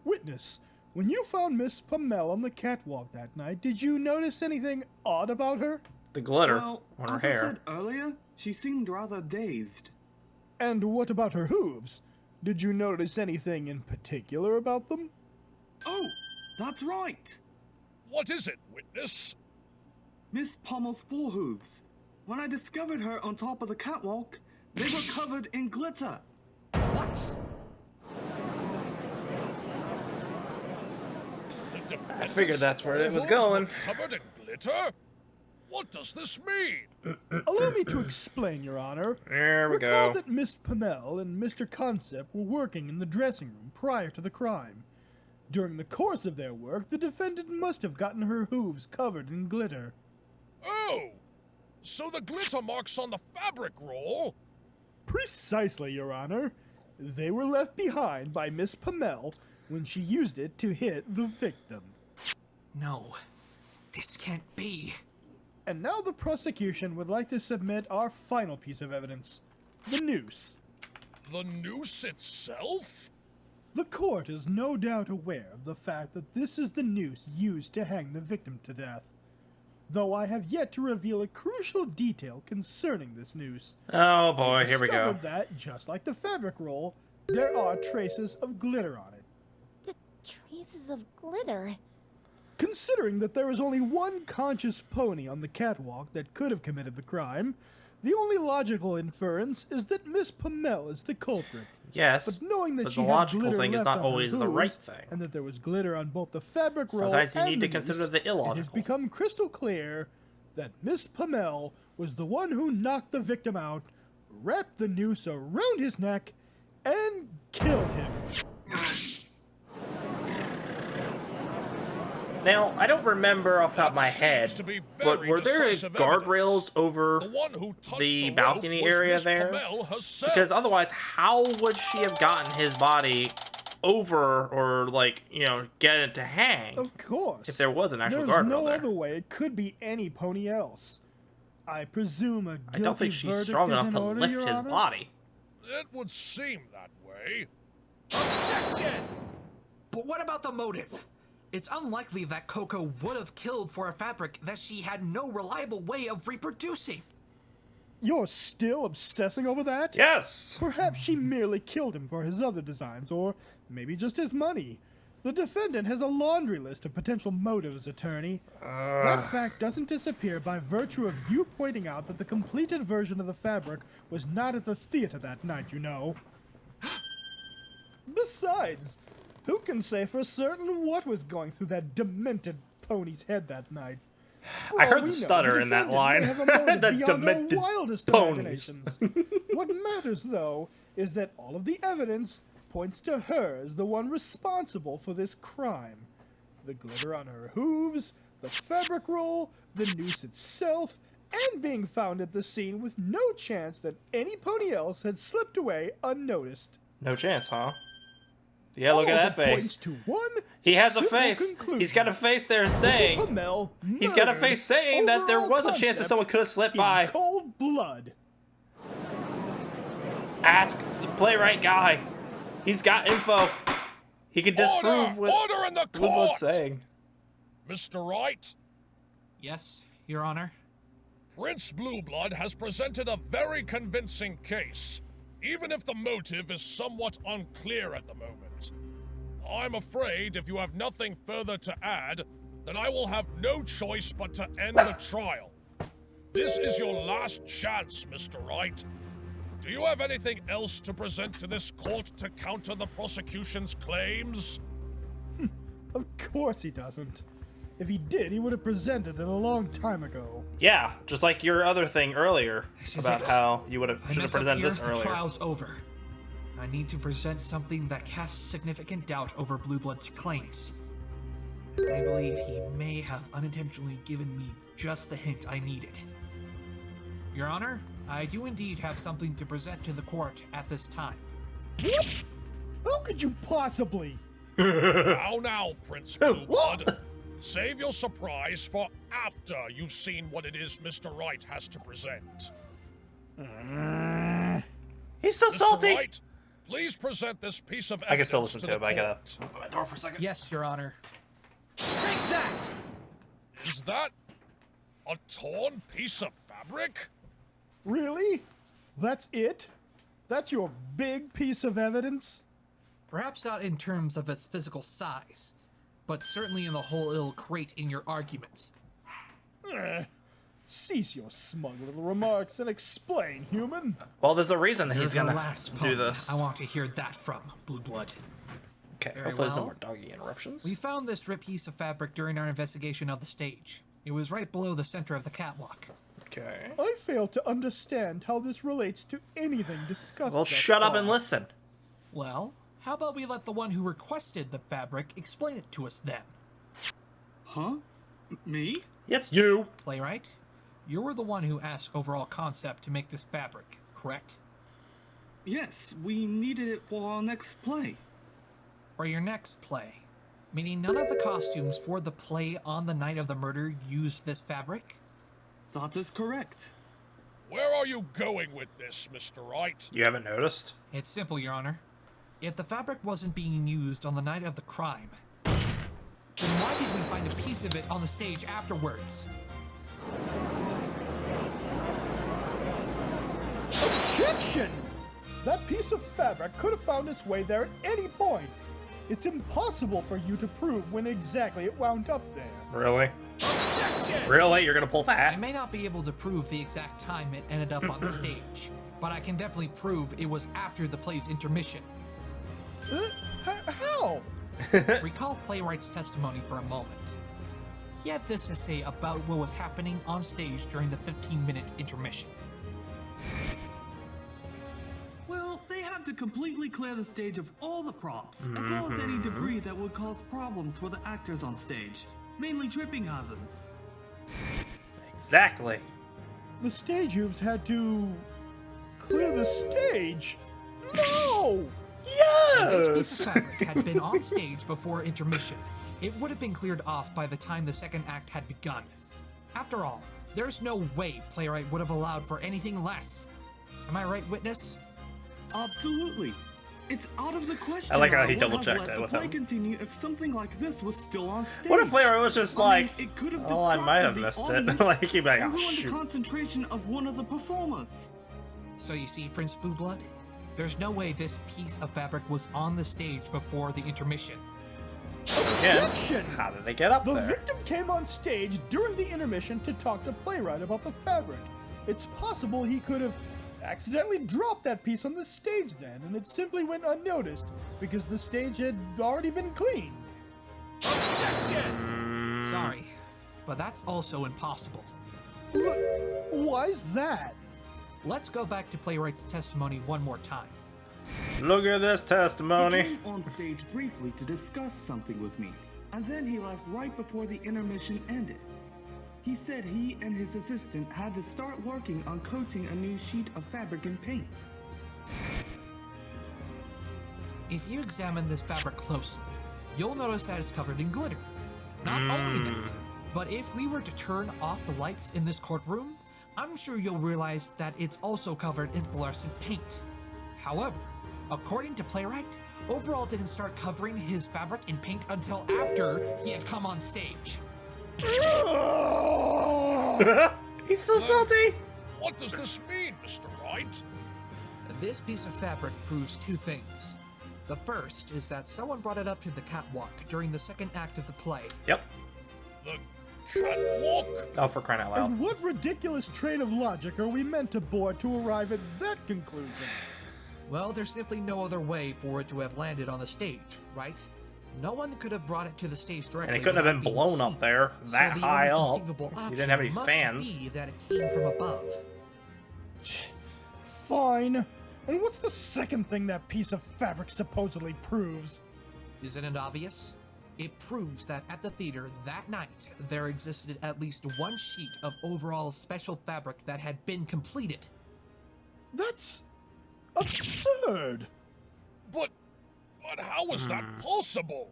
Speaker 10: Witness, when you found Miss Pamela on the catwalk that night, did you notice anything odd about her?
Speaker 2: The glitter
Speaker 12: Well,
Speaker 2: on her
Speaker 12: as I
Speaker 2: hair.
Speaker 12: said earlier, she seemed rather dazed.
Speaker 10: And what about her hooves? Did you notice anything in particular about them?
Speaker 12: Oh, that's right!
Speaker 11: What is it, witness?
Speaker 12: Miss Pommel's forehooves. When I discovered her on top of the catwalk, they were covered in glitter.
Speaker 3: What?
Speaker 2: I figured that's where it was going.
Speaker 11: Covered in glitter? What does this mean?
Speaker 10: Allow me to explain, Your Honor.
Speaker 2: There we
Speaker 10: Recall
Speaker 2: go.
Speaker 10: that Miss Pamela and Mr. Concept were working in the dressing room prior to the crime. During the course of their work, the defendant must have gotten her hooves covered in glitter.
Speaker 11: Oh! So the glitter marks on the fabric roll?
Speaker 10: Precisely, Your Honor. They were left behind by Miss Pamela when she used it to hit the victim.
Speaker 3: No, this can't be.
Speaker 10: And now the prosecution would like to submit our final piece of evidence, the noose.
Speaker 11: The noose itself?
Speaker 10: The court is no doubt aware of the fact that this is the noose used to hang the victim to death. Though I have yet to reveal a crucial detail concerning this noose.
Speaker 2: Oh boy, here we go.
Speaker 10: Discovered that, just like the fabric roll, there are traces of glitter on it.
Speaker 4: Traces of glitter.
Speaker 10: Considering that there is only one conscious pony on the catwalk that could have committed the crime, the only logical inference is that Miss Pamela is the culprit.
Speaker 2: Yes,
Speaker 10: But knowing that
Speaker 2: but
Speaker 10: she
Speaker 2: the
Speaker 10: had
Speaker 2: logical
Speaker 10: glitter
Speaker 2: thing is
Speaker 10: left
Speaker 2: not
Speaker 10: on her
Speaker 2: always the right
Speaker 10: hooves,
Speaker 2: thing.
Speaker 10: and that there was glitter on both the fabric roll
Speaker 2: Sometimes you
Speaker 10: and
Speaker 2: need
Speaker 10: the
Speaker 2: to consider
Speaker 10: noose,
Speaker 2: the
Speaker 10: it has
Speaker 2: illogical.
Speaker 10: become crystal clear that Miss Pamela was the one who knocked the victim out, wrapped the noose around his neck, and killed him.
Speaker 2: Now, I don't remember off the top of my head, but were there guardrails over the balcony area there? Because otherwise, how would she have gotten his body over or, like, you know, get it to hang?
Speaker 10: Of course.
Speaker 2: If there was an actual
Speaker 10: There's
Speaker 2: guardrail
Speaker 10: no
Speaker 2: there.
Speaker 10: other way it could be any pony else. I presume a guilty
Speaker 2: I don't think she's
Speaker 10: verdict
Speaker 2: strong
Speaker 10: is
Speaker 2: enough
Speaker 10: in
Speaker 2: to
Speaker 10: order,
Speaker 2: lift
Speaker 10: Your
Speaker 2: his
Speaker 10: Honor?
Speaker 2: body.
Speaker 11: It would seem that way.
Speaker 3: Objection! But what about the motive? It's unlikely that Coco would have killed for a fabric that she had no reliable way of reproducing.
Speaker 10: You're still obsessing over that?
Speaker 2: Yes!
Speaker 10: Perhaps she merely killed him for his other designs, or maybe just his money. The defendant has a laundry list of potential motives, attorney. That fact doesn't disappear by virtue of you pointing out that the completed version of the fabric was not at the theater that night, you know. Besides, who can say for certain what was going through that demented pony's head that night? For
Speaker 2: I
Speaker 10: all
Speaker 2: heard
Speaker 10: we
Speaker 2: the
Speaker 10: know,
Speaker 2: stutter in that
Speaker 10: defendant may
Speaker 2: line.
Speaker 10: have a motive
Speaker 2: The
Speaker 10: beyond our
Speaker 2: demented
Speaker 10: wildest
Speaker 2: ponies.
Speaker 10: imaginations. What matters, though, is that all of the evidence points to her as the one responsible for this crime. the glitter on her hooves, the fabric roll, the noose itself, and being found at the scene with no chance that any pony else had slipped away unnoticed.
Speaker 2: No chance, huh? Yeah, look at that face.
Speaker 10: To one
Speaker 2: he has a
Speaker 10: simple
Speaker 2: face.
Speaker 10: conclusion.
Speaker 2: He's got a face there saying. He's got a face saying that there was a chance that someone could have slipped by.
Speaker 10: Cold blood.
Speaker 2: Ask the playwright guy. He's got info. He can disprove what
Speaker 11: Order in the
Speaker 2: Blueblood's
Speaker 11: court!
Speaker 2: saying.
Speaker 11: Mr. Wright?
Speaker 3: Yes, Your Honor.
Speaker 11: Prince Blueblood has presented a very convincing case, even if the motive is somewhat unclear at the moment. I'm afraid if you have nothing further to add, then I will have no choice but to end the trial. This is your last chance, Mr. Wright. Do you have anything else to present to this court to counter the prosecution's claims?
Speaker 10: Of course he doesn't. If he did, he would have presented it a long time ago.
Speaker 2: Yeah, just like your other thing earlier about how you should have presented this
Speaker 3: The
Speaker 2: earlier.
Speaker 3: trial's over. I need to present something that casts significant doubt over Blueblood's claims. I believe he may have unintentionally given me just the hint I needed. Your Honor, I do indeed have something to present to the court at this time.
Speaker 10: What? How could you possibly?
Speaker 11: Now, Prince Blueblood. Save your surprise for after you've seen what it is Mr. Wright has to present.
Speaker 2: He's so
Speaker 11: Mr.
Speaker 2: salty.
Speaker 11: Wright, please present this piece of evidence
Speaker 2: I can still listen to
Speaker 11: the
Speaker 2: him. I gotta
Speaker 11: court.
Speaker 2: open my door for a second.
Speaker 3: Yes, Your Honor. Take that!
Speaker 11: Is that a torn piece of fabric?
Speaker 10: Really? That's it? That's your big piece of evidence?
Speaker 3: Perhaps not in terms of its physical size, but certainly in the whole it'll create in your argument.
Speaker 10: Cease your smug little remarks and explain, human.
Speaker 2: Well, there's a reason that
Speaker 3: You're
Speaker 2: he's
Speaker 3: the
Speaker 2: gonna
Speaker 3: last
Speaker 2: do
Speaker 3: pony
Speaker 2: this.
Speaker 3: I want to hear that from, Blueblood.
Speaker 2: Okay,
Speaker 3: Very
Speaker 2: hopefully there's no
Speaker 3: well.
Speaker 2: more doggy interruptions.
Speaker 3: We found this ripped piece of fabric during our investigation of the stage. It was right below the center of the catwalk.
Speaker 2: Okay.
Speaker 10: I fail to understand how this relates to anything discussed.
Speaker 2: Well,
Speaker 10: thus
Speaker 2: shut up
Speaker 10: far.
Speaker 2: and listen.
Speaker 3: Well, how about we let the one who requested the fabric explain it to us then?
Speaker 12: Huh? Me?
Speaker 2: Yes, you.
Speaker 3: Playwright, you were the one who asked overall concept to make this fabric, correct?
Speaker 12: Yes, we needed it for our next play.
Speaker 3: For your next play, meaning none of the costumes for the play on the night of the murder used this fabric?
Speaker 12: That is correct.
Speaker 11: Where are you going with this, Mr. Wright?
Speaker 2: You haven't noticed?
Speaker 3: It's simple, Your Honor. If the fabric wasn't being used on the night of the crime, then why did we find a piece of it on the stage afterwards?
Speaker 10: Objection! That piece of fabric could have found its way there at any point. It's impossible for you to prove when exactly it wound up there.
Speaker 2: Really?
Speaker 3: Objection!
Speaker 2: Really? You're gonna pull
Speaker 3: I
Speaker 2: that?
Speaker 3: may not be able to prove the exact time it ended up on stage, but I can definitely prove it was after the play's intermission.
Speaker 10: How?
Speaker 3: Recall Playwright's testimony for a moment. He had this to say about what was happening on stage during the 15-minute intermission.
Speaker 12: Well, they had to completely clear the stage of all the props, as well as any debris that would cause problems for the actors on stage, mainly tripping hazards.
Speaker 2: Exactly.
Speaker 10: The stage hooves had to clear the stage? No!
Speaker 3: If this piece
Speaker 2: Yes!
Speaker 3: of fabric had been on stage before intermission, it would have been cleared off by the time the second act had begun. After all, there's no way Playwright would have allowed for anything less. Am I right, witness?
Speaker 12: Absolutely. It's out of the question.
Speaker 2: I like how
Speaker 12: I
Speaker 2: he
Speaker 12: would have
Speaker 2: double-checked
Speaker 12: let
Speaker 2: it
Speaker 12: the
Speaker 2: with
Speaker 12: play
Speaker 2: him.
Speaker 12: continue if something like this was still on stage.
Speaker 2: What if Playwright was just
Speaker 12: I mean,
Speaker 2: like,
Speaker 12: it could have
Speaker 2: oh, I might have
Speaker 12: distracted
Speaker 2: missed
Speaker 12: the
Speaker 2: it.
Speaker 12: audience
Speaker 2: Like, he'd be like,
Speaker 12: or
Speaker 2: oh,
Speaker 12: ruined the
Speaker 2: shoot.
Speaker 12: concentration of one of the performers.
Speaker 3: So you see, Prince Blueblood, there's no way this piece of fabric was on the stage before the intermission.
Speaker 10: Objection!
Speaker 2: How did they get up
Speaker 10: The
Speaker 2: there?
Speaker 10: victim came on stage during the intermission to talk to Playwright about the fabric. It's possible he could have accidentally dropped that piece on the stage then, and it simply went unnoticed because the stage had already been cleaned.
Speaker 3: Objection! Sorry, but that's also impossible.
Speaker 10: Why's that?
Speaker 3: Let's go back to Playwright's testimony one more time.
Speaker 2: Look at this
Speaker 12: He
Speaker 2: testimony.
Speaker 12: came on stage briefly to discuss something with me, and then he left right before the intermission ended. He said he and his assistant had to start working on coating a new sheet of fabric and paint.
Speaker 3: If you examine this fabric closely, you'll notice that it's covered in glitter. Not only that, but if we were to turn off the lights in this courtroom, I'm sure you'll realize that it's also covered in fluorescent paint. However, according to Playwright, Overall didn't start covering his fabric in paint until after he had come on stage.
Speaker 2: He's so salty!
Speaker 11: What does this mean, Mr. Wright?
Speaker 3: This piece of fabric proves two things. The first is that someone brought it up to the catwalk during the second act of the play.
Speaker 2: Yep.
Speaker 11: The catwalk?
Speaker 2: Oh, for crying out loud.
Speaker 10: And what ridiculous train of logic are we meant to board to arrive at that conclusion?
Speaker 3: Well, there's simply no other way for it to have landed on the stage, right? No one could have brought it to the stage directly.
Speaker 2: And it couldn't have been blown up there that high up. You didn't have any fans.
Speaker 3: Be that it came from above.
Speaker 10: Fine. And what's the second thing that piece of fabric supposedly proves?
Speaker 3: Isn't it obvious? It proves that at the theater that night, there existed at least one sheet of overall special fabric that had been completed.
Speaker 10: That's absurd!
Speaker 11: But how was that possible?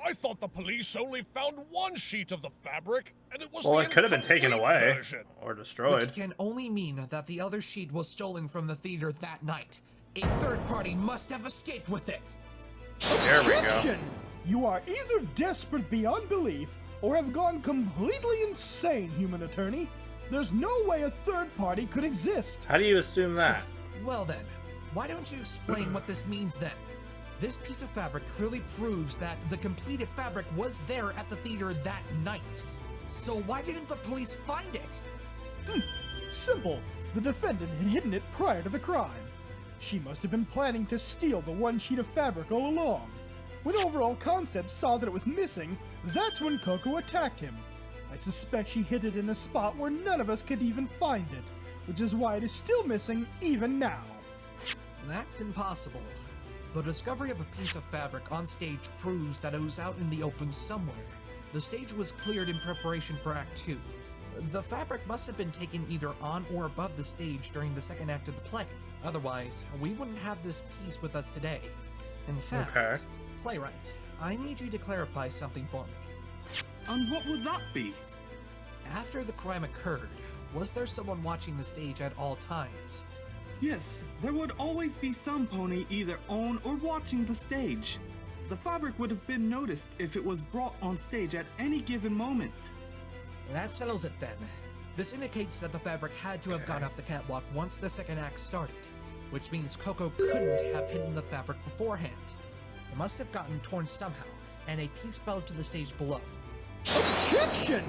Speaker 11: I thought the police only found one sheet of the fabric, and it was
Speaker 2: it could have been taken away
Speaker 11: version.
Speaker 2: or destroyed.
Speaker 3: Which can only mean that the other sheet was stolen from the theater that night. A third party must have escaped with it.
Speaker 2: There we go.
Speaker 10: Objection! You are either desperate beyond belief or have gone completely insane, human attorney. There's no way a third party could exist.
Speaker 2: How do you assume that?
Speaker 3: Well then, why don't you explain what this means then? This piece of fabric clearly proves that the completed fabric was there at the theater that night. So why didn't the police find it?
Speaker 10: Simple. The defendant had hidden it prior to the crime. She must have been planning to steal the one sheet of fabric all along. When Overall Concept saw that it was missing, that's when Coco attacked him. I suspect she hid it in a spot where none of us could even find it, which is why it is still missing even now.
Speaker 3: That's impossible. The discovery of a piece of fabric on stage proves that it was out in the open somewhere. The stage was cleared in preparation for Act 2. The fabric must have been taken either on or above the stage during the second act of the play. Otherwise, we wouldn't have this piece with us today. In fact, Playwright, I need you to clarify something for me.
Speaker 12: And what would that be?
Speaker 3: After the crime occurred, was there someone watching the stage at all times?
Speaker 12: Yes, there would always be some pony either on or watching the stage. The fabric would have been noticed if it was brought on stage at any given moment.
Speaker 3: That settles it then. This indicates that the fabric had to have gone up the catwalk once the second act started, which means Coco couldn't have hidden the fabric beforehand. It must have gotten torn somehow, and a piece fell to the stage below.
Speaker 10: Objection!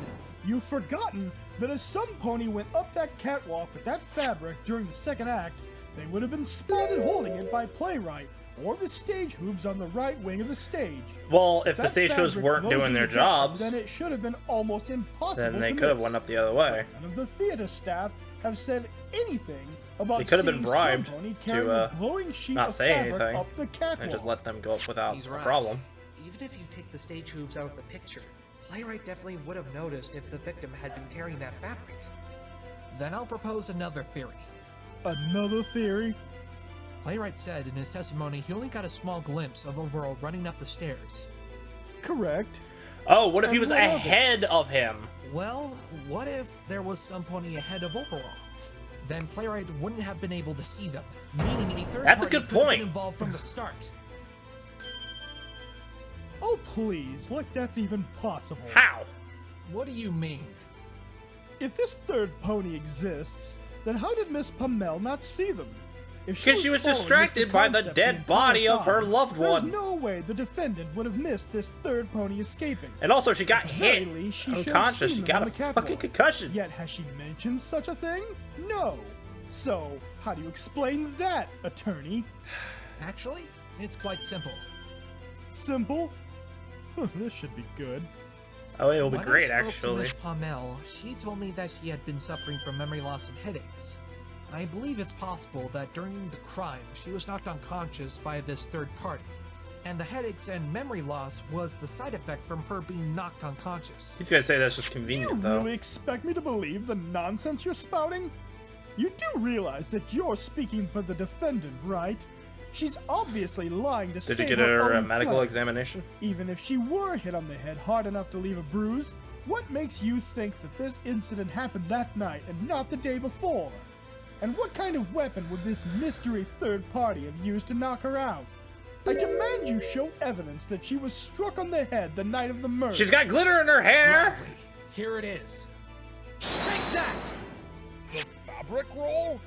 Speaker 10: You've forgotten that if some pony went up that catwalk with that fabric during the second act, they would have been spotted holding it by Playwright or the stage hooves on the right wing of the stage.
Speaker 2: Well, if the stage hooves weren't doing their jobs,
Speaker 10: then it should have been almost impossible.
Speaker 2: Then they
Speaker 10: to
Speaker 2: could have
Speaker 10: miss.
Speaker 2: went up the other way.
Speaker 10: None of the theater staff have said anything about
Speaker 2: They could have been
Speaker 10: seeing
Speaker 2: bribed
Speaker 10: some pony carrying a glowing sheet
Speaker 2: not
Speaker 10: of
Speaker 2: say
Speaker 10: fabric
Speaker 2: anything
Speaker 10: up the catwalk.
Speaker 2: and just let them go up without
Speaker 3: He's
Speaker 2: a
Speaker 3: right.
Speaker 2: problem.
Speaker 3: Even if you take the stage hooves out of the picture, Playwright definitely would have noticed if the victim had been carrying that fabric. Then I'll propose another theory.
Speaker 10: Another theory?
Speaker 3: Playwright said in his testimony he only got a small glimpse of Overall running up the stairs.
Speaker 10: Correct.
Speaker 2: Oh, what if he
Speaker 10: And
Speaker 2: was
Speaker 10: what of it?
Speaker 2: ahead of him?
Speaker 3: Well, what if there was some pony ahead of Overall? Then Playwright wouldn't have been able to see them, meaning a third
Speaker 2: That's a
Speaker 3: party
Speaker 2: good
Speaker 3: could have
Speaker 2: point.
Speaker 3: been involved from the start.
Speaker 10: Oh, please, like that's even possible.
Speaker 2: How?
Speaker 3: What do you mean?
Speaker 10: If this third pony exists, then how did Miss Pamela not see them? If
Speaker 2: Because she was
Speaker 10: following
Speaker 2: distracted
Speaker 10: Mr.
Speaker 2: by the
Speaker 10: Concept
Speaker 2: dead
Speaker 10: entire
Speaker 2: body of her
Speaker 10: time,
Speaker 2: loved
Speaker 10: there's
Speaker 2: one.
Speaker 10: no way the defendant would have missed this third pony escaping.
Speaker 2: And also, she got
Speaker 10: At the very
Speaker 2: hit
Speaker 10: least, she should have
Speaker 2: unconscious.
Speaker 10: seen
Speaker 2: She
Speaker 10: them
Speaker 2: got
Speaker 10: on
Speaker 2: a
Speaker 10: the catwalk.
Speaker 2: fucking concussion.
Speaker 10: Yet has she mentioned such a thing? No. So, how do you explain that, attorney?
Speaker 3: Actually, it's quite simple.
Speaker 10: Simple? This should be good.
Speaker 2: Oh, it will be
Speaker 3: When
Speaker 2: great,
Speaker 3: I spoke to
Speaker 2: actually.
Speaker 3: Miss Palmel, she told me that she had been suffering from memory loss and headaches. I believe it's possible that during the crime, she was knocked unconscious by this third party. and the headaches and memory loss was the side effect from her being knocked unconscious.
Speaker 2: He's gonna say that's just
Speaker 10: Do you
Speaker 2: convenient, though.
Speaker 10: really expect me to believe the nonsense you're spouting? You do realize that you're speaking for the defendant, right? She's obviously lying to
Speaker 2: Did
Speaker 10: save
Speaker 2: you get her
Speaker 10: own
Speaker 2: medical
Speaker 10: flesh.
Speaker 2: examination?
Speaker 10: Even if she were hit on the head hard enough to leave a bruise, what makes you think that this incident happened that night and not the day before? And what kind of weapon would this mystery third party have used to knock her out? I demand you show evidence that she was struck on the head the night of the murder.
Speaker 2: She's got glitter in her hair!
Speaker 3: Gladly. Here it is. Take that!
Speaker 11: The fabric roll?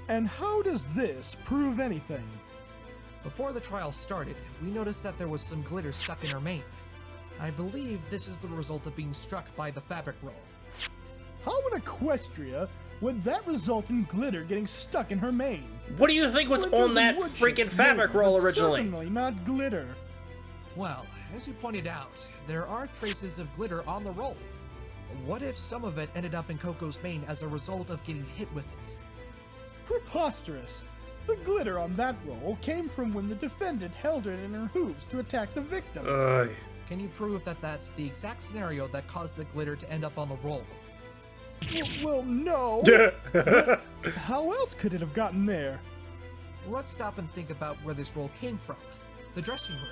Speaker 10: And how does this prove anything?
Speaker 3: Before the trial started, we noticed that there was some glitter stuck in her mane. I believe this is the result of being struck by the fabric roll.
Speaker 10: How in Equestria would that result in glitter getting stuck in her mane?
Speaker 2: What do you think was
Speaker 10: Splinters
Speaker 2: on that
Speaker 10: and wood
Speaker 2: freaking
Speaker 10: chips,
Speaker 2: fabric
Speaker 10: maybe,
Speaker 2: roll
Speaker 10: but
Speaker 2: originally?
Speaker 10: Certainly not glitter.
Speaker 3: Well, as you pointed out, there are traces of glitter on the roll. What if some of it ended up in Coco's mane as a result of getting hit with it?
Speaker 10: Preposterous. The glitter on that roll came from when the defendant held it in her hooves to attack the victim.
Speaker 3: Can you prove that that's the exact scenario that caused the glitter to end up on the roll?
Speaker 10: Well, no. But how else could it have gotten there?
Speaker 3: Let's stop and think about where this roll came from. The dressing room.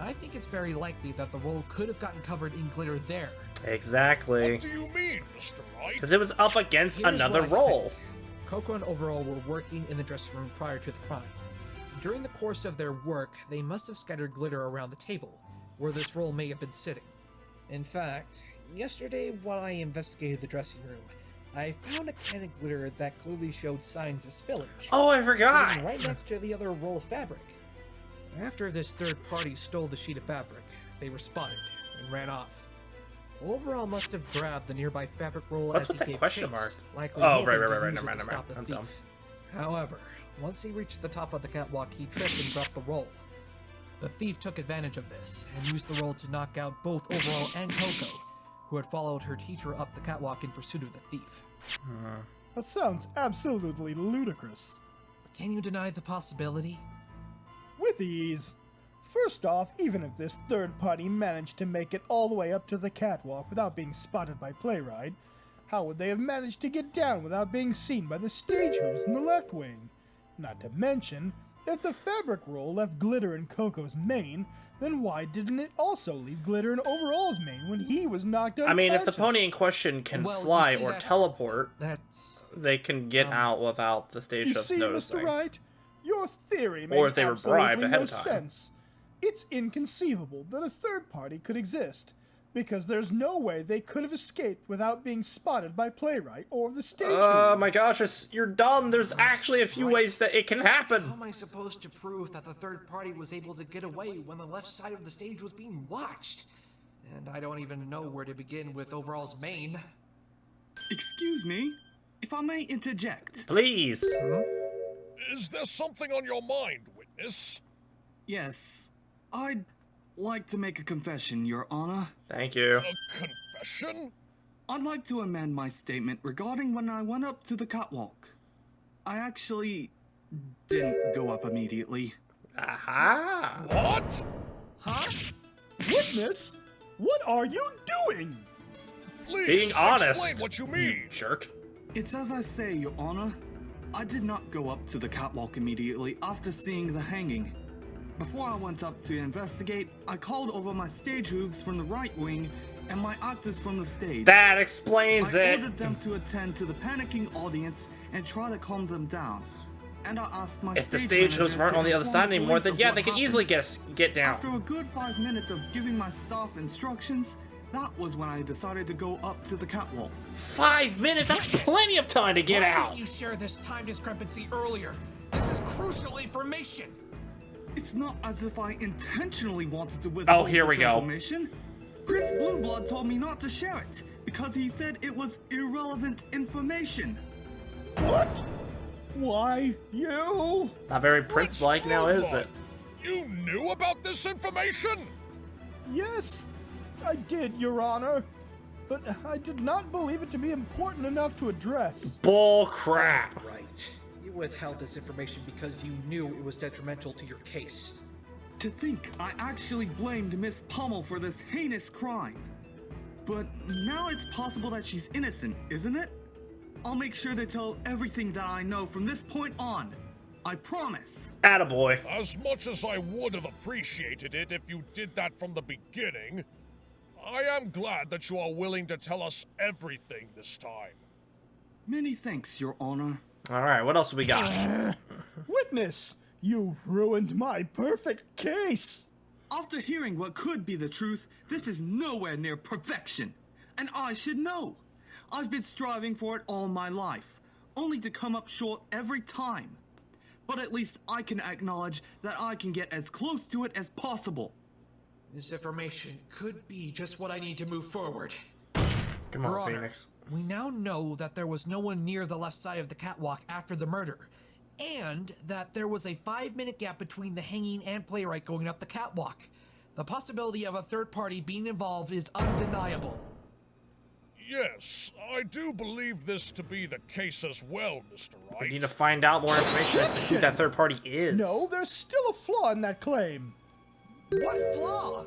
Speaker 3: I think it's very likely that the roll could have gotten covered in glitter there.
Speaker 2: Exactly.
Speaker 11: What do you mean, Mr. Wright?
Speaker 2: Because it was up against
Speaker 3: Here's
Speaker 2: another
Speaker 3: what I
Speaker 2: roll.
Speaker 3: think. Coco and Overall were working in the dressing room prior to the crime. During the course of their work, they must have scattered glitter around the table, where this roll may have been sitting. In fact, yesterday when I investigated the dressing room, I found a can of glitter that clearly showed signs of spillage.
Speaker 2: Oh, I forgot!
Speaker 3: Sitting right next to the other roll of fabric. After this third party stole the sheet of fabric, they were spotted and ran off. Overall must have grabbed the nearby fabric roll
Speaker 2: What's
Speaker 3: as
Speaker 2: with
Speaker 3: he
Speaker 2: that
Speaker 3: gave
Speaker 2: question
Speaker 3: chase,
Speaker 2: mark?
Speaker 3: likely
Speaker 2: Oh,
Speaker 3: hoping
Speaker 2: right,
Speaker 3: to
Speaker 2: never
Speaker 3: use it
Speaker 2: mind.
Speaker 3: to stop the
Speaker 2: I'm dumb.
Speaker 3: thief. However, once he reached the top of the catwalk, he tripped and dropped the roll. The thief took advantage of this and used the roll to knock out both Overall and Coco, who had followed her teacher up the catwalk in pursuit of the thief.
Speaker 10: That sounds absolutely ludicrous.
Speaker 3: But can you deny the possibility?
Speaker 10: With ease. First off, even if this third party managed to make it all the way up to the catwalk without being spotted by Playwright, how would they have managed to get down without being seen by the stage hooves in the left wing? Not to mention, if the fabric roll left glitter in Coco's mane, then why didn't it also leave glitter in Overall's mane when he was knocked unconscious?
Speaker 2: I mean, if the pony in question can
Speaker 3: Well, you
Speaker 2: fly
Speaker 3: see,
Speaker 2: or
Speaker 3: that's-
Speaker 2: teleport,
Speaker 3: they
Speaker 2: can get out without the stage
Speaker 10: You
Speaker 2: hooves
Speaker 10: see,
Speaker 2: noticing.
Speaker 10: Mr. Wright, your theory
Speaker 2: Or
Speaker 10: makes
Speaker 2: if they were
Speaker 10: absolutely
Speaker 2: bribed ahead
Speaker 10: no
Speaker 2: of time.
Speaker 10: sense. It's inconceivable that a third party could exist, because there's no way they could have escaped without being spotted by Playwright or the stage
Speaker 2: Oh
Speaker 10: hooves.
Speaker 2: my gosh, you're dumb. There's actually a few ways that it can happen.
Speaker 3: How am I supposed to prove that the third party was able to get away when the left side of the stage was being watched? And I don't even know where to begin with Overall's mane.
Speaker 12: Excuse me, if I may interject.
Speaker 2: Please.
Speaker 11: Is there something on your mind, witness?
Speaker 12: Yes, I'd like to make a confession, Your Honor.
Speaker 2: Thank you.
Speaker 11: A confession?
Speaker 12: I'd like to amend my statement regarding when I went up to the catwalk. I actually didn't go up immediately.
Speaker 2: Aha!
Speaker 11: What?
Speaker 3: Huh?
Speaker 10: Witness? What are you doing?
Speaker 11: Please,
Speaker 2: Being honest.
Speaker 11: explain what you mean.
Speaker 2: Jerk.
Speaker 12: It's as I say, Your Honor. I did not go up to the catwalk immediately after seeing the hanging. Before I went up to investigate, I called over my stage hooves from the right wing and my actors from the stage.
Speaker 2: That explains
Speaker 12: I
Speaker 2: it.
Speaker 12: ordered them to attend to the panicking audience and try to calm them down. And I asked my
Speaker 2: If the
Speaker 12: stage
Speaker 2: stage hooves
Speaker 12: manager
Speaker 2: weren't
Speaker 12: to
Speaker 2: on the other
Speaker 12: inform
Speaker 2: side anymore,
Speaker 12: police
Speaker 2: then
Speaker 12: of
Speaker 2: yeah,
Speaker 12: what
Speaker 2: they could
Speaker 12: happened.
Speaker 2: easily get down.
Speaker 12: After a good 5 minutes of giving my staff instructions, that was when I decided to go up to the catwalk.
Speaker 2: 5 minutes? That's plenty of time to get
Speaker 3: Why
Speaker 2: out.
Speaker 3: didn't you share this time discrepancy earlier? This is crucial information.
Speaker 12: It's not as if I intentionally wanted to withhold
Speaker 2: here we
Speaker 12: this
Speaker 2: go.
Speaker 12: information. Prince Blueblood told me not to share it because he said it was irrelevant information.
Speaker 10: What? Why, you?
Speaker 2: Not very prince-like now, is it?
Speaker 11: You knew about this information?
Speaker 10: Yes, I did, Your Honor. But I did not believe it to be important enough to address.
Speaker 2: Bull crap.
Speaker 3: Right. You withheld this information because you knew it was detrimental to your case.
Speaker 12: To think I actually blamed Miss Pommel for this heinous crime. But now it's possible that she's innocent, isn't it? I'll make sure to tell everything that I know from this point on. I promise.
Speaker 2: Attaboy.
Speaker 11: As much as I would have appreciated it if you did that from the beginning, I am glad that you are willing to tell us everything this time.
Speaker 12: Many thanks, Your Honor.
Speaker 2: Alright, what else we got?
Speaker 10: Witness, you ruined my perfect case.
Speaker 12: After hearing what could be the truth, this is nowhere near perfection. And I should know. I've been striving for it all my life, only to come up short every time. But at least I can acknowledge that I can get as close to it as possible.
Speaker 3: This information could be just what I need to move forward.
Speaker 2: Come on,
Speaker 3: Your Honor,
Speaker 2: Phoenix.
Speaker 3: we now know that there was no one near the left side of the catwalk after the murder, and that there was a 5-minute gap between the hanging and playwright going up the catwalk. The possibility of a third party being involved is undeniable.
Speaker 11: Yes, I do believe this to be the case as well, Mr. Wright.
Speaker 2: We need to find out more information as to who that third party is.
Speaker 10: No, there's still a flaw in that claim.
Speaker 3: What flaw?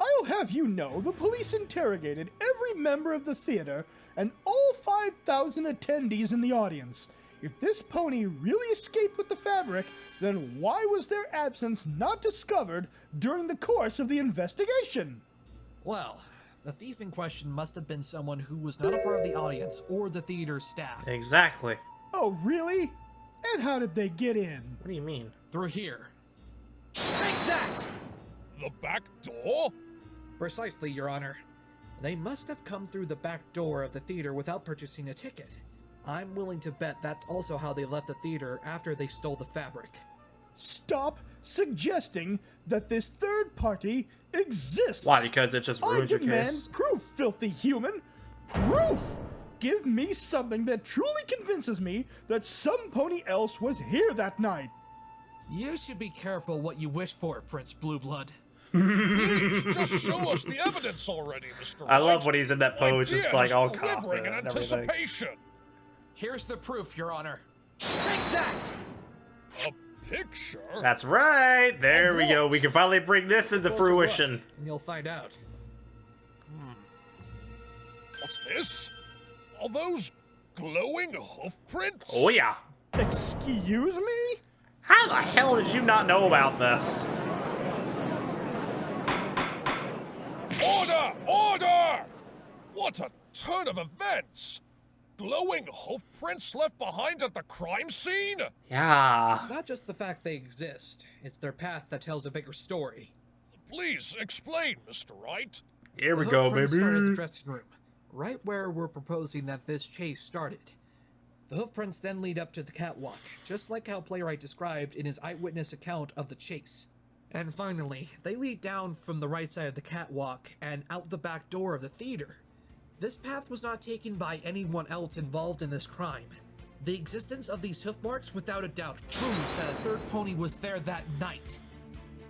Speaker 10: I'll have you know the police interrogated every member of the theater and all 5,000 attendees in the audience. If this pony really escaped with the fabric, then why was their absence not discovered during the course of the investigation?
Speaker 3: Well, the thief in question must have been someone who was not a part of the audience or the theater staff.
Speaker 2: Exactly.
Speaker 10: Oh, really? And how did they get in?
Speaker 2: What do you mean?
Speaker 3: Through here. Take that!
Speaker 11: The back door?
Speaker 3: Precisely, Your Honor. They must have come through the back door of the theater without purchasing a ticket. I'm willing to bet that's also how they left the theater after they stole the fabric.
Speaker 10: Stop suggesting that this third party exists.
Speaker 2: Why? Because it just ruins
Speaker 10: I
Speaker 2: your
Speaker 10: demand
Speaker 2: case?
Speaker 10: proof, filthy human. Proof! Give me something that truly convinces me that some pony else was here that night.
Speaker 3: You should be careful what you wish for, Prince Blueblood.
Speaker 11: Please, just show us the evidence already, Mr.
Speaker 2: I
Speaker 11: Wright.
Speaker 2: love when he's in that pose, just like all
Speaker 11: quivering
Speaker 2: confident
Speaker 11: in
Speaker 2: and everything.
Speaker 11: anticipation.
Speaker 3: Here's the proof, Your Honor. Take that!
Speaker 11: A picture?
Speaker 2: That's right. There we go. We can finally bring this into fruition.
Speaker 3: Look, and you'll find out.
Speaker 11: What's this? Are those glowing hoof prints?
Speaker 2: Oh yeah.
Speaker 10: Excuse me?
Speaker 2: How the hell did you not know about this?
Speaker 11: Order! Order! What a turn of events! Glowing hoof prints left behind at the crime scene?
Speaker 2: Yeah.
Speaker 3: It's not just the fact they exist, it's their path that tells a bigger story.
Speaker 11: Please explain, Mr. Wright.
Speaker 2: Here we
Speaker 3: The
Speaker 2: go,
Speaker 3: hoof prints
Speaker 2: baby.
Speaker 3: started at the dressing room, right where we're proposing that this chase started. The hoof prints then lead up to the catwalk, just like how Playwright described in his eyewitness account of the chase. And finally, they lead down from the right side of the catwalk and out the back door of the theater. This path was not taken by anyone else involved in this crime. The existence of these hoof marks without a doubt proves that a third pony was there that night.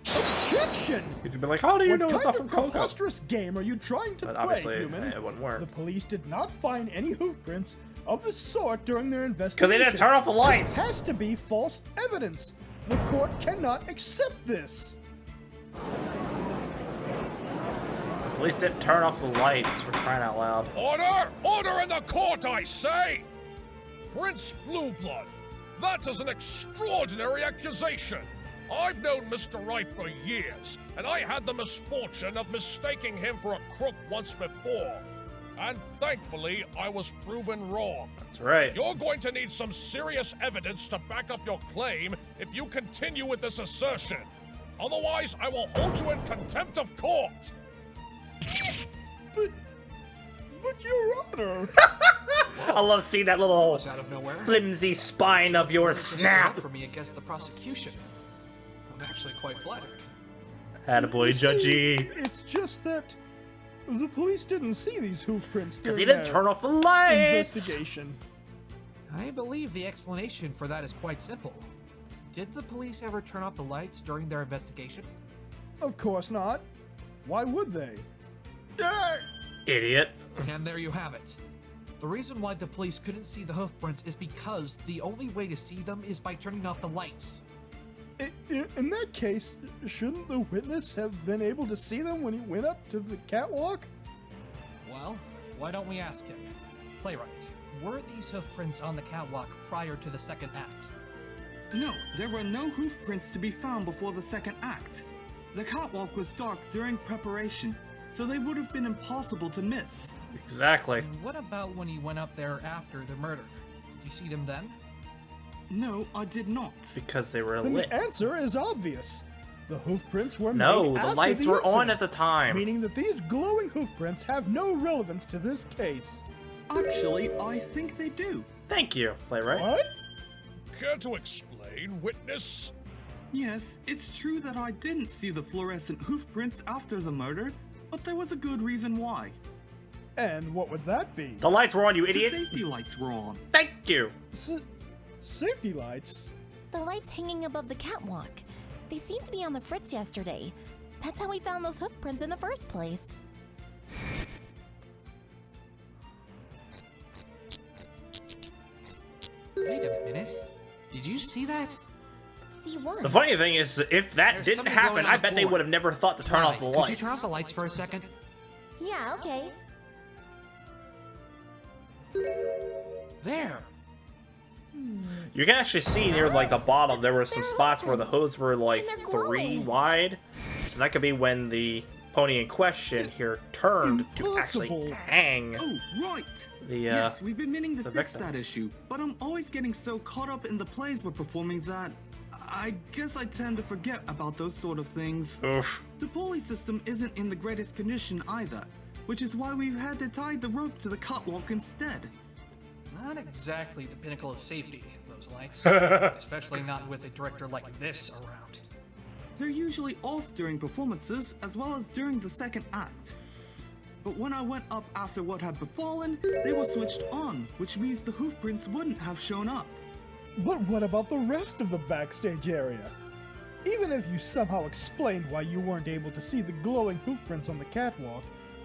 Speaker 10: Objection!
Speaker 2: He's gonna be like, how do you know this
Speaker 10: What
Speaker 2: stuff
Speaker 10: kind
Speaker 2: from
Speaker 10: of
Speaker 2: Coco?
Speaker 10: preposterous game are you trying to
Speaker 2: But
Speaker 10: play,
Speaker 2: obviously,
Speaker 10: human?
Speaker 2: it wouldn't work.
Speaker 10: The police did not find any hoof prints of the sort during their investigation.
Speaker 2: Because they didn't turn off the lights.
Speaker 10: This has to be false evidence. The court cannot accept this.
Speaker 2: At least didn't turn off the lights, for crying out loud.
Speaker 11: Order! Order in the court, I say! Prince Blueblood, that is an extraordinary accusation. I've known Mr. Wright for years, and I had the misfortune of mistaking him for a crook once before. And thankfully, I was proven wrong.
Speaker 2: That's right.
Speaker 11: You're going to need some serious evidence to back up your claim if you continue with this assertion. Otherwise, I will hold you in contempt of court.
Speaker 10: But Your Honor.
Speaker 2: I love seeing that little
Speaker 3: Was out of nowhere.
Speaker 2: flimsy spine of yours snap.
Speaker 3: For me against the prosecution. I'm actually quite flattered.
Speaker 2: Attaboy,
Speaker 10: You see,
Speaker 2: Judgy.
Speaker 10: It's just that the police didn't see these hoof prints
Speaker 2: Because
Speaker 10: during
Speaker 2: he didn't
Speaker 10: their
Speaker 2: turn off the lights.
Speaker 10: investigation.
Speaker 3: I believe the explanation for that is quite simple. Did the police ever turn off the lights during their investigation?
Speaker 10: Of course not. Why would they?
Speaker 2: Idiot.
Speaker 3: And there you have it. The reason why the police couldn't see the hoof prints is because the only way to see them is by turning off the lights.
Speaker 10: In that case, shouldn't the witness have been able to see them when he went up to the catwalk?
Speaker 3: Well, why don't we ask him? Playwright, were these hoof prints on the catwalk prior to the second act?
Speaker 12: No, there were no hoof prints to be found before the second act. The catwalk was dark during preparation, so they would have been impossible to miss.
Speaker 2: Exactly.
Speaker 3: And what about when you went up there after the murder? Did you see them then?
Speaker 12: No, I did not.
Speaker 2: Because they were
Speaker 10: Then
Speaker 2: lit.
Speaker 10: the answer is obvious. The hoof prints were
Speaker 2: No,
Speaker 10: made
Speaker 2: the
Speaker 10: after
Speaker 2: lights
Speaker 10: the
Speaker 2: were on
Speaker 10: incident,
Speaker 2: at the time.
Speaker 10: meaning that these glowing hoof prints have no relevance to this case.
Speaker 12: Actually, I think they do.
Speaker 2: Thank you, Playwright.
Speaker 10: What?
Speaker 11: Care to explain, witness?
Speaker 12: Yes, it's true that I didn't see the fluorescent hoof prints after the murder, but there was a good reason why.
Speaker 10: And what would that be?
Speaker 2: The lights were on, you
Speaker 12: The
Speaker 2: idiot.
Speaker 12: safety lights were on.
Speaker 2: Thank you.
Speaker 10: Safety lights?
Speaker 4: The lights hanging above the catwalk. They seemed to be on the fritz yesterday. That's how we found those hoof prints in the first place.
Speaker 3: Wait a minute. Did you see that?
Speaker 4: See what?
Speaker 2: The funny thing is, if that
Speaker 3: There's
Speaker 2: didn't
Speaker 3: something
Speaker 2: happen,
Speaker 3: going on
Speaker 2: I
Speaker 3: the
Speaker 2: bet they
Speaker 3: floor.
Speaker 2: would have never thought to turn off the lights.
Speaker 3: Could you turn off the lights for a second?
Speaker 4: Yeah, okay.
Speaker 3: There.
Speaker 2: You can actually see near like the bottom, there were some spots where the hose were like 3 wide. So that could be when the pony in question here turned to actually
Speaker 12: Impossible.
Speaker 2: hang
Speaker 12: Oh, right.
Speaker 2: the
Speaker 12: Yes, we've been meaning to
Speaker 2: the
Speaker 12: fix
Speaker 2: victim.
Speaker 12: that issue, but I'm always getting so caught up in the plays we're performing that I guess I tend to forget about those sort of things.
Speaker 2: Oof.
Speaker 12: The pulley system isn't in the greatest condition either, which is why we've had to tie the rope to the catwalk instead.
Speaker 3: Not exactly the pinnacle of safety, those lights. Especially not with a director like this around.
Speaker 12: They're usually off during performances as well as during the second act. But when I went up after what had befallen, they were switched on, which means the hoof prints wouldn't have shown up.
Speaker 10: But what about the rest of the backstage area? Even if you somehow explained why you weren't able to see the glowing hoof prints on the catwalk,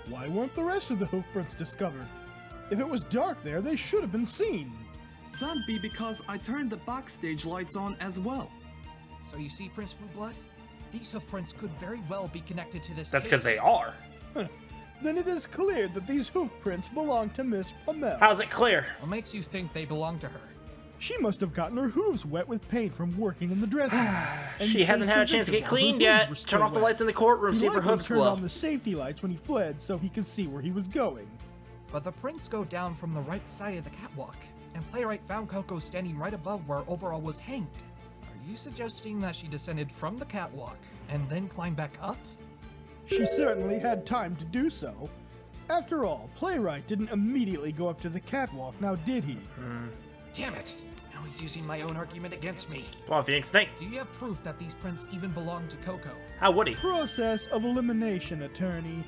Speaker 10: why weren't the rest of the hoof prints discovered? If it was dark there, they should have been seen.
Speaker 12: That'd be because I turned the backstage lights on as well.
Speaker 3: So you see, Prince Blue Blood? These hoof prints could very well be connected to this
Speaker 2: That's
Speaker 3: case.
Speaker 2: because they are.
Speaker 10: Then it is clear that these hoof prints belong to Miss Pamela.
Speaker 2: How's it clear?
Speaker 3: What makes you think they belong to her?
Speaker 10: She must have gotten her hooves wet with paint from working in the dressing room. And
Speaker 2: She hasn't
Speaker 10: since
Speaker 2: had a
Speaker 10: the
Speaker 2: chance to get
Speaker 10: victim, her
Speaker 2: cleaned
Speaker 10: hooves
Speaker 2: yet.
Speaker 10: were
Speaker 2: Turn
Speaker 10: still
Speaker 2: off the
Speaker 10: wet.
Speaker 2: lights in the courtroom,
Speaker 10: He
Speaker 2: see if her
Speaker 10: likely
Speaker 2: hooves
Speaker 10: turned
Speaker 2: glow.
Speaker 10: on the safety lights when he fled so he could see where he was going.
Speaker 3: But the prints go down from the right side of the catwalk, and Playwright found Coco standing right above where Overall was hanged. Are you suggesting that she descended from the catwalk and then climbed back up?
Speaker 10: She certainly had time to do so. After all, Playwright didn't immediately go up to the catwalk, now did he?
Speaker 3: Damn it! Now he's using my own argument against me.
Speaker 2: Come on, Phoenix, think.
Speaker 3: Do you have proof that these prints even belong to Coco?
Speaker 2: How would he?
Speaker 10: Process of elimination, attorney.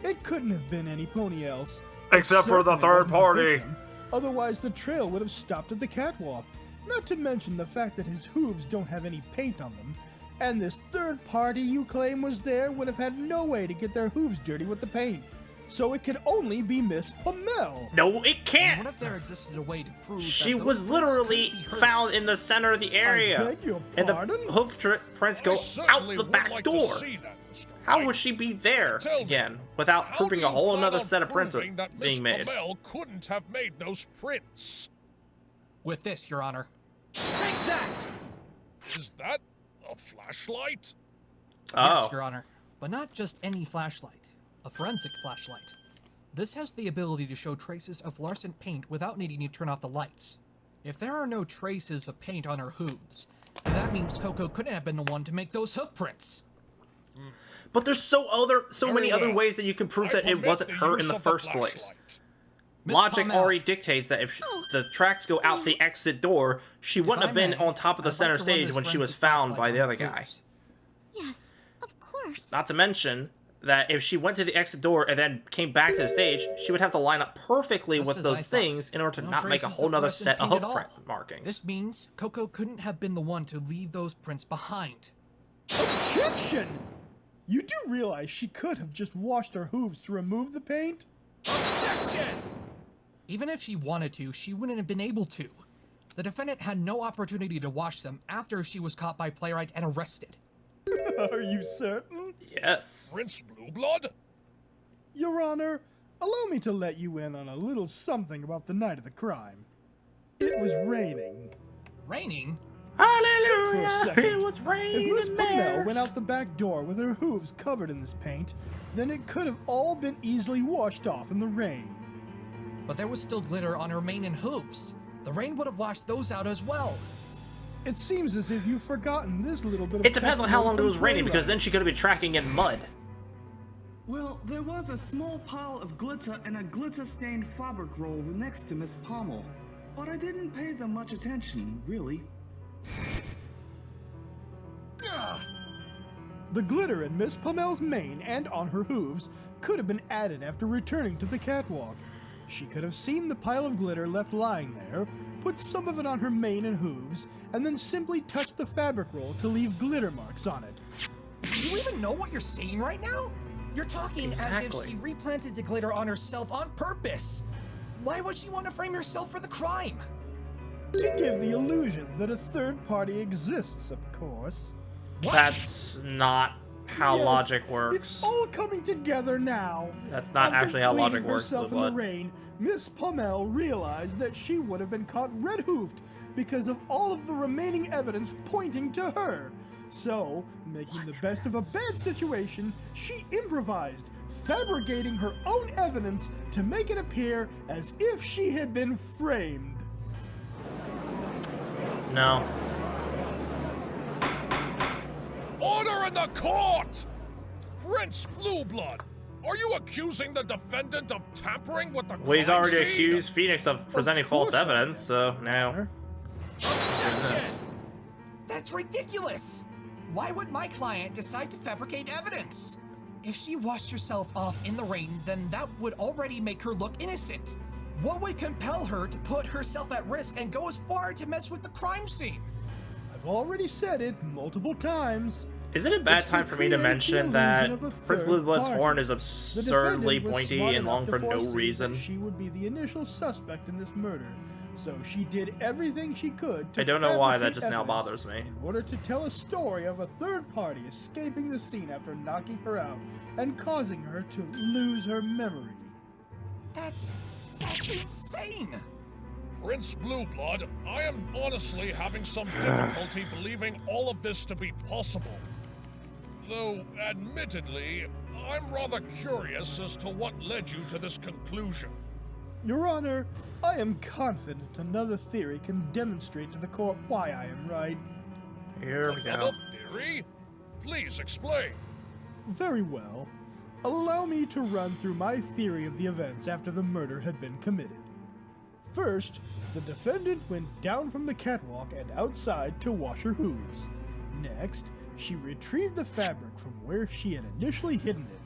Speaker 10: It couldn't have been any pony else.
Speaker 2: Except for the
Speaker 10: Certainly
Speaker 2: third
Speaker 10: wasn't the
Speaker 2: party.
Speaker 10: victim. Otherwise, the trail would have stopped at the catwalk. Not to mention the fact that his hooves don't have any paint on them. And this third party you claim was there would have had no way to get their hooves dirty with the paint. So it could only be Miss Pamela.
Speaker 2: No, it can't.
Speaker 3: What if there existed a way to prove
Speaker 2: She
Speaker 3: that those
Speaker 2: was
Speaker 3: prints
Speaker 2: literally
Speaker 3: couldn't be hers?
Speaker 2: found in the center of the area.
Speaker 10: beg your
Speaker 2: And the
Speaker 10: pardon?
Speaker 2: hoof prints go out
Speaker 11: certainly
Speaker 2: the
Speaker 11: would
Speaker 2: back
Speaker 11: like to
Speaker 2: door.
Speaker 11: see that, Mr.
Speaker 2: How
Speaker 11: Wright.
Speaker 2: would she be there
Speaker 11: Tell me,
Speaker 2: again without
Speaker 11: How
Speaker 2: proving
Speaker 11: do
Speaker 2: a
Speaker 11: you
Speaker 2: whole
Speaker 11: plan
Speaker 2: another
Speaker 11: on
Speaker 2: set of prints
Speaker 11: proving that
Speaker 2: being
Speaker 11: Miss
Speaker 2: made?
Speaker 11: Pamela couldn't have made those prints.
Speaker 3: With this, Your Honor. Take that!
Speaker 11: Is that a flashlight?
Speaker 2: Oh.
Speaker 3: Yes, Your Honor. But not just any flashlight. A forensic flashlight. This has the ability to show traces of fluorescent paint without needing to turn off the lights. If there are no traces of paint on her hooves, then that means Coco couldn't have been the one to make those hoof prints.
Speaker 2: But there's so many
Speaker 11: Very
Speaker 2: other
Speaker 11: well.
Speaker 2: ways that you can prove
Speaker 11: I
Speaker 2: that it
Speaker 11: permit
Speaker 2: wasn't
Speaker 11: the
Speaker 2: her
Speaker 11: use
Speaker 2: in the
Speaker 11: of the
Speaker 2: first place.
Speaker 11: flashlight.
Speaker 3: Miss
Speaker 2: Logic
Speaker 3: Pamela.
Speaker 2: already dictates that if the tracks go out the exit door, she wouldn't
Speaker 3: I
Speaker 2: have been
Speaker 3: may,
Speaker 2: on top of the
Speaker 3: I'd like
Speaker 2: center
Speaker 3: to run
Speaker 2: stage
Speaker 3: this
Speaker 2: when she was
Speaker 3: forensic
Speaker 2: found by
Speaker 3: flashlight
Speaker 2: the
Speaker 3: on
Speaker 2: other
Speaker 3: her
Speaker 2: guy.
Speaker 3: hooves.
Speaker 8: Yes, of course.
Speaker 2: Not to mention that if she went to the exit door and then came back to the stage, she would have to line up perfectly
Speaker 3: Just
Speaker 2: with
Speaker 3: as I
Speaker 2: those
Speaker 3: thought.
Speaker 2: things in order to
Speaker 3: No
Speaker 2: not make a
Speaker 3: traces
Speaker 2: whole
Speaker 3: of
Speaker 2: nother
Speaker 3: fluorescent
Speaker 2: set of
Speaker 3: paint
Speaker 2: hoof
Speaker 3: at all.
Speaker 2: print markings.
Speaker 3: This means Coco couldn't have been the one to leave those prints behind.
Speaker 10: Objection! You do realize she could have just washed her hooves to remove the paint?
Speaker 3: Objection! Even if she wanted to, she wouldn't have been able to. The defendant had no opportunity to wash them after she was caught by Playwright and arrested.
Speaker 10: Are you certain?
Speaker 2: Yes.
Speaker 11: Prince Blueblood?
Speaker 10: Your Honor, allow me to let you in on a little something about the night of the crime. It was raining.
Speaker 3: Raining?
Speaker 2: Hallelujah!
Speaker 10: For a second,
Speaker 2: It was raining.
Speaker 10: if Miss Pamela went out the back door with her hooves covered in this paint, then it could have all been easily washed off in the rain.
Speaker 3: But there was still glitter on her mane and hooves. The rain would have washed those out as well.
Speaker 10: It seems as if you've forgotten this little bit of
Speaker 2: It depends on how long it was raining,
Speaker 10: Playwright.
Speaker 2: because then she could have been tracking in mud.
Speaker 12: Well, there was a small pile of glitter and a glitter-stained fabric roll next to Miss Pommel, but I didn't pay them much attention, really.
Speaker 10: The glitter in Miss Pommel's mane and on her hooves could have been added after returning to the catwalk. She could have seen the pile of glitter left lying there, put some of it on her mane and hooves, and then simply touched the fabric roll to leave glitter marks on it.
Speaker 3: Do you even know what you're saying right now? You're talking as if
Speaker 2: Exactly.
Speaker 3: she replanted the glitter on herself on purpose. Why would she want to frame herself for the crime?
Speaker 10: To give the illusion that a third party exists, of course.
Speaker 2: That's not how
Speaker 10: Yes,
Speaker 2: logic works.
Speaker 10: It's all coming together now.
Speaker 2: That's not
Speaker 10: After
Speaker 2: actually how logic
Speaker 10: cleaning
Speaker 2: works,
Speaker 10: herself in
Speaker 2: Blue
Speaker 10: the
Speaker 2: Blood.
Speaker 10: rain, Miss Pommel realized that she would have been caught red-hoofed because of all of the remaining evidence pointing to her. So, making the best of a bad situation, she improvised, fabricating her own evidence to make it appear as if she had been framed.
Speaker 2: No.
Speaker 11: Order in the court! Prince Blueblood, are you accusing the defendant of tampering with the
Speaker 2: Well, he's
Speaker 11: crime
Speaker 2: already
Speaker 11: scene?
Speaker 2: accused Phoenix of presenting false evidence, so now.
Speaker 3: Objection! That's ridiculous! Why would my client decide to fabricate evidence? If she washed herself off in the rain, then that would already make her look innocent. What would compel her to put herself at risk and go as far to mess with the crime scene?
Speaker 10: I've already said it multiple times.
Speaker 2: Is it a bad
Speaker 10: It's to
Speaker 2: time for me to
Speaker 10: create the
Speaker 2: mention that
Speaker 10: illusion of a
Speaker 2: Prince
Speaker 10: third
Speaker 2: Blueblood's
Speaker 10: party.
Speaker 2: horn is
Speaker 10: The
Speaker 2: absurdly
Speaker 10: defendant was
Speaker 2: pointy
Speaker 10: smart
Speaker 2: and
Speaker 10: enough
Speaker 2: long
Speaker 10: to
Speaker 2: for no
Speaker 10: foresee that
Speaker 2: reason?
Speaker 10: She would be the initial suspect in this murder, so she did everything she could to
Speaker 2: I don't know why that
Speaker 10: fabricate
Speaker 2: just now
Speaker 10: evidence
Speaker 2: bothers me.
Speaker 10: in order to tell a story of a third party escaping the scene after knocking her out and causing her to lose her memory.
Speaker 3: That's insane!
Speaker 11: Prince Blueblood, I am honestly having some difficulty believing all of this to be possible. Though, admittedly, I'm rather curious as to what led you to this conclusion.
Speaker 10: Your Honor, I am confident another theory can demonstrate to the court why I am right.
Speaker 2: Here we go.
Speaker 11: Another theory? Please explain.
Speaker 10: Very well. Allow me to run through my theory of the events after the murder had been committed. First, the defendant went down from the catwalk and outside to wash her hooves. Next, she retrieved the fabric from where she had initially hidden it.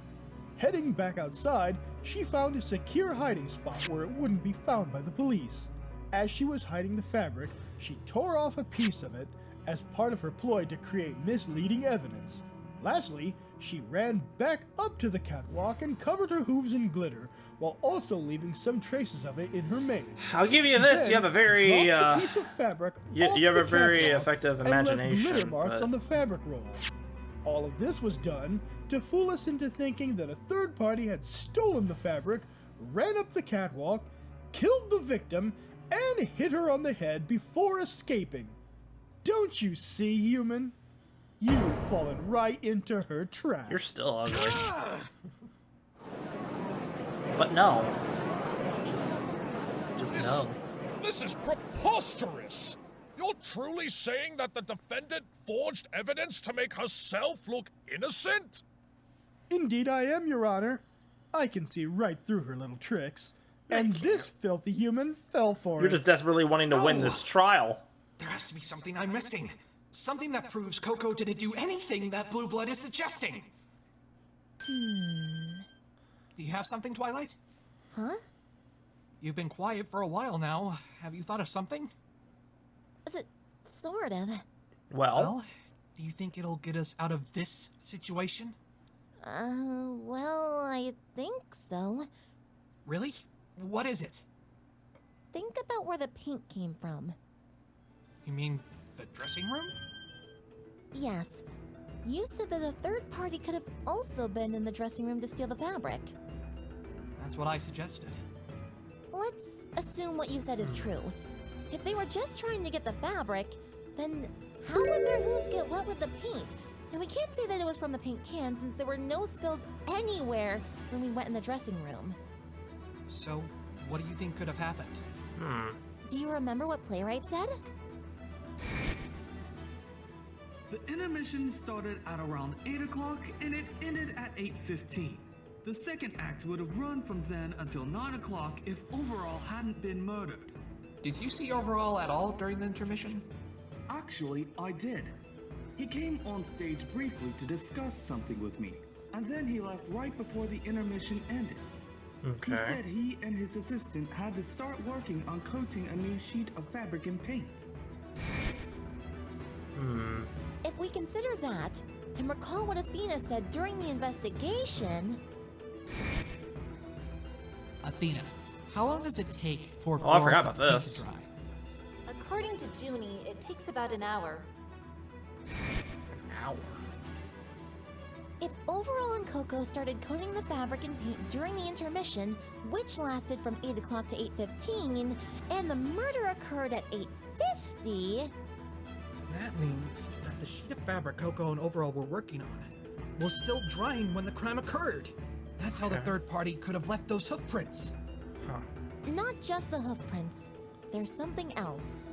Speaker 10: Heading back outside, she found a secure hiding spot where it wouldn't be found by the police. As she was hiding the fabric, she tore off a piece of it as part of her ploy to create misleading evidence. Lastly, she ran back up to the catwalk and covered her hooves in glitter, while also leaving some traces of it in her mane.
Speaker 2: I'll give you
Speaker 10: She
Speaker 2: this,
Speaker 10: then
Speaker 2: you have a very,
Speaker 10: dropped a piece of fabric
Speaker 2: you
Speaker 10: off
Speaker 2: have
Speaker 10: the
Speaker 2: a very
Speaker 10: catwalk
Speaker 2: effective
Speaker 10: and left
Speaker 2: imagination,
Speaker 10: glitter marks
Speaker 2: but-
Speaker 10: on the fabric roll. All of this was done to fool us into thinking that a third party had stolen the fabric, ran up the catwalk, killed the victim, and hit her on the head before escaping. Don't you see, human? You've fallen right into her trap.
Speaker 2: You're still ugly. But no. Just no.
Speaker 11: This is preposterous! You're truly saying that the defendant forged evidence to make herself look innocent?
Speaker 10: Indeed I am, Your Honor. I can see right through her little tricks. And this filthy human fell for
Speaker 2: You're
Speaker 10: it.
Speaker 2: just desperately wanting to win this trial.
Speaker 3: There has to be something I'm missing. Something that proves Coco didn't do anything that Blue Blood is suggesting. Do you have something, Twilight?
Speaker 4: Huh?
Speaker 3: You've been quiet for a while now. Have you thought of something?
Speaker 4: Sort of.
Speaker 2: Well,
Speaker 3: do you think it'll get us out of this situation?
Speaker 4: Well, I think so.
Speaker 3: Really? What is it?
Speaker 4: Think about where the paint came from.
Speaker 3: You mean the dressing room?
Speaker 4: Yes. You said that a third party could have also been in the dressing room to steal the fabric.
Speaker 3: That's what I suggested.
Speaker 4: Let's assume what you said is true. If they were just trying to get the fabric, then how would their hooves get wet with the paint? And we can't say that it was from the paint can since there were no spills anywhere when we went in the dressing room.
Speaker 3: So, what do you think could have happened?
Speaker 4: Do you remember what Playwright said?
Speaker 12: The intermission started at around 8 o'clock and it ended at 8:15. The second act would have run from then until 9 o'clock if Overall hadn't been murdered.
Speaker 3: Did you see Overall at all during the intermission?
Speaker 12: Actually, I did. He came on stage briefly to discuss something with me, and then he left right before the intermission ended.
Speaker 2: Okay.
Speaker 12: He said he and his assistant had to start working on coating a new sheet of fabric and paint.
Speaker 4: If we consider that, and recall what Athena said during the investigation...
Speaker 3: Athena, how long does it take for
Speaker 2: Oh, I forgot
Speaker 3: fluorescent
Speaker 2: about
Speaker 3: paint
Speaker 2: this.
Speaker 3: to dry?
Speaker 7: According to Junie, it takes about an hour.
Speaker 2: An hour.
Speaker 4: If Overall and Coco started coating the fabric and paint during the intermission, which lasted from 8 o'clock to 8:15, and the murder occurred at 8:50...
Speaker 3: That means that the sheet of fabric Coco and Overall were working on was still drying when the crime occurred. That's how the third party could have left those hoof prints.
Speaker 4: Not just the hoof prints. There's something else.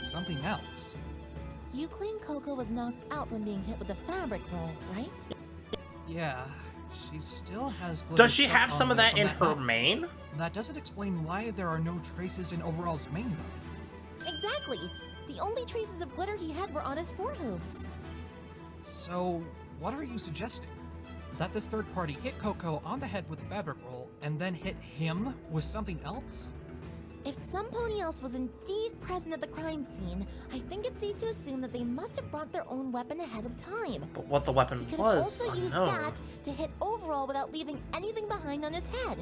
Speaker 3: Something else?
Speaker 4: You claim Coco was knocked out from being hit with the fabric roll, right?
Speaker 3: Yeah, she still has glitter
Speaker 2: Does she
Speaker 3: stuck
Speaker 2: have
Speaker 3: on
Speaker 2: some of
Speaker 3: there
Speaker 2: that
Speaker 3: from
Speaker 2: in her
Speaker 3: night.
Speaker 2: mane?
Speaker 3: That doesn't explain why there are no traces in Overall's mane, though.
Speaker 4: Exactly. The only traces of glitter he had were on his forehooves.
Speaker 3: So, what are you suggesting? That this third party hit Coco on the head with the fabric roll and then hit him with something else?
Speaker 4: If somebody else was indeed present at the crime scene, I think it's safe to assume that they must have brought their own weapon ahead of time.
Speaker 2: But what the weapon
Speaker 4: They could have
Speaker 2: was,
Speaker 4: also used
Speaker 2: unknown.
Speaker 4: that to hit Overall without leaving anything behind on his head.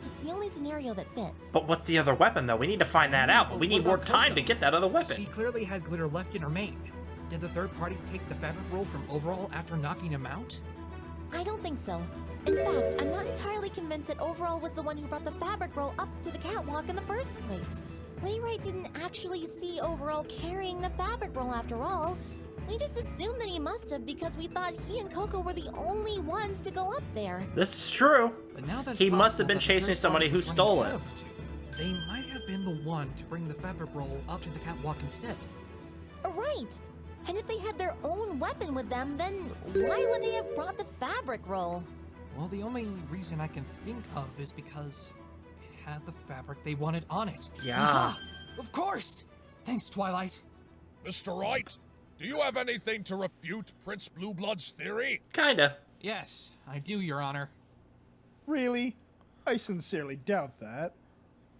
Speaker 4: It's the only scenario that fits.
Speaker 2: But what's the other weapon, though? We need to find that out, but we need more time to get that other weapon.
Speaker 3: She clearly had glitter left in her mane. Did the third party take the fabric roll from Overall after knocking him out?
Speaker 4: I don't think so. In fact, I'm not entirely convinced that Overall was the one who brought the fabric roll up to the catwalk in the first place. Playwright didn't actually see Overall carrying the fabric roll after all. We just assumed that he must have because we thought he and Coco were the only ones to go up there.
Speaker 2: This is true.
Speaker 3: But now that
Speaker 2: He
Speaker 3: it's
Speaker 2: must have been
Speaker 3: possible that the
Speaker 2: chasing
Speaker 3: third
Speaker 2: somebody
Speaker 3: party
Speaker 2: who
Speaker 3: was running
Speaker 2: stole
Speaker 3: ahead
Speaker 2: it.
Speaker 3: of the two, they might have been the one to bring the fabric roll up to the catwalk instead.
Speaker 4: Right. And if they had their own weapon with them, then why would they have brought the fabric roll?
Speaker 3: Well, the only reason I can think of is because it had the fabric they wanted on it.
Speaker 2: Yeah.
Speaker 3: Aha! Of course! Thanks, Twilight.
Speaker 11: Mr. Wright, do you have anything to refute Prince Blueblood's theory?
Speaker 2: Kinda.
Speaker 3: Yes, I do, Your Honor.
Speaker 10: Really? I sincerely doubt that.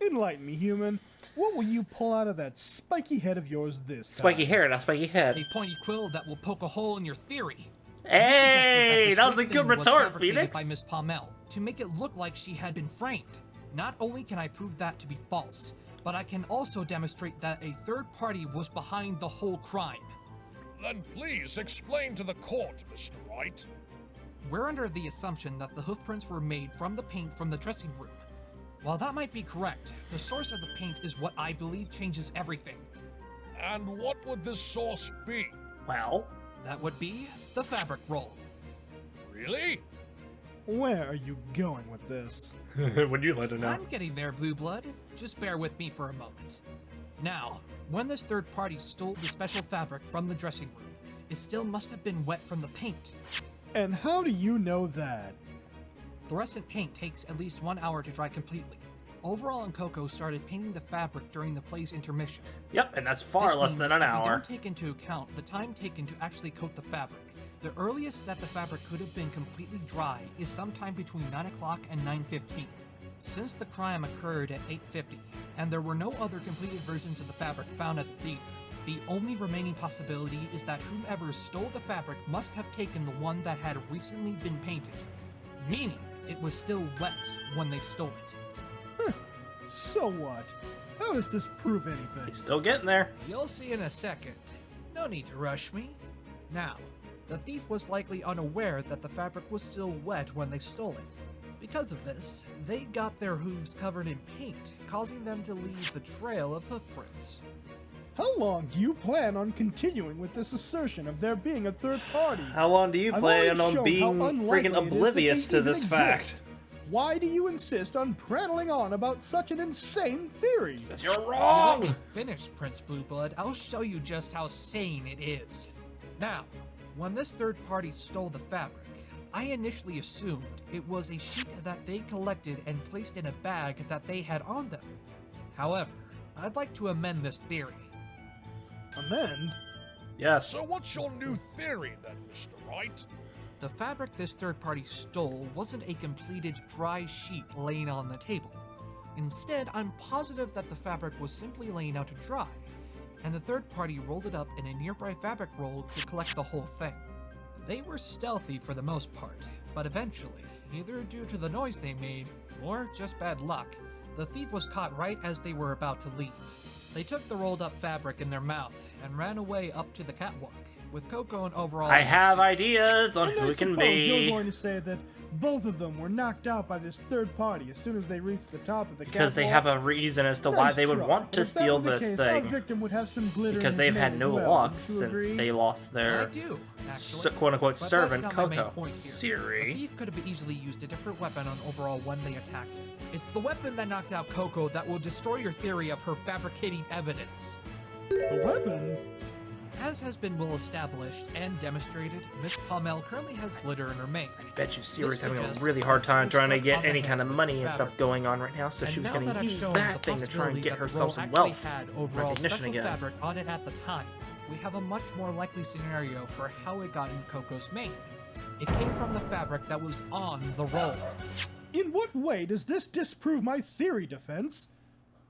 Speaker 10: Enlighten me, human. What will you pull out of that spiky head of yours this time?
Speaker 2: Spiky hair, not spiky head.
Speaker 3: A pointy quill that will poke a hole in your theory.
Speaker 2: Hey,
Speaker 3: You suggested
Speaker 2: that was a
Speaker 3: this
Speaker 2: good
Speaker 3: thing was
Speaker 2: retort,
Speaker 3: fabricated
Speaker 2: Phoenix.
Speaker 3: by Miss Palmel to make it look like she had been framed. Not only can I prove that to be false, but I can also demonstrate that a third party was behind the whole crime.
Speaker 11: Then please explain to the court, Mr. Wright.
Speaker 3: We're under the assumption that the hoofprints were made from the paint from the dressing room. While that might be correct, the source of the paint is what I believe changes everything.
Speaker 11: And what would this source be?
Speaker 2: Well,
Speaker 3: that would be the fabric roll.
Speaker 11: Really?
Speaker 10: Where are you going with this?
Speaker 2: When you let it know.
Speaker 3: I'm getting there, Blue Blood. Just bear with me for a moment. Now, when this third party stole the special fabric from the dressing room, it still must have been wet from the paint.
Speaker 10: And how do you know that?
Speaker 3: Fluorescent paint takes at least 1 hour to dry completely. Overall and Coco started painting the fabric during the play's intermission.
Speaker 2: Yep, and that's far
Speaker 3: This
Speaker 2: less
Speaker 3: means
Speaker 2: than an
Speaker 3: if we
Speaker 2: hour.
Speaker 3: don't take into account the time taken to actually coat the fabric, the earliest that the fabric could have been completely dry is sometime between 9 o'clock and 9:15. Since the crime occurred at 8:50, and there were no other completed versions of the fabric found at the theater, the only remaining possibility is that whomever stole the fabric must have taken the one that had recently been painted, meaning it was still wet when they stole it.
Speaker 10: So what? How does this prove anything?
Speaker 2: Still getting there.
Speaker 3: You'll see in a second. No need to rush me. Now, the thief was likely unaware that the fabric was still wet when they stole it. Because of this, they got their hooves covered in paint, causing them to leave the trail of footprints.
Speaker 10: How long do you plan on continuing with this assertion of there being a third party?
Speaker 2: How long do you plan on being freaking oblivious to this fact?
Speaker 10: Why do you insist on prattling on about such an insane theory?
Speaker 2: Because you're
Speaker 3: Let
Speaker 2: wrong!
Speaker 3: me finish, Prince Blueblood. I'll show you just how sane it is. Now, when this third party stole the fabric, I initially assumed it was a sheet that they collected and placed in a bag that they had on them. However, I'd like to amend this theory.
Speaker 10: Amend?
Speaker 2: Yes.
Speaker 11: So what's your new theory then, Mr. Wright?
Speaker 3: The fabric this third party stole wasn't a completed dry sheet laying on the table. Instead, I'm positive that the fabric was simply laying out to dry, and the third party rolled it up in a nearby fabric roll to collect the whole thing. They were stealthy for the most part, but eventually, either due to the noise they made, or just bad luck, the thief was caught right as they were about to leave. They took the rolled up fabric in their mouth and ran away up to the catwalk, with Coco and Overall.
Speaker 2: I have ideas on
Speaker 10: And
Speaker 2: who
Speaker 10: I
Speaker 2: it can
Speaker 10: suppose you're
Speaker 2: be.
Speaker 10: going to say that both of them were knocked out by this third party as soon as they reached the top of the
Speaker 2: Because they
Speaker 10: catwalk?
Speaker 2: have a reason as to why
Speaker 10: Nice
Speaker 2: they would
Speaker 10: try.
Speaker 2: want to
Speaker 10: If that
Speaker 2: steal
Speaker 10: were the
Speaker 2: this
Speaker 10: case, our
Speaker 2: thing.
Speaker 10: victim would have some glitter in
Speaker 2: Because
Speaker 10: his
Speaker 2: they've
Speaker 10: name
Speaker 2: had
Speaker 10: as
Speaker 2: no
Speaker 10: well.
Speaker 2: luck
Speaker 10: Would you
Speaker 2: since
Speaker 10: agree?
Speaker 2: they lost
Speaker 3: I
Speaker 2: their
Speaker 3: do, actually.
Speaker 2: quote-unquote
Speaker 3: But
Speaker 2: servant,
Speaker 3: that's not my main
Speaker 2: Coco.
Speaker 3: point here.
Speaker 2: Siri.
Speaker 3: The thief could have easily used a different weapon on Overall when they attacked him. It's the weapon that knocked out Coco that will destroy your theory of her fabricating evidence.
Speaker 10: The weapon?
Speaker 3: As has been well established and demonstrated, Miss Pommel currently has glitter in her mane.
Speaker 2: Bet you Siri's
Speaker 3: This
Speaker 2: having a
Speaker 3: suggests
Speaker 2: really hard
Speaker 3: that
Speaker 2: time
Speaker 3: she was
Speaker 2: trying to
Speaker 3: struck
Speaker 2: get
Speaker 3: on the
Speaker 2: any
Speaker 3: head
Speaker 2: kind of
Speaker 3: with
Speaker 2: money
Speaker 3: the
Speaker 2: and stuff
Speaker 3: fabric.
Speaker 2: going on right now, so she
Speaker 3: And
Speaker 2: was
Speaker 3: now
Speaker 2: going
Speaker 3: that
Speaker 2: to
Speaker 3: I've
Speaker 2: use
Speaker 3: shown
Speaker 2: that
Speaker 3: the
Speaker 2: thing to try and
Speaker 3: possibility
Speaker 2: get
Speaker 3: that the
Speaker 2: herself
Speaker 3: roll
Speaker 2: some
Speaker 3: actually
Speaker 2: wealth.
Speaker 3: had overall
Speaker 2: Recognition
Speaker 3: special
Speaker 2: again.
Speaker 3: fabric on it at the time, we have a much more likely scenario for how it got in Coco's mane. It came from the fabric that was on the roll.
Speaker 10: In what way does this disprove my theory, Defense?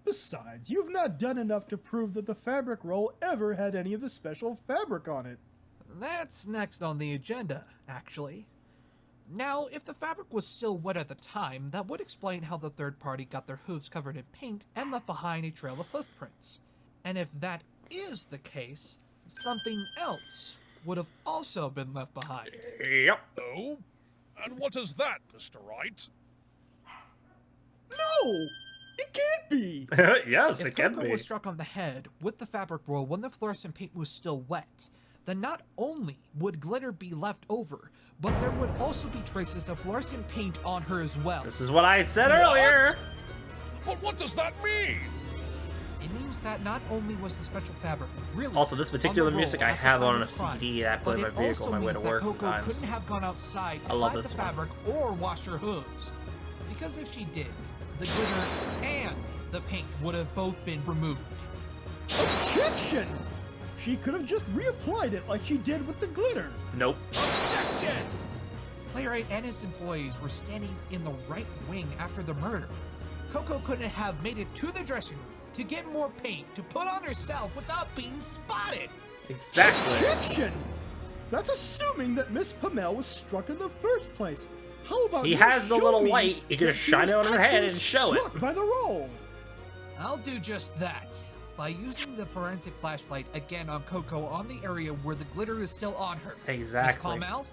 Speaker 10: Besides, you've not done enough to prove that the fabric roll ever had any of the special fabric on it.
Speaker 3: That's next on the agenda, actually. Now, if the fabric was still wet at the time, that would explain how the third party got their hooves covered in paint and left behind a trail of footprints. And if that is the case, something else would have also been left behind.
Speaker 2: Yep.
Speaker 11: Oh? And what is that, Mr. Wright?
Speaker 10: No! It can't be!
Speaker 2: Yes,
Speaker 3: If
Speaker 2: it can
Speaker 3: Coco
Speaker 2: be.
Speaker 3: was struck on the head with the fabric roll when the fluorescent paint was still wet, then not only would glitter be left over, but there would also be traces of fluorescent paint on her as well.
Speaker 2: This is what I said earlier.
Speaker 11: But what does that mean?
Speaker 3: It means that not only was the special fabric really
Speaker 2: Also, this particular
Speaker 3: on the
Speaker 2: music
Speaker 3: roll
Speaker 2: I
Speaker 3: at the
Speaker 2: have
Speaker 3: time
Speaker 2: on
Speaker 3: of
Speaker 2: a
Speaker 3: the crime,
Speaker 2: CD that I play
Speaker 3: but
Speaker 2: in my
Speaker 3: it
Speaker 2: vehicle
Speaker 3: also
Speaker 2: on my way to
Speaker 3: means that
Speaker 2: work
Speaker 3: Coco
Speaker 2: sometimes.
Speaker 3: couldn't have gone outside to
Speaker 2: I love
Speaker 3: hide
Speaker 2: this
Speaker 3: the
Speaker 2: one.
Speaker 3: fabric or wash her hooves. Because if she did, the glitter and the paint would have both been removed.
Speaker 10: Objection! She could have just reapplied it like she did with the glitter.
Speaker 2: Nope.
Speaker 3: Objection! Playwright and his employees were standing in the right wing after the murder. Coco couldn't have made it to the dressing room to get more paint to put on herself without being spotted.
Speaker 2: Exactly.
Speaker 10: Objection! That's assuming that Miss Pommel was struck in the first place. How about
Speaker 2: He
Speaker 10: you
Speaker 2: has the
Speaker 10: show
Speaker 2: little
Speaker 10: me
Speaker 2: light. You can
Speaker 10: that
Speaker 2: just
Speaker 10: she
Speaker 2: shine
Speaker 10: was
Speaker 2: it on her head
Speaker 10: actually
Speaker 2: and show it.
Speaker 10: struck by the roll?
Speaker 3: I'll do just that. By using the forensic flashlight again on Coco on the area where the glitter is still on her.
Speaker 2: Exactly.
Speaker 3: Miss Pommel?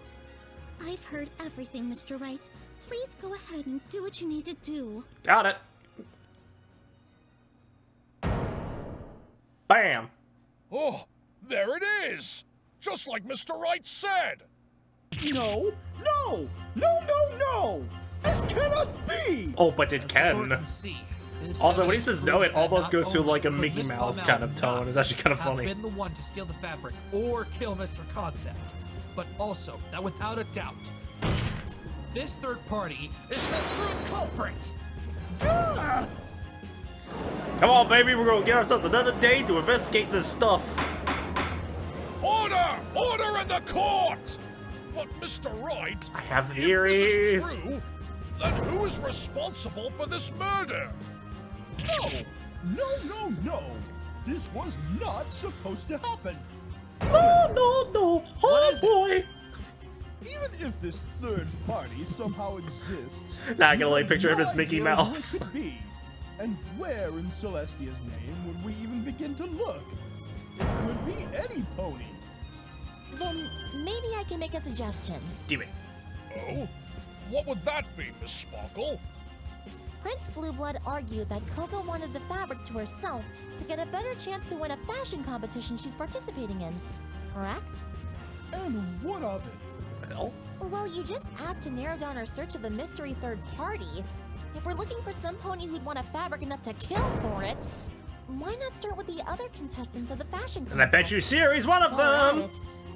Speaker 8: I've heard everything, Mr. Wright. Please go ahead and do what you need to do.
Speaker 2: Got it. Bam.
Speaker 11: Oh, there it is! Just like Mr. Wright said!
Speaker 10: No! No! No, no, no! This cannot be!
Speaker 2: Oh, but it
Speaker 3: As the court
Speaker 2: can.
Speaker 3: can see, this
Speaker 2: Also, when he
Speaker 3: evidence
Speaker 2: says no,
Speaker 3: proves
Speaker 2: it
Speaker 3: that
Speaker 2: almost
Speaker 3: not
Speaker 2: goes to
Speaker 3: only
Speaker 2: like a
Speaker 3: could
Speaker 2: Mickey
Speaker 3: Miss
Speaker 2: Mouse
Speaker 3: Pommel
Speaker 2: kind of tone.
Speaker 3: not
Speaker 2: It's actually kind of
Speaker 3: have
Speaker 2: funny.
Speaker 3: been the one to steal the fabric or kill Mr. Concept, but also that without a doubt, this third party is the true culprit.
Speaker 10: Ah!
Speaker 2: Come on, baby, we're gonna get ourselves another day to investigate this stuff.
Speaker 11: Order! Order in the court! But Mr. Wright,
Speaker 2: I have
Speaker 11: if
Speaker 2: theories.
Speaker 11: this is true, then who is responsible for this murder?
Speaker 10: No! No, no, no! This was not supposed to happen!
Speaker 2: No, no, no. Oh, boy.
Speaker 10: Even if this third party somehow exists,
Speaker 2: Now I can only
Speaker 10: you have
Speaker 2: picture him
Speaker 10: no
Speaker 2: as Mickey
Speaker 10: idea who it
Speaker 2: Mouse.
Speaker 10: could be. And where in Celestia's name would we even begin to look? It could be any pony.
Speaker 4: Then maybe I can make a suggestion.
Speaker 2: Do it.
Speaker 11: Oh? What would that be, Miss Sparkle?
Speaker 4: Prince Blueblood argued that Coco wanted the fabric to herself to get a better chance to win a fashion competition she's participating in. Correct?
Speaker 10: And what of it?
Speaker 4: Well, you just asked to narrow down our search of the mystery third party. If we're looking for some pony who'd want a fabric enough to kill for it, why not start with the other contestants of the fashion contest?
Speaker 2: And I bet you Siri's one of them!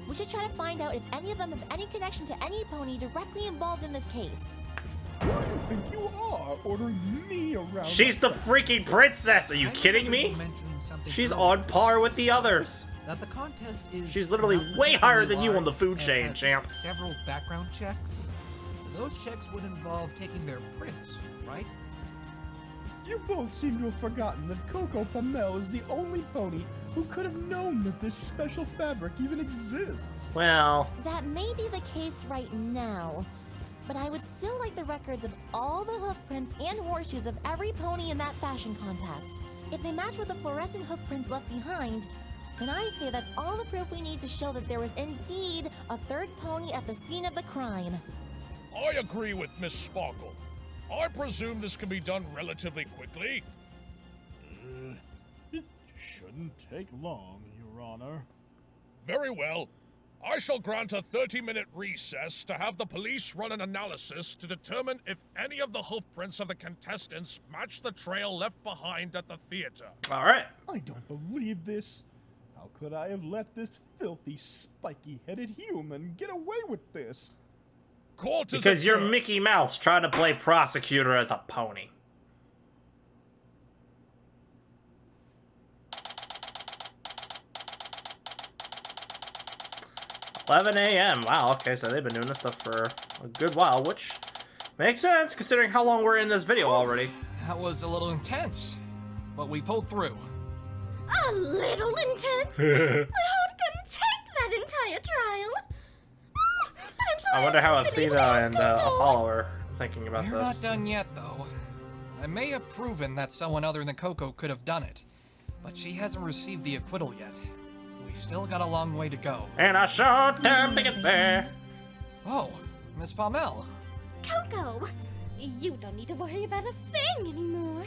Speaker 4: We should try to find out if any of them have any connection to any pony directly involved in this case.
Speaker 10: Who do you think you are, ordering me around?
Speaker 2: She's the freaking princess! Are you kidding me? She's on par with the others.
Speaker 3: That the contest is
Speaker 2: She's literally way higher than you on the food chain, champ.
Speaker 3: Several background checks. Those checks would involve taking their prints, right?
Speaker 10: You both seem to have forgotten that Coco Pamel is the only pony who could have known that this special fabric even exists.
Speaker 2: Well,
Speaker 4: that may be the case right now, but I would still like the records of all the hoof prints and horseshoes of every pony in that fashion contest. If they match with the fluorescent hoof prints left behind, then I say that's all the proof we need to show that there was indeed a third pony at the scene of the crime.
Speaker 11: I agree with Miss Sparkle. I presume this can be done relatively quickly.
Speaker 10: It shouldn't take long, Your Honor.
Speaker 11: Very well. I shall grant a 30-minute recess to have the police run an analysis to determine if any of the hoofprints of the contestants match the trail left behind at the theater.
Speaker 2: Alright.
Speaker 10: I don't believe this. How could I have let this filthy, spiky-headed human get away with this?
Speaker 11: Court is
Speaker 2: because you're
Speaker 11: adjourned.
Speaker 2: Mickey Mouse trying to play prosecutor as a pony. $11 a.m. Wow, okay, so they've been doing this stuff for a good while, which makes sense considering how long we're in this video already.
Speaker 3: That was a little intense, but we pulled through.
Speaker 6: A little intense? My heart couldn't take that entire trial.
Speaker 2: I wonder how Athena and Apollo are thinking about
Speaker 3: We're
Speaker 2: this.
Speaker 3: not done yet, though. I may have proven that someone other than Coco could have done it, but she hasn't received the acquittal yet. We've still got a long way to go.
Speaker 2: And a short time to get there.
Speaker 3: Oh, Miss Palmel.
Speaker 6: Coco, you don't need to worry about a thing anymore.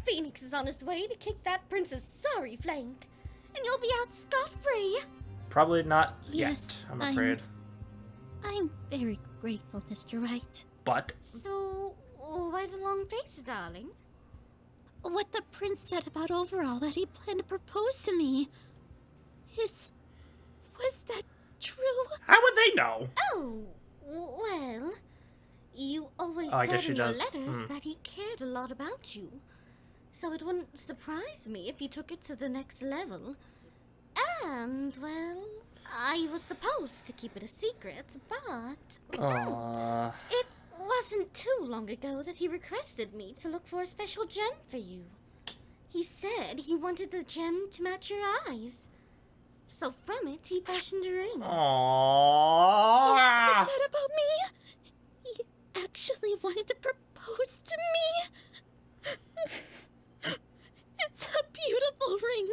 Speaker 6: Phoenix is on his way to kick that prince's sorry flank, and you'll be out scot-free.
Speaker 2: Probably not
Speaker 8: Yes,
Speaker 2: yet, I'm afraid.
Speaker 8: I'm very grateful, Mr. Wright.
Speaker 2: But
Speaker 6: So, why the long face, darling?
Speaker 8: What the prince said about Overall that he planned to propose to me. Was that true?
Speaker 2: How would they know?
Speaker 6: Oh, well, you always
Speaker 2: Oh, I
Speaker 6: said
Speaker 2: guess she
Speaker 6: in your
Speaker 2: does.
Speaker 6: letters that he cared a lot about you. So it wouldn't surprise me if he took it to the next level. And, well, I was supposed to keep it a secret, but it wasn't too long ago that he requested me to look for a special gem for you. He said he wanted the gem to match your eyes. So from it, he fashioned a ring.
Speaker 2: Aww.
Speaker 8: He said that about me? He actually wanted to propose to me? It's a beautiful ring.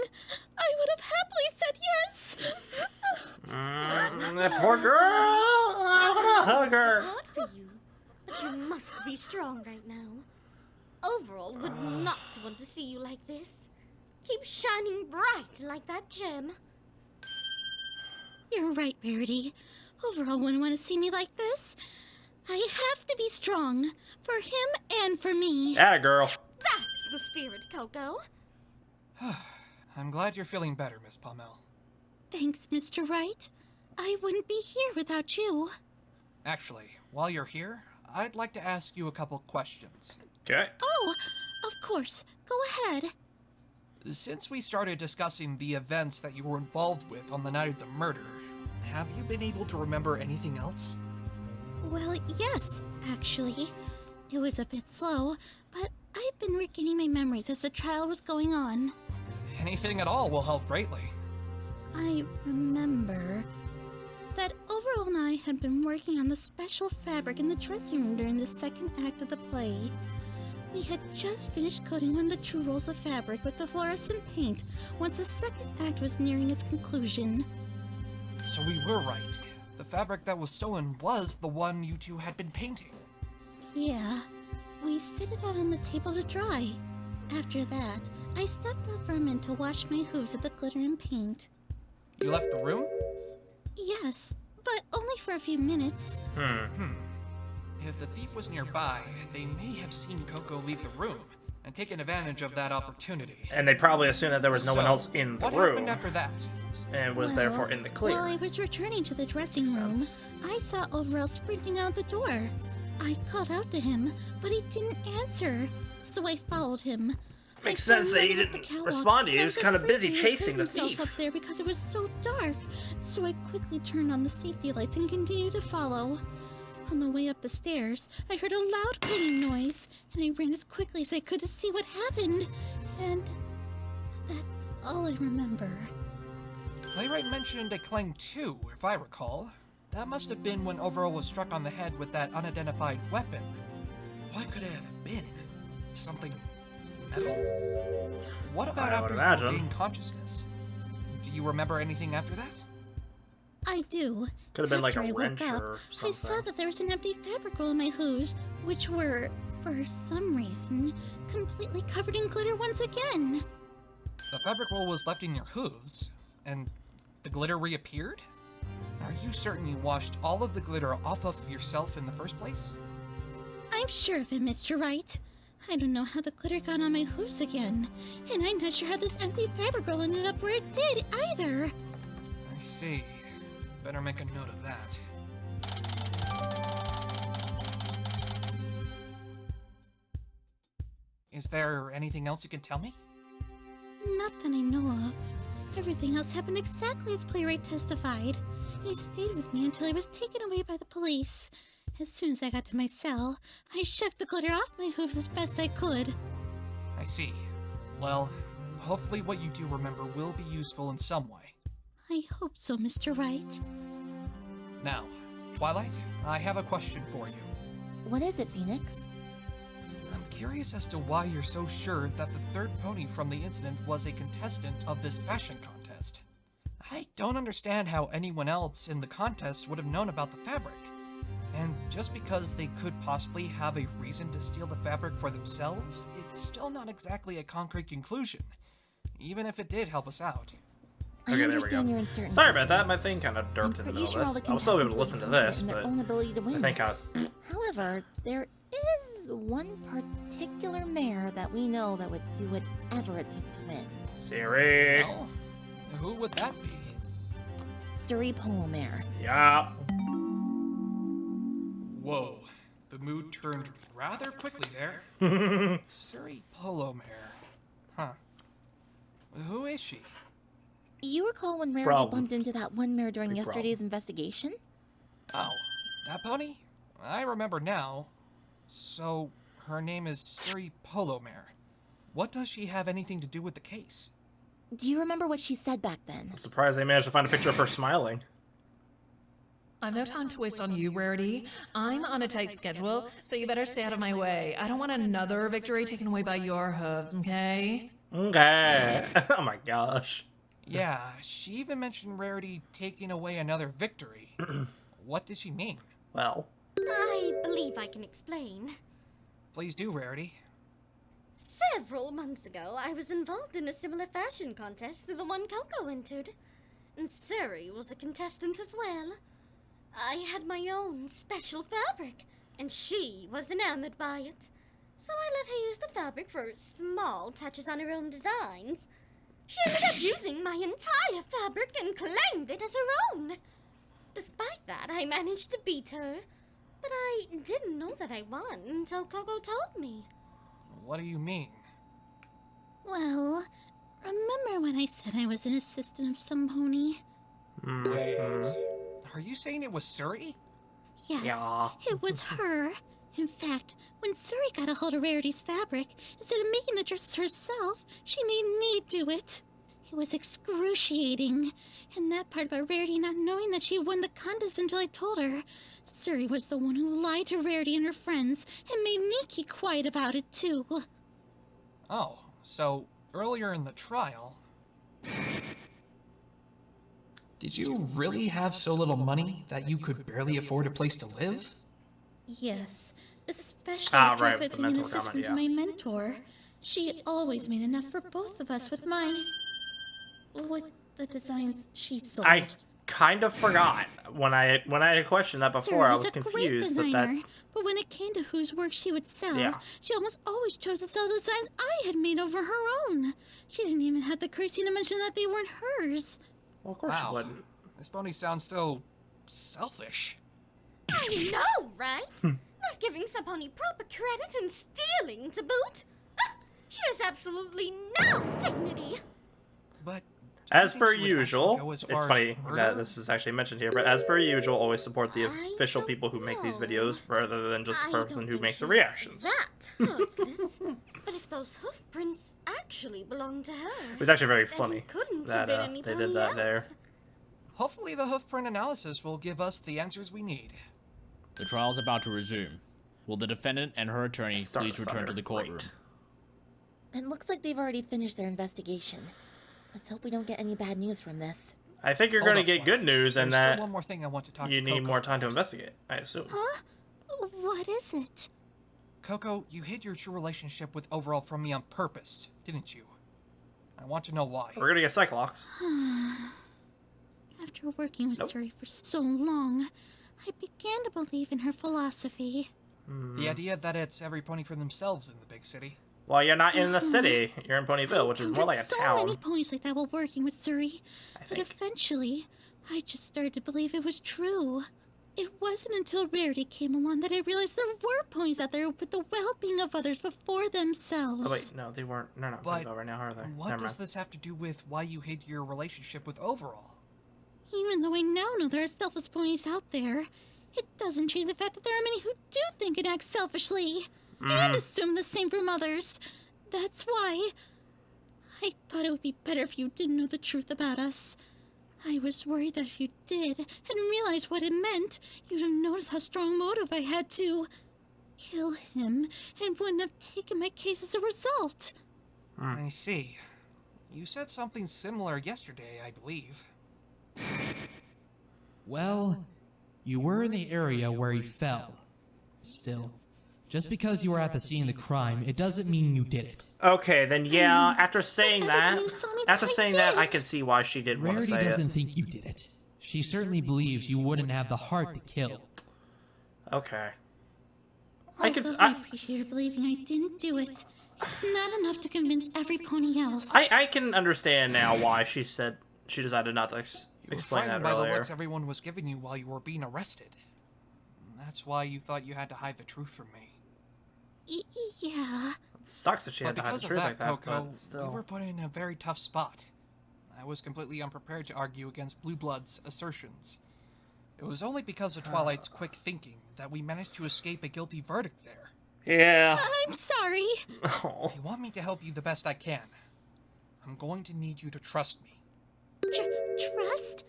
Speaker 8: I would have happily said yes.
Speaker 2: That poor girl. I want to hug her.
Speaker 6: It's hard for you, but you must be strong right now. Overall would not want to see you like this. Keep shining bright like that gem.
Speaker 8: You're right, Verity. Overall wouldn't want to see me like this. I have to be strong. For him and for me.
Speaker 2: Atta girl.
Speaker 6: That's the spirit, Coco.
Speaker 3: I'm glad you're feeling better, Miss Palmel.
Speaker 8: Thanks, Mr. Wright. I wouldn't be here without you.
Speaker 3: Actually, while you're here, I'd like to ask you a couple questions.
Speaker 2: Okay.
Speaker 8: Oh, of course. Go ahead.
Speaker 3: Since we started discussing the events that you were involved with on the night of the murder, have you been able to remember anything else?
Speaker 8: Well, yes, actually. It was a bit slow, but I've been regaining my memories as the trial was going on.
Speaker 3: Anything at all will help greatly.
Speaker 8: I remember that Overall and I had been working on the special fabric in the dressing room during the second act of the play. We had just finished coating one of the true rolls of fabric with the fluorescent paint once the second act was nearing its conclusion.
Speaker 3: So we were right. The fabric that was stolen was the one you two had been painting.
Speaker 8: Yeah, we set it out on the table to dry. After that, I stepped out for a minute to wash my hooves at the glitter and paint.
Speaker 3: You left the room?
Speaker 8: Yes, but only for a few minutes.
Speaker 3: If the thief was nearby, they may have seen Coco leave the room and taken advantage of that opportunity.
Speaker 2: And they probably assumed that there was no one else in the
Speaker 3: what
Speaker 2: room.
Speaker 3: happened after that?
Speaker 2: And was therefore in the clear.
Speaker 8: While I was returning to the dressing room, I saw Overall sprinting out the door. I called out to him, but he didn't answer, so I followed him.
Speaker 2: Makes sense that he didn't respond to you. He was kind of busy chasing the thief.
Speaker 8: Up there because it was so dark, so I quickly turned on the safety lights and continued to follow. On the way up the stairs, I heard a loud clicking noise, and I ran as quickly as I could to see what happened. And that's all I remember.
Speaker 3: Playwright mentioned a clang too, if I recall. That must have been when Overall was struck on the head with that unidentified weapon. What could it have been? Something metal? What about after you regained consciousness? Do you remember anything after that?
Speaker 8: I do.
Speaker 2: Could have been like
Speaker 8: After
Speaker 2: a
Speaker 8: I woke
Speaker 2: wrench
Speaker 8: up,
Speaker 2: or
Speaker 8: I
Speaker 2: something.
Speaker 8: saw that there was an empty fabric roll in my hooves, which were, for some reason, completely covered in glitter once again.
Speaker 3: The fabric roll was left in your hooves, and the glitter reappeared? Are you certain you washed all of the glitter off of yourself in the first place?
Speaker 8: I'm sure of it, Mr. Wright. I don't know how the glitter got on my hooves again, and I'm not sure how this empty fabric roll ended up where it did, either.
Speaker 3: I see. Better make a note of that. Is there anything else you can tell me?
Speaker 8: Not that I know of. Everything else happened exactly as Playwright testified. He stayed with me until I was taken away by the police. As soon as I got to my cell, I shook the glitter off my hooves as best I could.
Speaker 3: I see. Well, hopefully what you do remember will be useful in some way.
Speaker 8: I hope so, Mr. Wright.
Speaker 3: Now, Twilight, I have a question for you.
Speaker 4: What is it, Phoenix?
Speaker 3: I'm curious as to why you're so sure that the third pony from the incident was a contestant of this fashion contest. I don't understand how anyone else in the contest would have known about the fabric. And just because they could possibly have a reason to steal the fabric for themselves, it's still not exactly a concrete conclusion, even if it did help us out.
Speaker 2: Okay, there we go. Sorry about that. My thing kind of derped in the middle of this. I was still able to listen to this, but I think
Speaker 4: However, there is one particular mare that we know that would do whatever it took to win.
Speaker 2: Siri.
Speaker 3: Well, who would that be?
Speaker 4: Surrey Polo Mare.
Speaker 2: Yeah.
Speaker 3: Whoa, the mood turned rather quickly there. Surrey Polo Mare. Huh. Who is she?
Speaker 4: You recall when Rarity bumped into that one mare during yesterday's investigation?
Speaker 3: Oh, that pony? I remember now. So, her name is Surrey Polo Mare. What does she have anything to do with the case?
Speaker 4: Do you remember what she said back then?
Speaker 2: I'm surprised they managed to find a picture of her smiling.
Speaker 16: I've no time to waste on you, Rarity. I'm on a tight schedule, so you better stay out of my way. I don't want another victory taken away by your hooves, okay?
Speaker 2: Okay. Oh my gosh.
Speaker 3: Yeah, she even mentioned Rarity taking away another victory. What did she mean?
Speaker 2: Well,
Speaker 6: I believe I can explain.
Speaker 3: Please do, Rarity.
Speaker 6: Several months ago, I was involved in a similar fashion contest to the one Coco entered. And Surrey was a contestant as well. I had my own special fabric, and she was enamored by it. So I let her use the fabric for small touches on her own designs. She ended up using my entire fabric and claimed it as her own. Despite that, I managed to beat her. But I didn't know that I won until Coco told me.
Speaker 3: What do you mean?
Speaker 8: Well, remember when I said I was an assistant of some pony?
Speaker 3: Wait, are you saying it was Surrey?
Speaker 8: Yes,
Speaker 2: Yeah.
Speaker 8: it was her. In fact, when Surrey got a hold of Rarity's fabric, instead of making the dress herself, she made me do it. It was excruciating. And that part about Rarity not knowing that she won the contest until I told her. Suri was the one who lied to Rarity and her friends and made me keep quiet about it, too.
Speaker 3: Oh, so earlier in the trial... Did you really have so little money that you could barely afford a place to live?
Speaker 8: Yes, especially
Speaker 2: right,
Speaker 8: after
Speaker 2: with the
Speaker 8: putting an
Speaker 2: mentor
Speaker 8: assistant
Speaker 2: comment,
Speaker 8: to my mentor. She always made enough for both of us with the designs she sold.
Speaker 2: I kind of forgot when I questioned that before.
Speaker 8: Suri
Speaker 2: I
Speaker 8: was
Speaker 2: was
Speaker 8: a great
Speaker 2: confused
Speaker 8: designer, but when it came to whose work she would sell,
Speaker 2: Yeah.
Speaker 8: she almost always chose to sell designs I had made over her own. She didn't even have the courtesy to mention that they weren't hers.
Speaker 2: Well, of course she wouldn't.
Speaker 3: This Brony sounds so selfish.
Speaker 6: I know, right? Not giving Saponi proper credit and stealing to boot. She has absolutely no dignity.
Speaker 3: But
Speaker 2: as per usual,
Speaker 3: go as
Speaker 2: it's
Speaker 3: far as
Speaker 2: funny
Speaker 3: murder?
Speaker 2: that this is actually mentioned here, but as per usual, always support the official people who make these videos rather than just the person who makes the reactions.
Speaker 6: That heartless. But if those hoof prints actually belong to her,
Speaker 2: It was actually very
Speaker 6: then
Speaker 2: funny
Speaker 6: it couldn't
Speaker 2: that
Speaker 6: have been any
Speaker 2: they
Speaker 6: pony
Speaker 2: did that
Speaker 6: else.
Speaker 2: there.
Speaker 3: Hopefully the hoofprint analysis will give us the answers we need.
Speaker 17: The trial's about to resume. Will the defendant and her attorney please return to the courtroom?
Speaker 4: It looks like they've already finished their investigation. Let's hope we don't get any bad news from this.
Speaker 2: I think you're
Speaker 3: Hold
Speaker 2: going to
Speaker 3: up,
Speaker 2: get good news, and
Speaker 3: There's
Speaker 2: that
Speaker 3: still one more thing I want to talk
Speaker 2: you
Speaker 3: to
Speaker 2: need
Speaker 3: Coco
Speaker 2: more time to
Speaker 3: about.
Speaker 2: investigate, I assume.
Speaker 8: Huh? What is it?
Speaker 3: Coco, you hid your true relationship with Overall from me on purpose, didn't you? I want to know why.
Speaker 2: We're going to get Cyclops.
Speaker 8: After working with Suri for so long, I began to believe in her philosophy.
Speaker 3: The idea that it's every pony for themselves in the big city.
Speaker 2: Well, you're not in the city. You're in Ponyville, which is more like a
Speaker 8: so
Speaker 2: town.
Speaker 8: many ponies like that while working with Suri, but eventually, I just started to believe it was true. It wasn't until Rarity came along that I realized there were ponies out there with the well-being of others before themselves.
Speaker 2: Oh, wait, no, they weren't. They're not
Speaker 3: But
Speaker 2: Ponyville right now, are they?
Speaker 3: What
Speaker 2: Never
Speaker 3: does
Speaker 2: mind.
Speaker 3: this have to do with why you hid your relationship with Overall?
Speaker 8: Even though I now know there are selfless ponies out there, it doesn't change the fact that there are many who do think and act selfishly, and assume the same from others. That's why I thought it would be better if you didn't know the truth about us. I was worried that if you did, and realized what it meant, you'd have noticed how strong motive I had to kill him, and wouldn't have taken my case as a result.
Speaker 3: I see. You said something similar yesterday, I believe.
Speaker 13: Well, you were in the area where he fell. Still, just because you were at the scene of the crime, it doesn't mean you did it.
Speaker 2: Okay, then yeah, after saying that, I can see why she did want to
Speaker 13: Rarity
Speaker 2: say
Speaker 13: doesn't
Speaker 2: it.
Speaker 13: think you did it. She certainly believes you wouldn't have the heart to kill.
Speaker 2: Okay.
Speaker 8: I appreciate her believing I didn't do it. It's not enough to convince every pony else.
Speaker 2: I can understand now why she said she decided not to explain that
Speaker 3: Frightened by the
Speaker 2: earlier.
Speaker 3: looks everyone was giving you while you were being arrested. That's why you thought you had to hide the truth from me.
Speaker 8: Yeah.
Speaker 2: It sucks that she had
Speaker 3: But
Speaker 2: to hide
Speaker 3: because
Speaker 2: the
Speaker 3: of
Speaker 2: truth
Speaker 3: that,
Speaker 2: like that,
Speaker 3: Coco,
Speaker 2: but still.
Speaker 3: we were put in a very tough spot. I was completely unprepared to argue against Blue Blood's assertions. It was only because of Twilight's quick thinking that we managed to escape a guilty verdict there.
Speaker 2: Yeah.
Speaker 8: I'm sorry.
Speaker 3: If you want me to help you the best I can, I'm going to need you to trust me.
Speaker 8: Trust?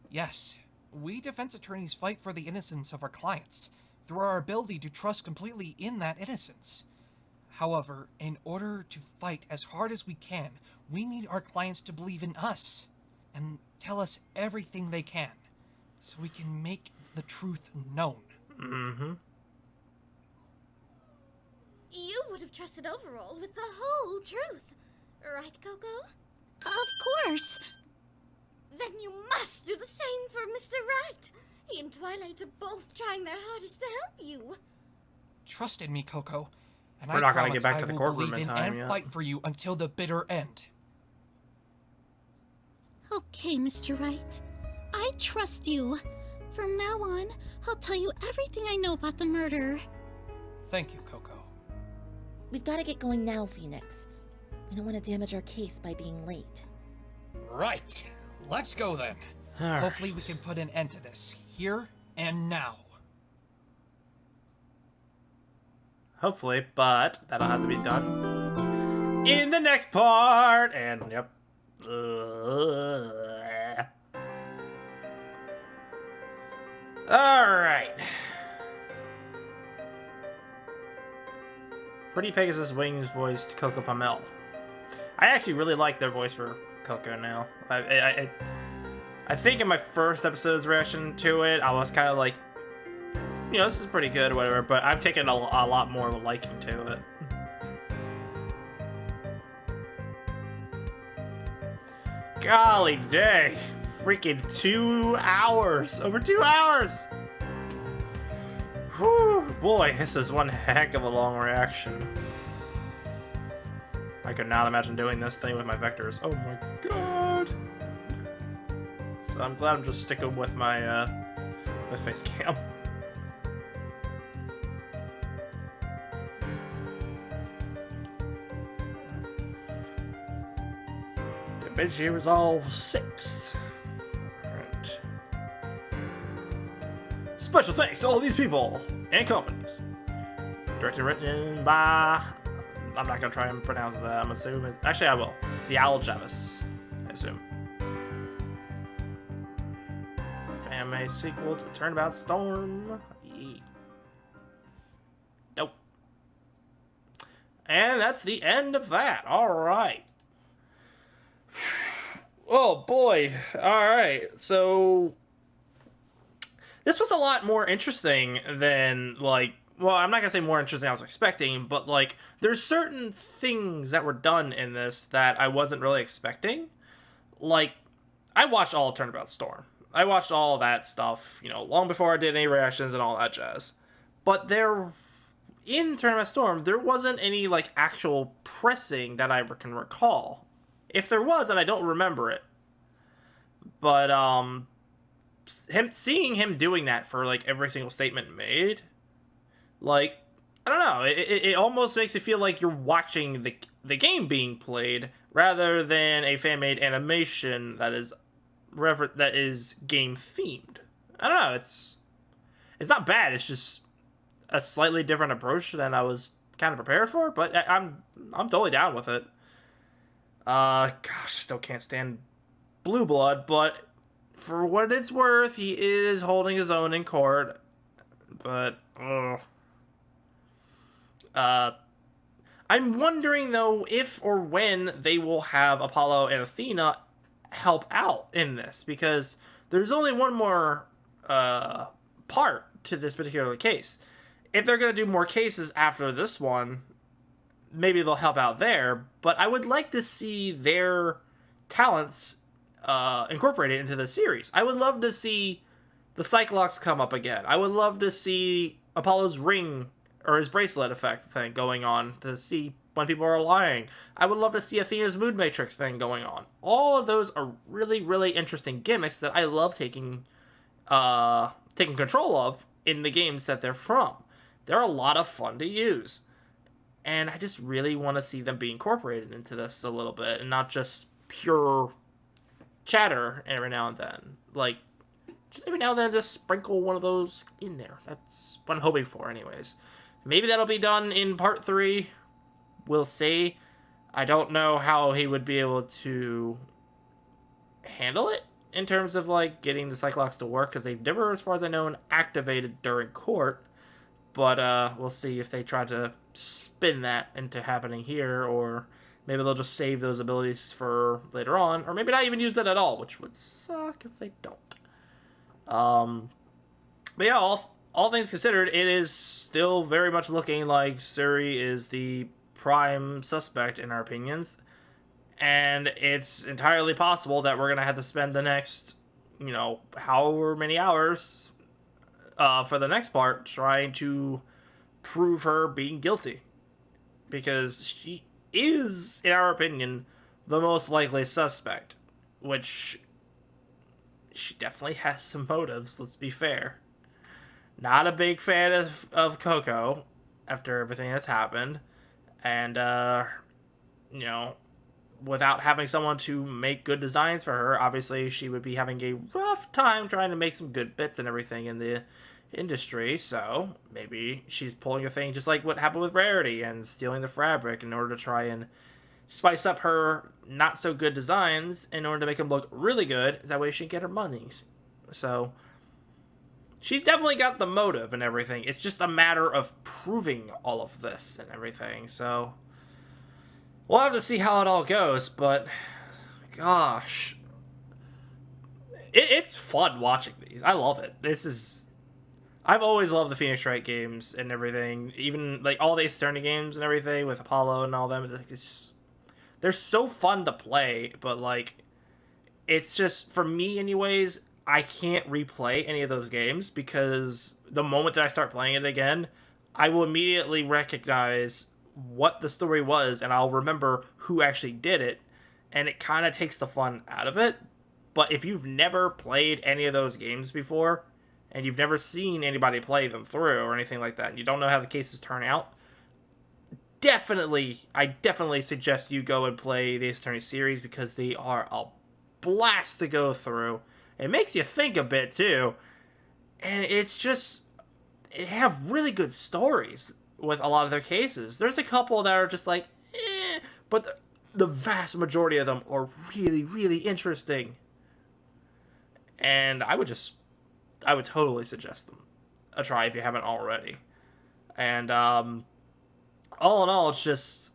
Speaker 3: Yes. We defense attorneys fight for the innocence of our clients, through our ability to trust completely in that innocence. However, in order to fight as hard as we can, we need our clients to believe in us, and tell us everything they can, so we can make the truth known.
Speaker 2: Mm-hmm.
Speaker 6: You would have trusted Overall with the whole truth, right, Coco?
Speaker 8: Of course.
Speaker 6: Then you must do the same for Mr. Right. He and Twilight are both trying their hardest to help you.
Speaker 3: Trust in me, Coco, and
Speaker 2: We're
Speaker 3: I
Speaker 2: not gonna
Speaker 3: promise
Speaker 2: get back
Speaker 3: I
Speaker 2: to the
Speaker 3: will
Speaker 2: courtroom
Speaker 3: believe
Speaker 2: in
Speaker 3: in
Speaker 2: time
Speaker 3: and
Speaker 2: yet.
Speaker 3: fight for you until the bitter end.
Speaker 8: Okay, Mr. Right. I trust you. From now on, I'll tell you everything I know about the murder.
Speaker 3: Thank you, Coco.
Speaker 4: We've got to get going now, Phoenix. We don't want to damage our case by being late.
Speaker 3: Right. Let's go then.
Speaker 2: All
Speaker 3: Hopefully we can put an end to this, here and now.
Speaker 2: Hopefully, but that'll have to be done in the next part. And yep. All right. Pretty Pegasus Wings voiced Coco Pamel. I actually really like their voice for Coco now. I think in my first episode's reaction to it, I was kind of like, you know, this is pretty good or whatever, but I've taken a lot more of a liking to it. Golly day. Freaking 2 hours. Over 2 hours. Whew, boy, this is one heck of a long reaction. I could not imagine doing this thing with my vectors. Oh my god. So I'm glad I'm just sticking with my, with face cam. DaVinci Resolve 6. Alright. Special thanks to all these people and companies. Directed and written by... I'm not gonna try and pronounce that, I'm assuming. Actually, I will. The Owl Javis, I assume. Fanbase sequel to Turnabout Storm. Yeah. Nope. And that's the end of that. Alright. Oh boy. Alright. So this was a lot more interesting than, like, well, I'm not gonna say more interesting than I was expecting, but, like, there's certain things that were done in this that I wasn't really expecting. Like, I watched all of Turnabout Storm. I watched all that stuff, you know, long before I did any reactions and all that jazz. But in Turnabout Storm, there wasn't any, like, actual pressing that I can recall. If there was, then I don't remember it. But, seeing him doing that for, like, every single statement made, like, I don't know, it almost makes it feel like you're watching the game being played rather than a fan-made animation that is game themed. I don't know, it's not bad, it's just a slightly different approach than I was kind of prepared for, but I'm totally down with it. Gosh, still can't stand Blue Blood, but for what it's worth, he is holding his own in court. But, I'm wondering, though, if or when they will have Apollo and Athena help out in this, because there's only one more part to this particular case. If they're going to do more cases after this one, maybe they'll help out there, but I would like to see their talents incorporated into the series. I would love to see the Cyclops come up again. I would love to see Apollo's ring or his bracelet effect thing going on, to see when people are lying. I would love to see Athena's mood matrix thing going on. All of those are really, really interesting gimmicks that I love taking control of in the games that they're from. They're a lot of fun to use. And I just really want to see them be incorporated into this a little bit, and not just pure chatter every now and then. Like, just every now and then just sprinkle one of those in there. That's what I'm hoping for anyways. Maybe that'll be done in part 3. We'll see. I don't know how he would be able to handle it in terms of, like, getting the Cyclops to work, because they've never, as far as I know, activated during court. But we'll see if they try to spin that into happening here, or maybe they'll just save those abilities for later on, or maybe not even use that at all, which would suck if they don't. But yeah, all things considered, it is still very much looking like Suri is the prime suspect in our opinions, and it's entirely possible that we're gonna have to spend the next, you know, however many hours for the next part trying to prove her being guilty, because she is, in our opinion, the most likely suspect, which she definitely has some motives, let's be fair. Not a big fan of Coco after everything that's happened, and you know, without having someone to make good designs for her, obviously she would be having a rough time trying to make some good bits and everything in the industry. So maybe she's pulling a thing just like what happened with Rarity and stealing the fabric in order to try and spice up her not so good designs in order to make them look really good. That way she can get her monies. So she's definitely got the motive and everything. It's just a matter of proving all of this and everything. So we'll have to see how it all goes. But gosh, it's fun watching these. I love it. I've always loved the Phoenix Wright games and everything. Even like all the Ace Attorney games and everything with Apollo and all them. It's just, they're so fun to play, but like, it's just, for me anyways, I can't replay any of those games because the moment that I start playing it again, I will immediately recognize what the story was and I'll remember who actually did it, and it kind of takes the fun out of it. But if you've never played any of those games before, and you've never seen anybody play them through or anything like that, and you don't know how the cases turn out, I definitely suggest you go and play the Ace Attorney series because they are a blast to go through. It makes you think a bit too, and it's just, they have really good stories with a lot of their cases. There's a couple that are just like, but the vast majority of them are really, really interesting. And I would totally suggest them a try if you haven't already. And all in all, it's just,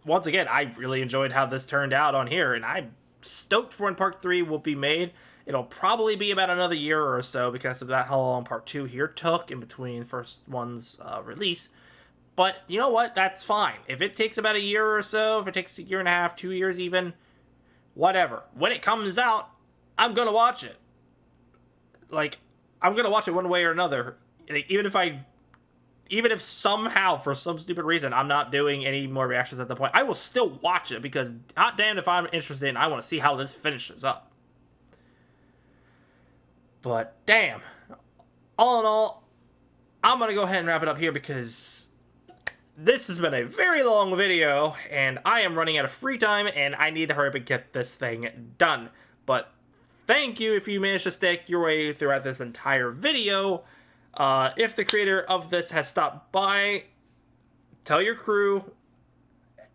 Speaker 2: once again, I really enjoyed how this turned out on here, and I'm stoked for when Part 3 will be made. It'll probably be about another year or so because of that how long Part 2 here took in between the first one's release. But you know what? That's fine. If it takes about a year or so, if it takes a year and a half, 2 years even, whatever. When it comes out, I'm going to watch it. Like, I'm going to watch it one way or another. Even if somehow, for some stupid reason, I'm not doing any more reactions at the point, I will still watch it because hot damn if I'm interested and I want to see how this finishes up. But damn, all in all, I'm going to go ahead and wrap it up here because this has been a very long video and I am running out of free time and I need to hurry up and get this thing done. But thank you if you managed to stick your way throughout this entire video. If the creator of this has stopped by, tell your crew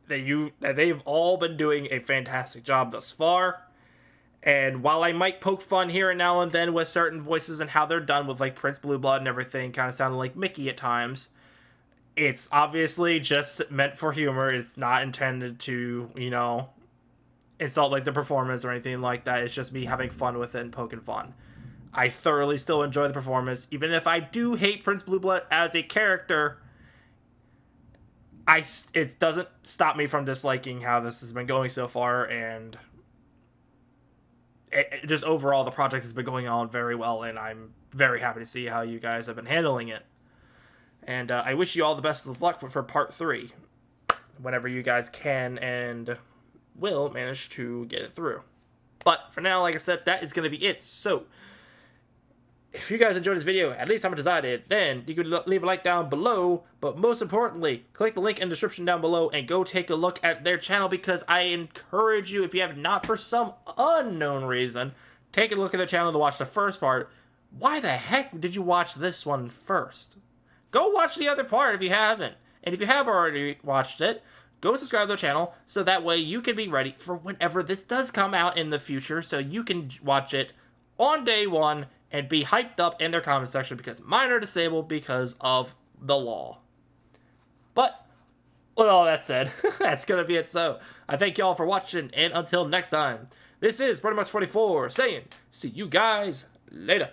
Speaker 2: that they've all been doing a fantastic job thus far. And while I might poke fun here and now and then with certain voices and how they're done with like Prince Blue Blood and everything kind of sounding like Mickey at times, it's obviously just meant for humor. It's not intended to, you know, insult like the performance or anything like that. It's just me having fun with it and poking fun. I thoroughly still enjoy the performance. Even if I do hate Prince Blue Blood as a character, it doesn't stop me from disliking how this has been going so far, and just overall the project has been going on very well, and I'm very happy to see how you guys have been handling it. And I wish you all the best of luck for Part 3, whenever you guys can and will manage to get it through. But for now, like I said, that is going to be it. So if you guys enjoyed this video, at least how much as I did, then you can leave a like down below. But most importantly, click the link in the description down below and go take a look at their channel, because I encourage you, if you have not for some unknown reason, take a look at their channel to watch the first part. Why the heck did you watch this one first? Go watch the other part if you haven't. And if you have already watched it, go subscribe to their channel so that way you can be ready for whenever this does come out in the future, so you can watch it on day one and be hyped up in their comment section, because mine are disabled because of the law. But with all that said, that's going to be it. So I thank y'all for watching, and until next time, this is Brony 44 saying, see you guys later.